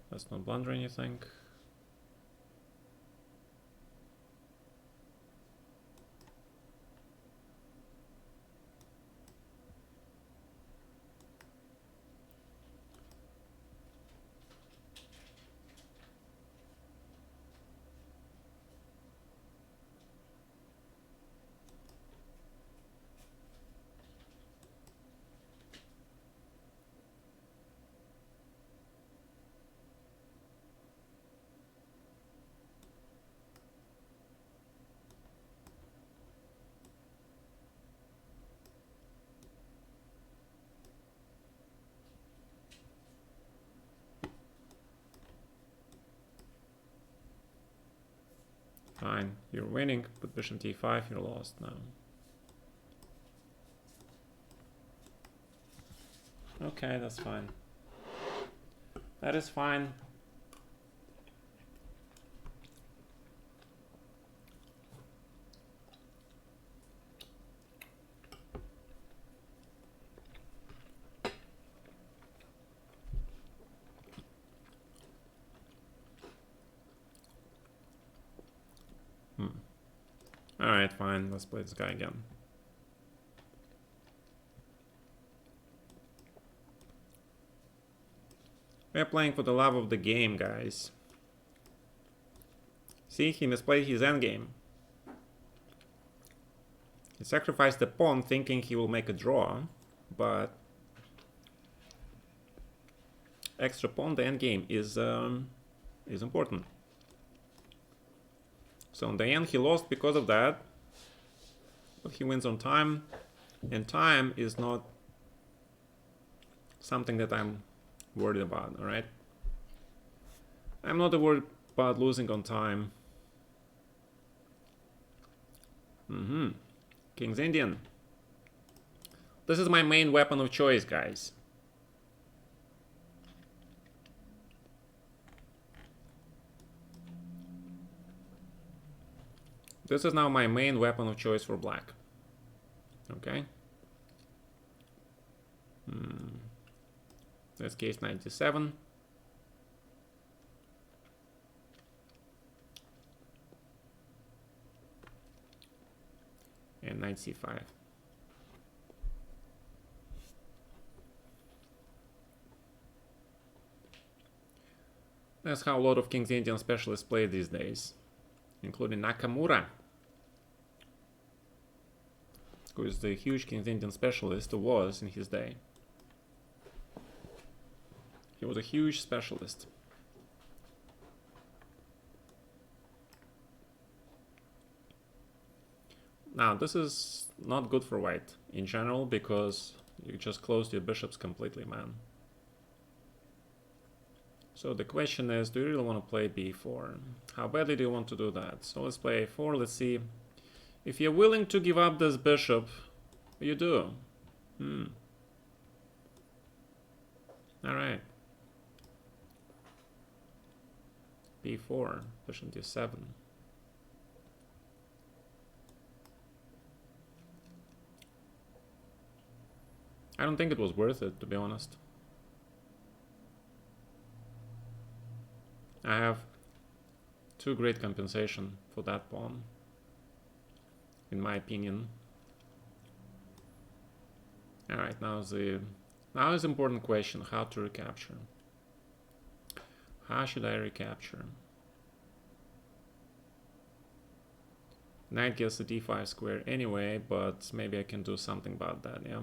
Speaker 1: Let's not blunder anything. Fine, you're winning, but bishop d5, you're lost now. Okay, that's fine. That is fine. Alright, fine. Let's play this guy again. We're playing for the love of the game, guys. See, he misplayed his endgame. He sacrificed the pawn thinking he will make a draw, but extra pawn, the endgame, is important. So in the end, he lost because of that, but he wins on time, and time is not something that I'm worried about, alright? I'm not worried about losing on time. King's Indian. This is my main weapon of choice, guys. This is now my main weapon of choice for black. Okay. That's case 97. And knight c5. That's how a lot of King's Indian specialists play these days, including Nakamura, who is the huge King's Indian specialist who was in his day. He was a huge specialist. Now, this is not good for white in general because you just closed your bishops completely, man. So the question is, do you really want to play b4? How badly do you want to do that? So let's play a4. Let's see. If you're willing to give up this bishop, you do. Alright. b4, bishop d7. I don't think it was worth it, to be honest. I have too great compensation for that pawn, in my opinion. Alright, now is the important question, how to recapture. How should I recapture? Knight gets the d5 square anyway, but maybe I can do something about that, yeah.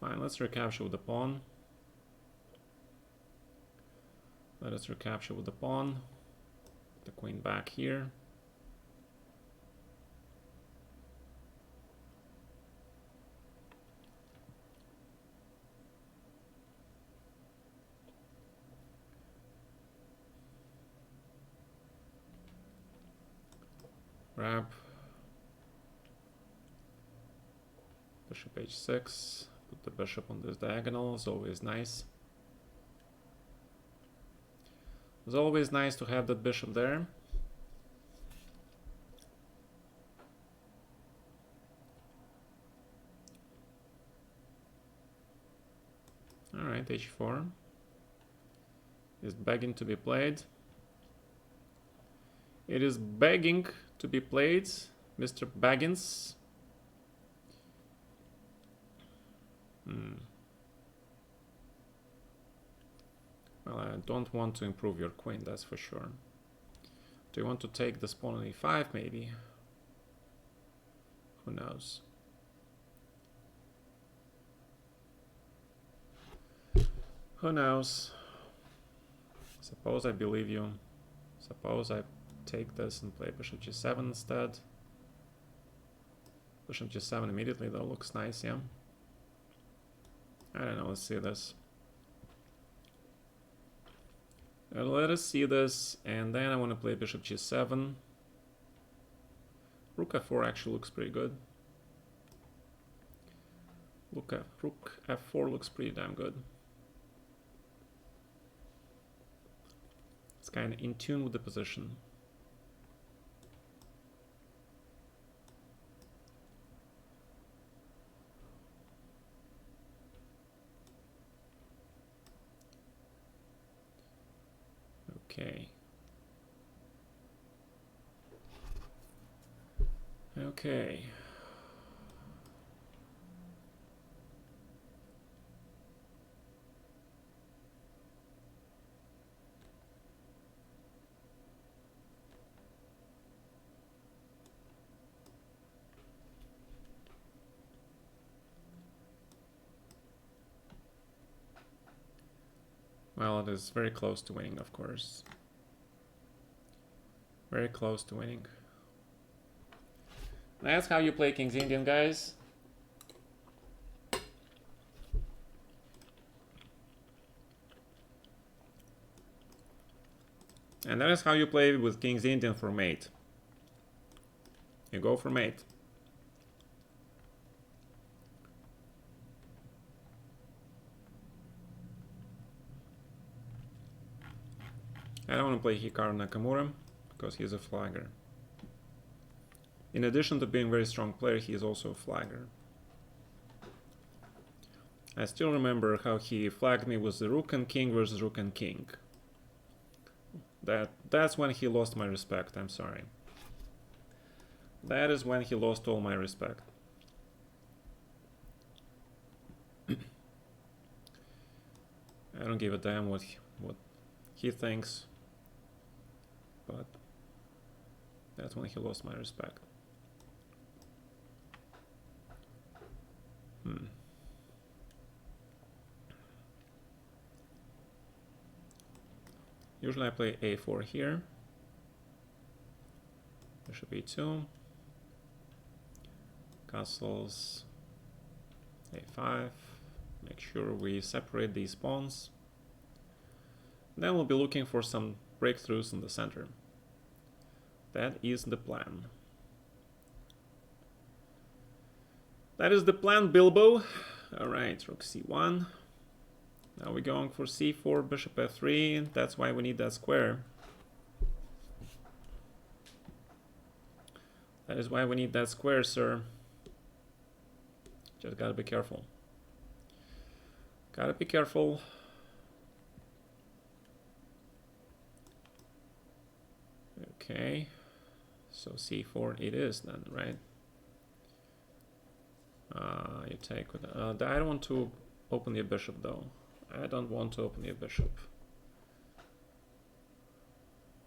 Speaker 1: Fine, let's recapture with the pawn. Let us recapture with the pawn. The queen back here. Grab. Bishop h6. Put the bishop on this diagonal. It's always nice. It's always nice to have that bishop there. Alright, h4 is begging to be played. It is begging to be played, Mr. Baggins. Well, I don't want to improve your queen, that's for sure. Do you want to take this pawn on e5, maybe? Who knows? Who knows? Suppose I believe you. Suppose I take this and play bishop g7 instead. Bishop g7 immediately, though, looks nice, yeah? I don't know, let's see this. Let us see this, and then I want to play bishop g7. Rook f4 actually looks pretty good. Rook f4 looks pretty damn good. It's kind of in tune with the position. Okay. Okay. Well, it is very close to winning, of course. Very close to winning. That's how you play King's Indian, guys. And that is how you play with King's Indian for mate. You go for mate. I don't want to play Hikaru Nakamura because he's a flagger. In addition to being a very strong player, he is also a flagger. I still remember how he flagged me with the rook and king versus rook and king. That's when he lost my respect, I'm sorry. That is when he lost all my respect. I don't give a damn what he thinks, but that's when he lost my respect. Usually I play a4 here. Bishop e2. Castles a5. Make sure we separate these pawns. Then we'll be looking for some breakthroughs in the center. That is the plan. That is the plan, Bilbo. Alright, rook c1. Now we're going for c4, bishop f3. That's why we need that square. That is why we need that square, sir. Just gotta be careful. Gotta be careful. Okay. So c4 it is then, right? You take with I don't want to open the bishop though. I don't want to open the bishop.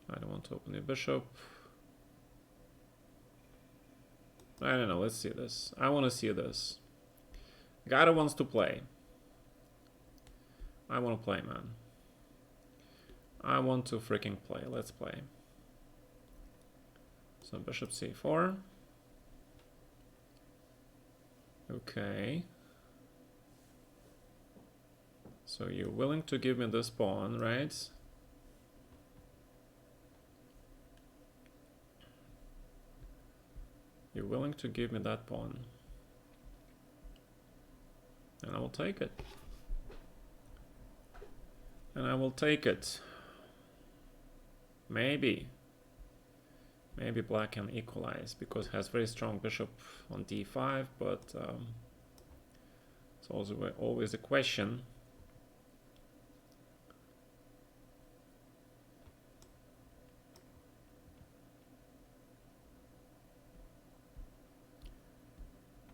Speaker 1: I don't want to open the bishop. I don't know, let's see this. I want to see this. Gata wants to play. I want to play, man. I want to freaking play. Let's play. So bishop c4. Okay. So you're willing to give me this pawn, right? You're willing to give me that pawn. And I will take it. And I will take it. Maybe. Maybe black can equalize because it has very strong bishop on d5, but it's also always a question.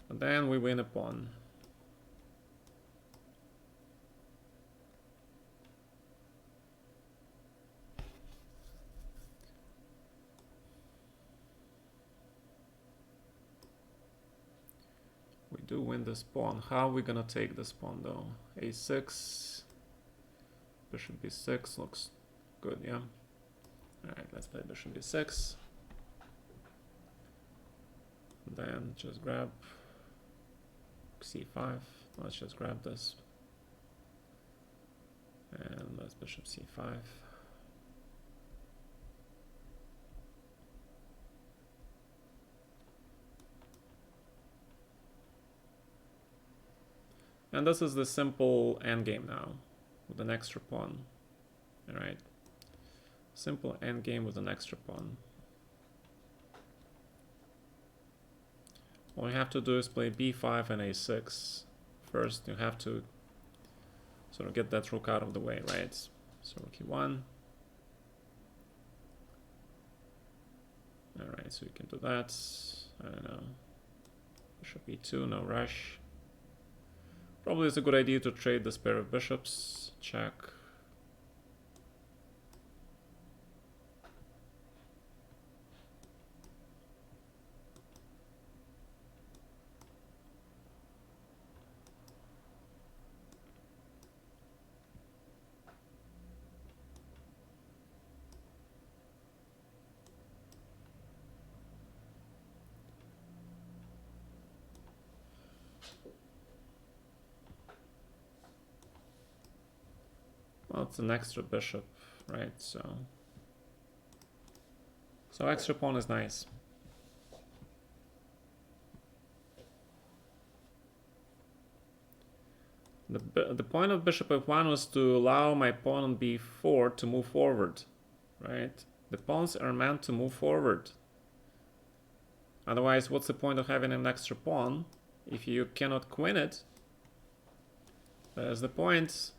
Speaker 1: And then we win a pawn. We do win this pawn. How are we gonna take this pawn though? a6, bishop b6 looks good, yeah. Alright, let's play bishop b6. Then just grab c5. Let's just grab this. And let's bishop c5. And this is the simple endgame now, with an extra pawn. Alright. Simple endgame with an extra pawn. All you have to do is play b5 and a6. First, you have to sort of get that rook out of the way, right? So rook e1. Alright, so you can do that. I don't know. Bishop e2, no rush. Probably it's a good idea to trade this pair of bishops. Check. Well, it's an extra bishop, right? So extra pawn is nice. The point of bishop f1 was to allow my pawn on b4 to move forward, right? The pawns are meant to move forward. Otherwise, what's the point of having an extra pawn if you cannot queen it? That's the point.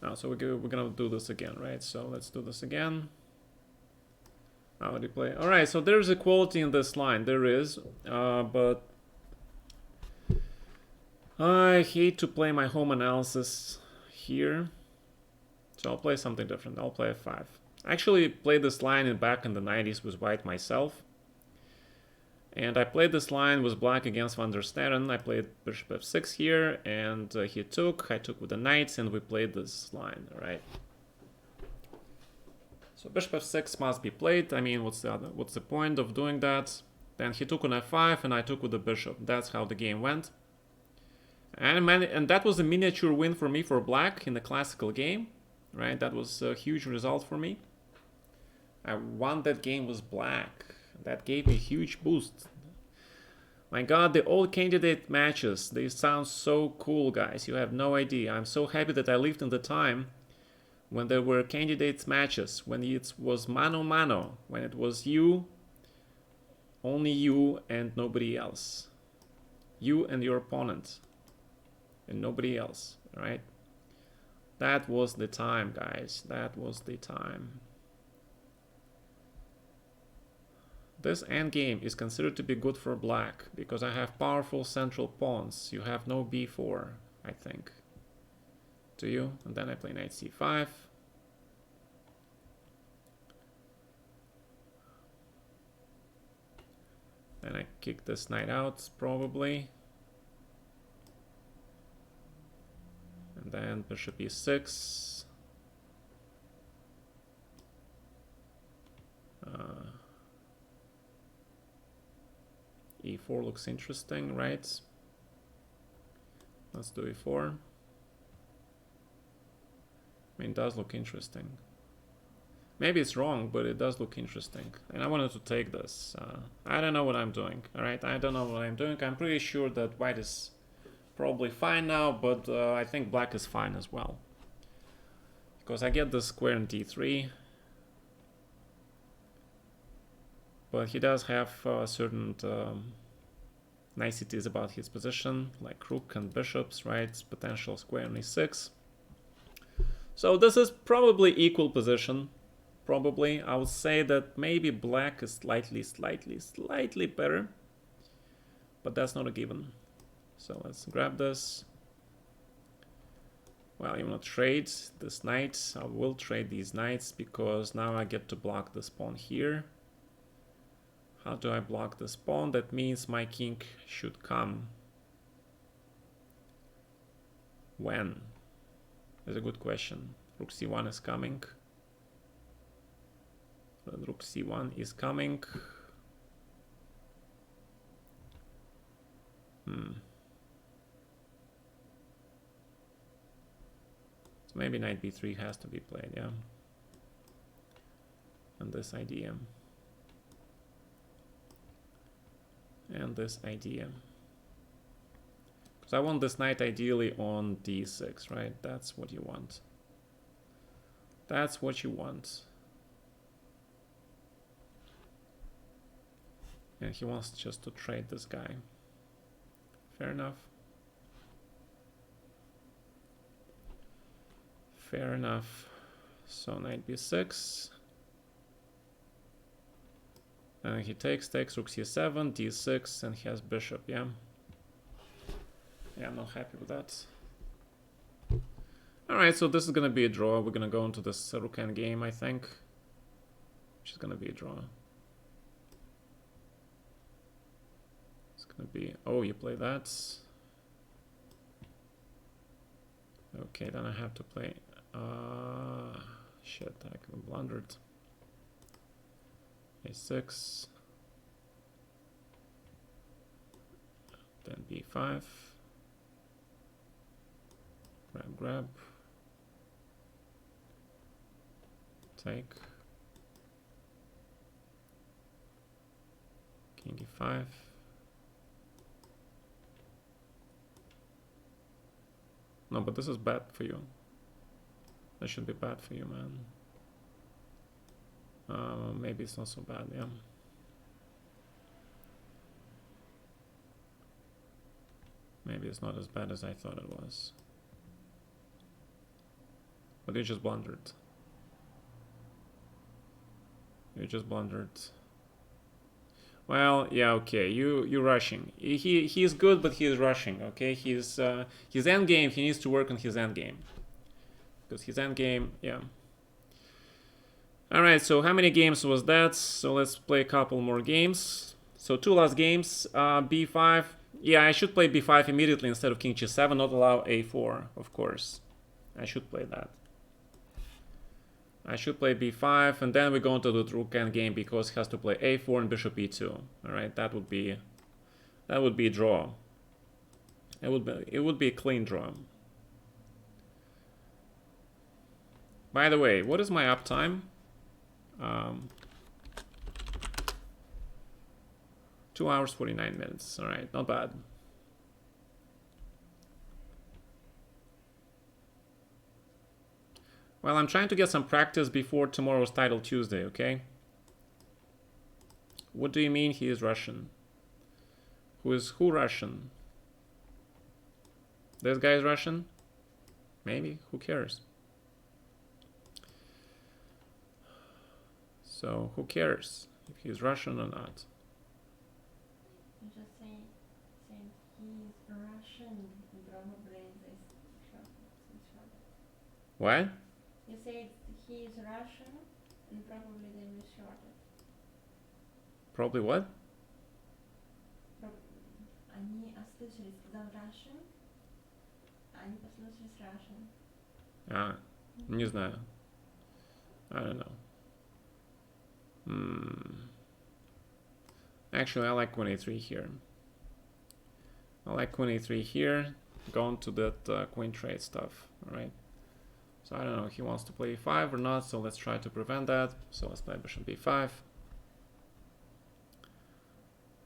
Speaker 1: Now, so we're gonna do this again, right? So let's do this again. How do you play? All right, so there's equality in this line. There is, but I hate to play my home analysis here. So I'll play something different. I'll play f5. I actually played this line back in the 90s with white myself. And I played this line with black against Van der Sterren. I played bishop f6 here, and he took. I took with the knights, and we played this line, right? So bishop f6 must be played. I mean, what's the point of doing that? Then he took on f5, and I took with the bishop. That's how the game went. And that was a miniature win for me for black in the classical game, right? That was a huge result for me. I won that game with black. That gave me a huge boost. My god, the old candidate matches, they sound so cool, guys. You have no idea. I'm so happy that I lived in the time when there were candidates matches, when it was mano mano, when it was you, only you and nobody else. You and your opponent and nobody else, right? That was the time, guys. That was the time. This endgame is considered to be good for black because I have powerful central pawns. You have no b4, I think. Do you? And then I play knight c5. Then I kick this knight out, probably. And then bishop e6. E4 looks interesting, right? Let's do e4. I mean, it does look interesting. Maybe it's wrong, but it does look interesting. And I wanted to take this. I don't know what I'm doing, all right? I don't know what I'm doing. I'm pretty sure that white is probably fine now, but I think black is fine as well. Because I get the square in d3. But he does have certain niceties about his position, like rook and bishops, right? Potential square in e6. So this is probably equal position. Probably. I would say that maybe black is slightly better. But that's not a given. So let's grab this. Well, I'm gonna trade this knight. I will trade these knights because now I get to block this pawn here. How do I block this pawn? That means my king should come. When? That's a good question. Rook c1 is coming. Rook c1 is coming. So maybe knight b3 has to be played, yeah. And this idea. And this idea. Because I want this knight ideally on d6, right? That's what you want. That's what you want. And he wants just to trade this guy. Fair enough. Fair enough. So knight b6. And he takes rook c7, d6, and he has bishop, yeah? Yeah, I'm not happy with that. Alright, so this is gonna be a draw. We're gonna go into this rook endgame, I think. Which is gonna be a draw. It's gonna be... Oh, you play that. Okay, then I have to play... shit, I could have blundered. a6. Then b5. Grab. Take. King e5. No, but this is bad for you. That should be bad for you, man. Maybe it's not so bad, yeah. Maybe it's not as bad as I thought it was. But you just blundered. You just blundered. Well, yeah, okay. You're rushing. He's good, but he is rushing. Okay, his endgame. He needs to work on his endgame. Because his endgame, yeah. All right. So how many games was that? So let's play a couple more games. So 2 last games. B5. Yeah, I should play b5 immediately instead of king g7. Not allow a4, of course. I should play that. I should play b5, and then we go into the rook endgame because he has to play a4 and bishop e2. All right, that would be a draw. It would be a clean draw. By the way, what is my uptime? 2 hours 49 minutes. All right, not bad. Well, I'm trying to get some practice before tomorrow's Title Tuesday, okay? What do you mean he is Russian? Who Russian? This guy is Russian? Maybe, who cares? So, who cares if he's Russian or not?
Speaker 2: You just saying he's Russian, probably this shot.
Speaker 1: What?
Speaker 2: You say he is Russian, and probably they misshot it.
Speaker 1: Probably what?
Speaker 2: Они ослышались, сказал Russian, а они послушались Russian.
Speaker 1: Не знаю. I don't know. Actually, I like queen a3 here. I like queen a3 here. Going to that queen trade stuff, alright? So I don't know if he wants to play e5 or not, so let's try to prevent that. So let's play bishop b5.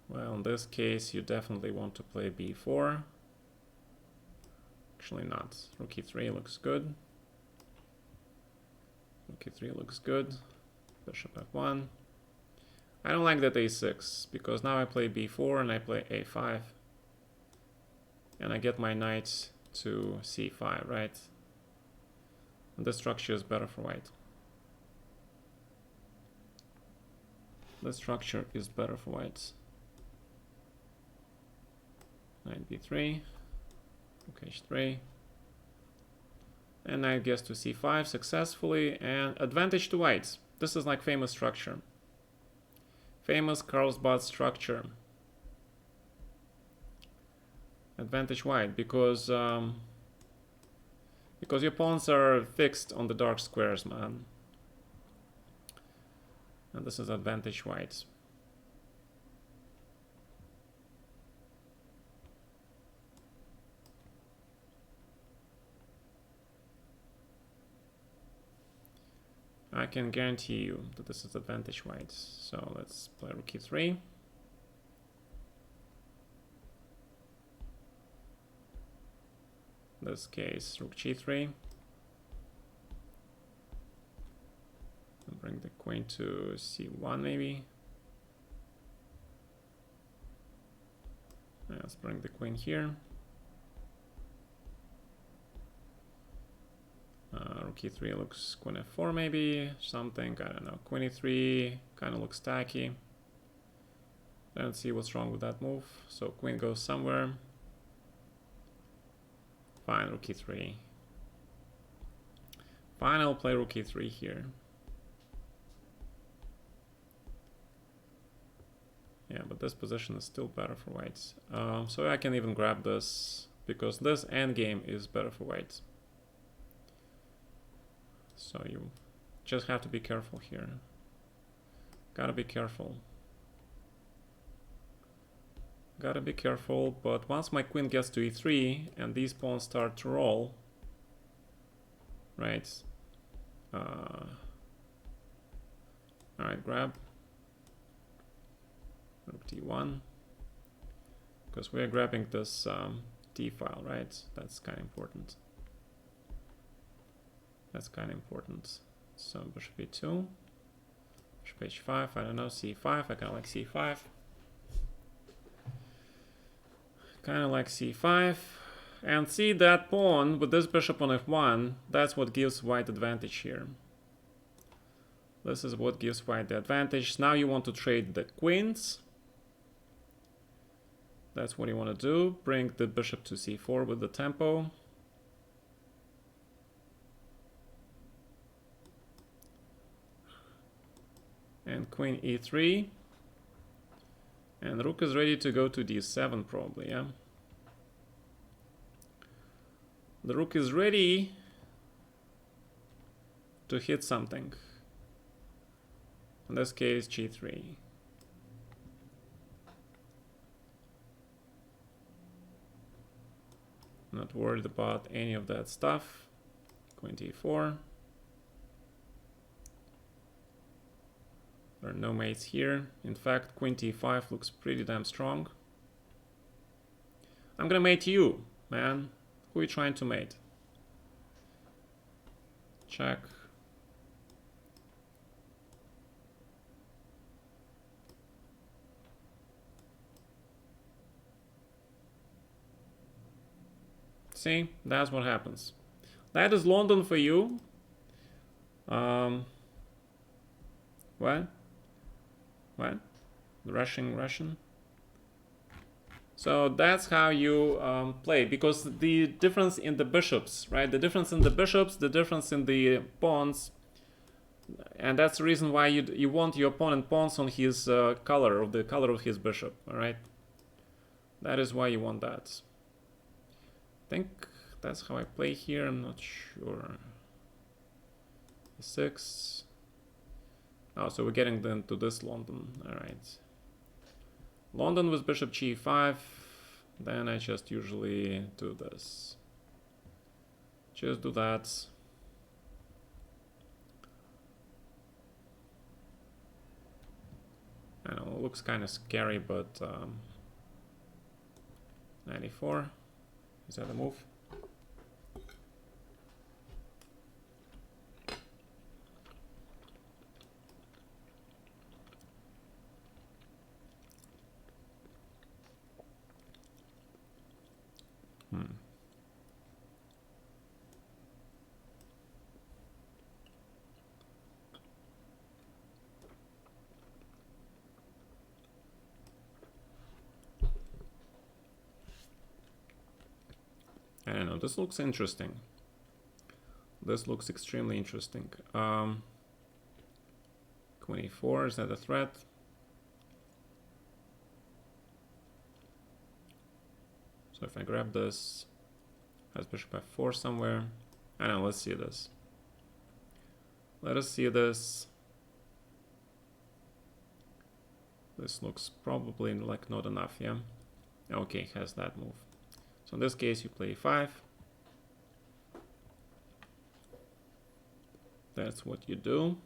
Speaker 1: Well, in this case, you definitely want to play b4. Actually not. Rook e3 looks good. Rook e3 looks good. Bishop f1. I don't like that a6, because now I play b4 and I play a5. And I get my knight to c5, right? And this structure is better for white. This structure is better for white. Knight b3, rook h3, and knight gets to c5 successfully, and advantage to white. This is like famous structure. Famous Carlsbad structure. Advantage white because your pawns are fixed on the dark squares, man. And this is advantage white. I can guarantee you that this is advantage white. So let's play rook e3. In this case, rook g3. And bring the queen to c1 maybe. Let's bring the queen here. Rook e3 looks queen f4 maybe, something, I don't know. Queen e3 kind of looks tacky. Let's see what's wrong with that move. So queen goes somewhere. Fine, rook e3. Fine, I'll play rook e3 here. Yeah, but this position is still better for whites. So I can even grab this, because this endgame is better for whites. So you just have to be careful here. Gotta be careful. Gotta be careful, but once my queen gets to e3 and these pawns start to roll, right? Alright, grab. Rook d1. Because we're grabbing this d file, right? That's kind of important. That's kind of important. So bishop e2. Bishop h5, I don't know, c5, I kind of like c5. Kind of like c5. And see that pawn with this bishop on f1, that's what gives white advantage here. This is what gives white the advantage. Now you want to trade the queens. That's what you want to do. Bring the bishop to c4 with the tempo. And queen e3. And rook is ready to go to d7 probably, yeah? The rook is ready to hit something. In this case, g3. Not worried about any of that stuff. Queen d4. There are no mates here. In fact, queen t5 looks pretty damn strong. I'm gonna mate you, man. Who are you trying to mate? Check. See, that's what happens. That is London for you. What? What? Russian? So that's how you play, because the difference in the bishops, right? The difference in the bishops, the difference in the pawns, and that's the reason why you want your opponent pawns on his color, of the color of his bishop, all right? That is why you want that. I think that's how I play here, I'm not sure. E6. Oh, so we're getting then to this London, all right. London with bishop g5, then I just usually do this. Just do that. I know, it looks kind of scary, but 94, is that a move? I don't know, this looks interesting. This looks extremely interesting. 24, is that a threat? So if I grab this, has bishop f4 somewhere. I don't know, let's see this. Let us see this. This looks probably like not enough, yeah? Okay, has that move. So in this case, you play 5. That's what you do.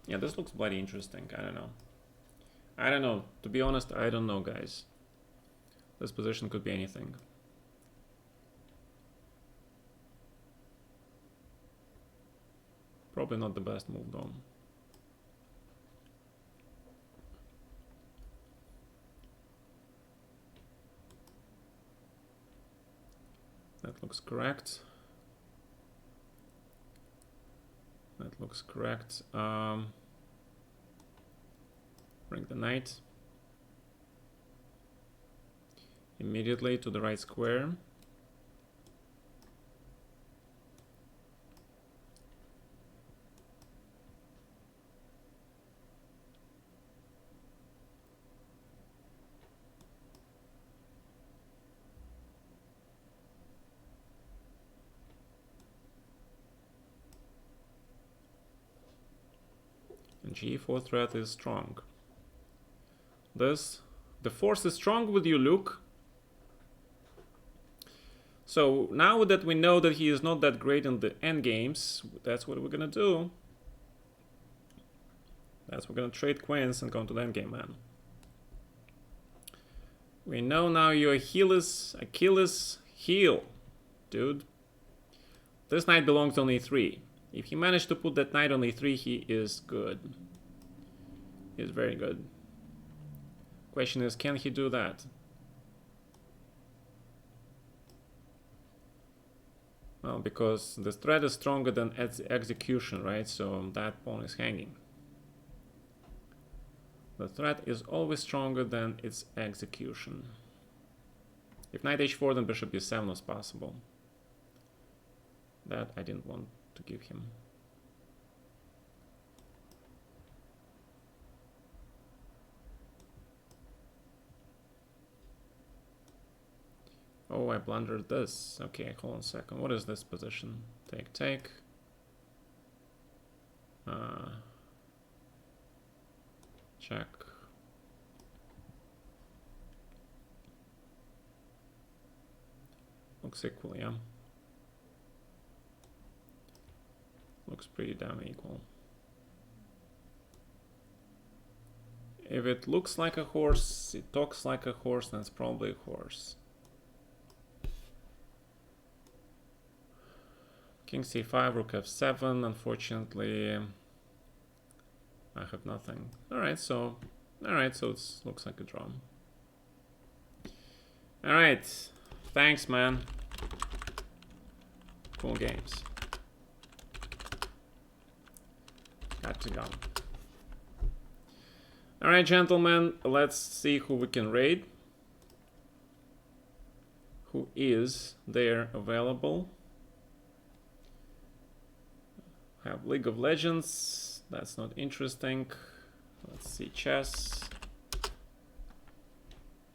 Speaker 1: Yeah, this looks bloody interesting. I don't know. I don't know. To be honest, I don't know, guys. This position could be anything. Probably not the best move, though. That looks correct. That looks correct. Bring the knight immediately to the right square. And g4 threat is strong. The force is strong with you, Luke. So now that we know that he is not that great in the endgames, that's what we're gonna do. We're gonna trade queens and go to the endgame, man. We know now you're Achilles heel, dude. This knight belongs on e3. If he managed to put that knight on e3, he is good. He's very good. Question is, can he do that? Well, because the threat is stronger than execution, right? So that pawn is hanging. The threat is always stronger than its execution. If knight h4, then bishop e7 was possible. That I didn't want to give him. Oh, I blundered this. Okay, hold on a second. What is this position? Take, take. Check. Looks equal, yeah. Looks pretty damn equal. If it looks like a horse, it talks like a horse, then it's probably a horse. King c5, rook f7. Unfortunately, I have nothing. Alright, so it looks like a draw. Alright, thanks, man. Cool games. Got to go. Alright, gentlemen, let's see who we can raid. Who is there available? Have League of Legends. That's not interesting. Let's see, chess.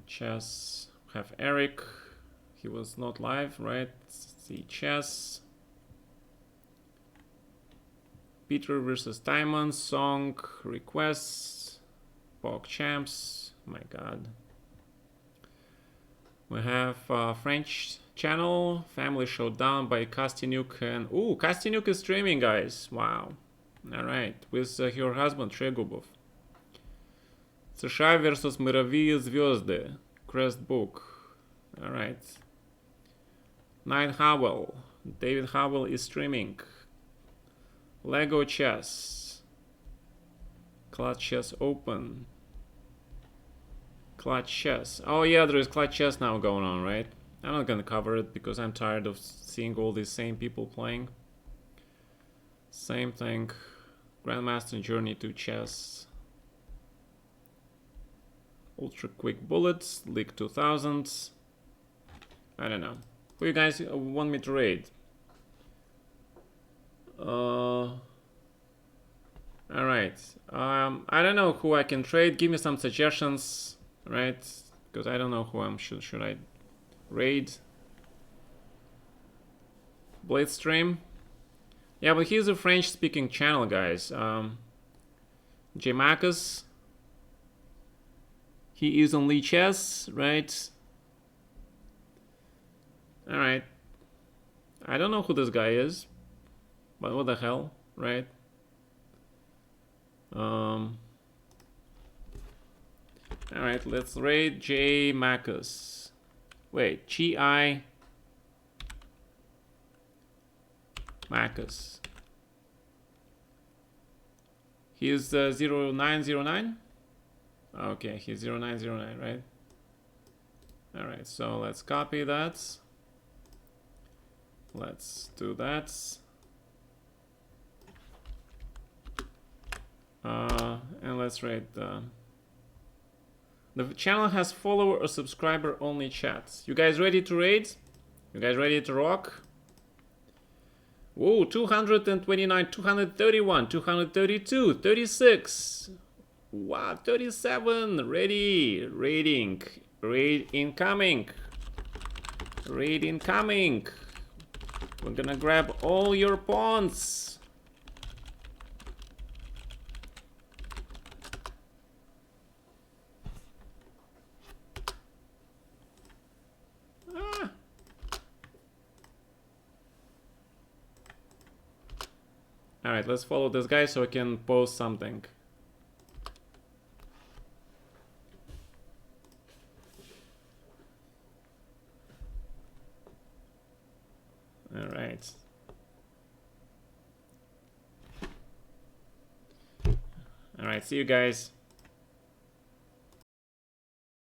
Speaker 1: Chess. Have Eric. He was not live, right? Let's see, chess. Peter versus Timon. Song. Requests. Pog champs. My god. We have French channel, Family Showdown by Kastinyuk, and ooh, Kastinyuk is streaming, guys. Wow. All right, with her husband Trегубов. США versus Мировые звезды. Crest book. All right. Knight Howell. David Howell is streaming. Lego chess. Clutch chess open. Clutch chess. Oh yeah, there is clutch chess now going on, right? I'm not gonna cover it because I'm tired of seeing all these same people playing. Same thing. Grandmaster Journey to Chess. Ultra Quick Bullets. League 2000. I don't know. Who you guys want me to raid? Alright. I don't know who I can trade. Give me some suggestions. Right? Because I don't know who I'm should I raid. Blade stream. Yeah, but he's a French speaking channel, guys. J Marcus. He is on lichess, right? Alright. I don't know who this guy is. But what the hell, right? Alright, let's raid J Marcus. Wait, G.I. Marcus. He is 0909? Okay, he's 0909, right? Alright, so let's copy that. Let's do that. And let's rate the channel has follower or subscriber only chats. You guys ready to raid? You guys ready to rock? Whoa, 229, 231, 232, 36. Wow, 37. Ready. Raiding. Raid incoming. Raid incoming. We're gonna grab all your pawns. Alright, let's follow this guy so I can post something. Alright. Alright, see you guys.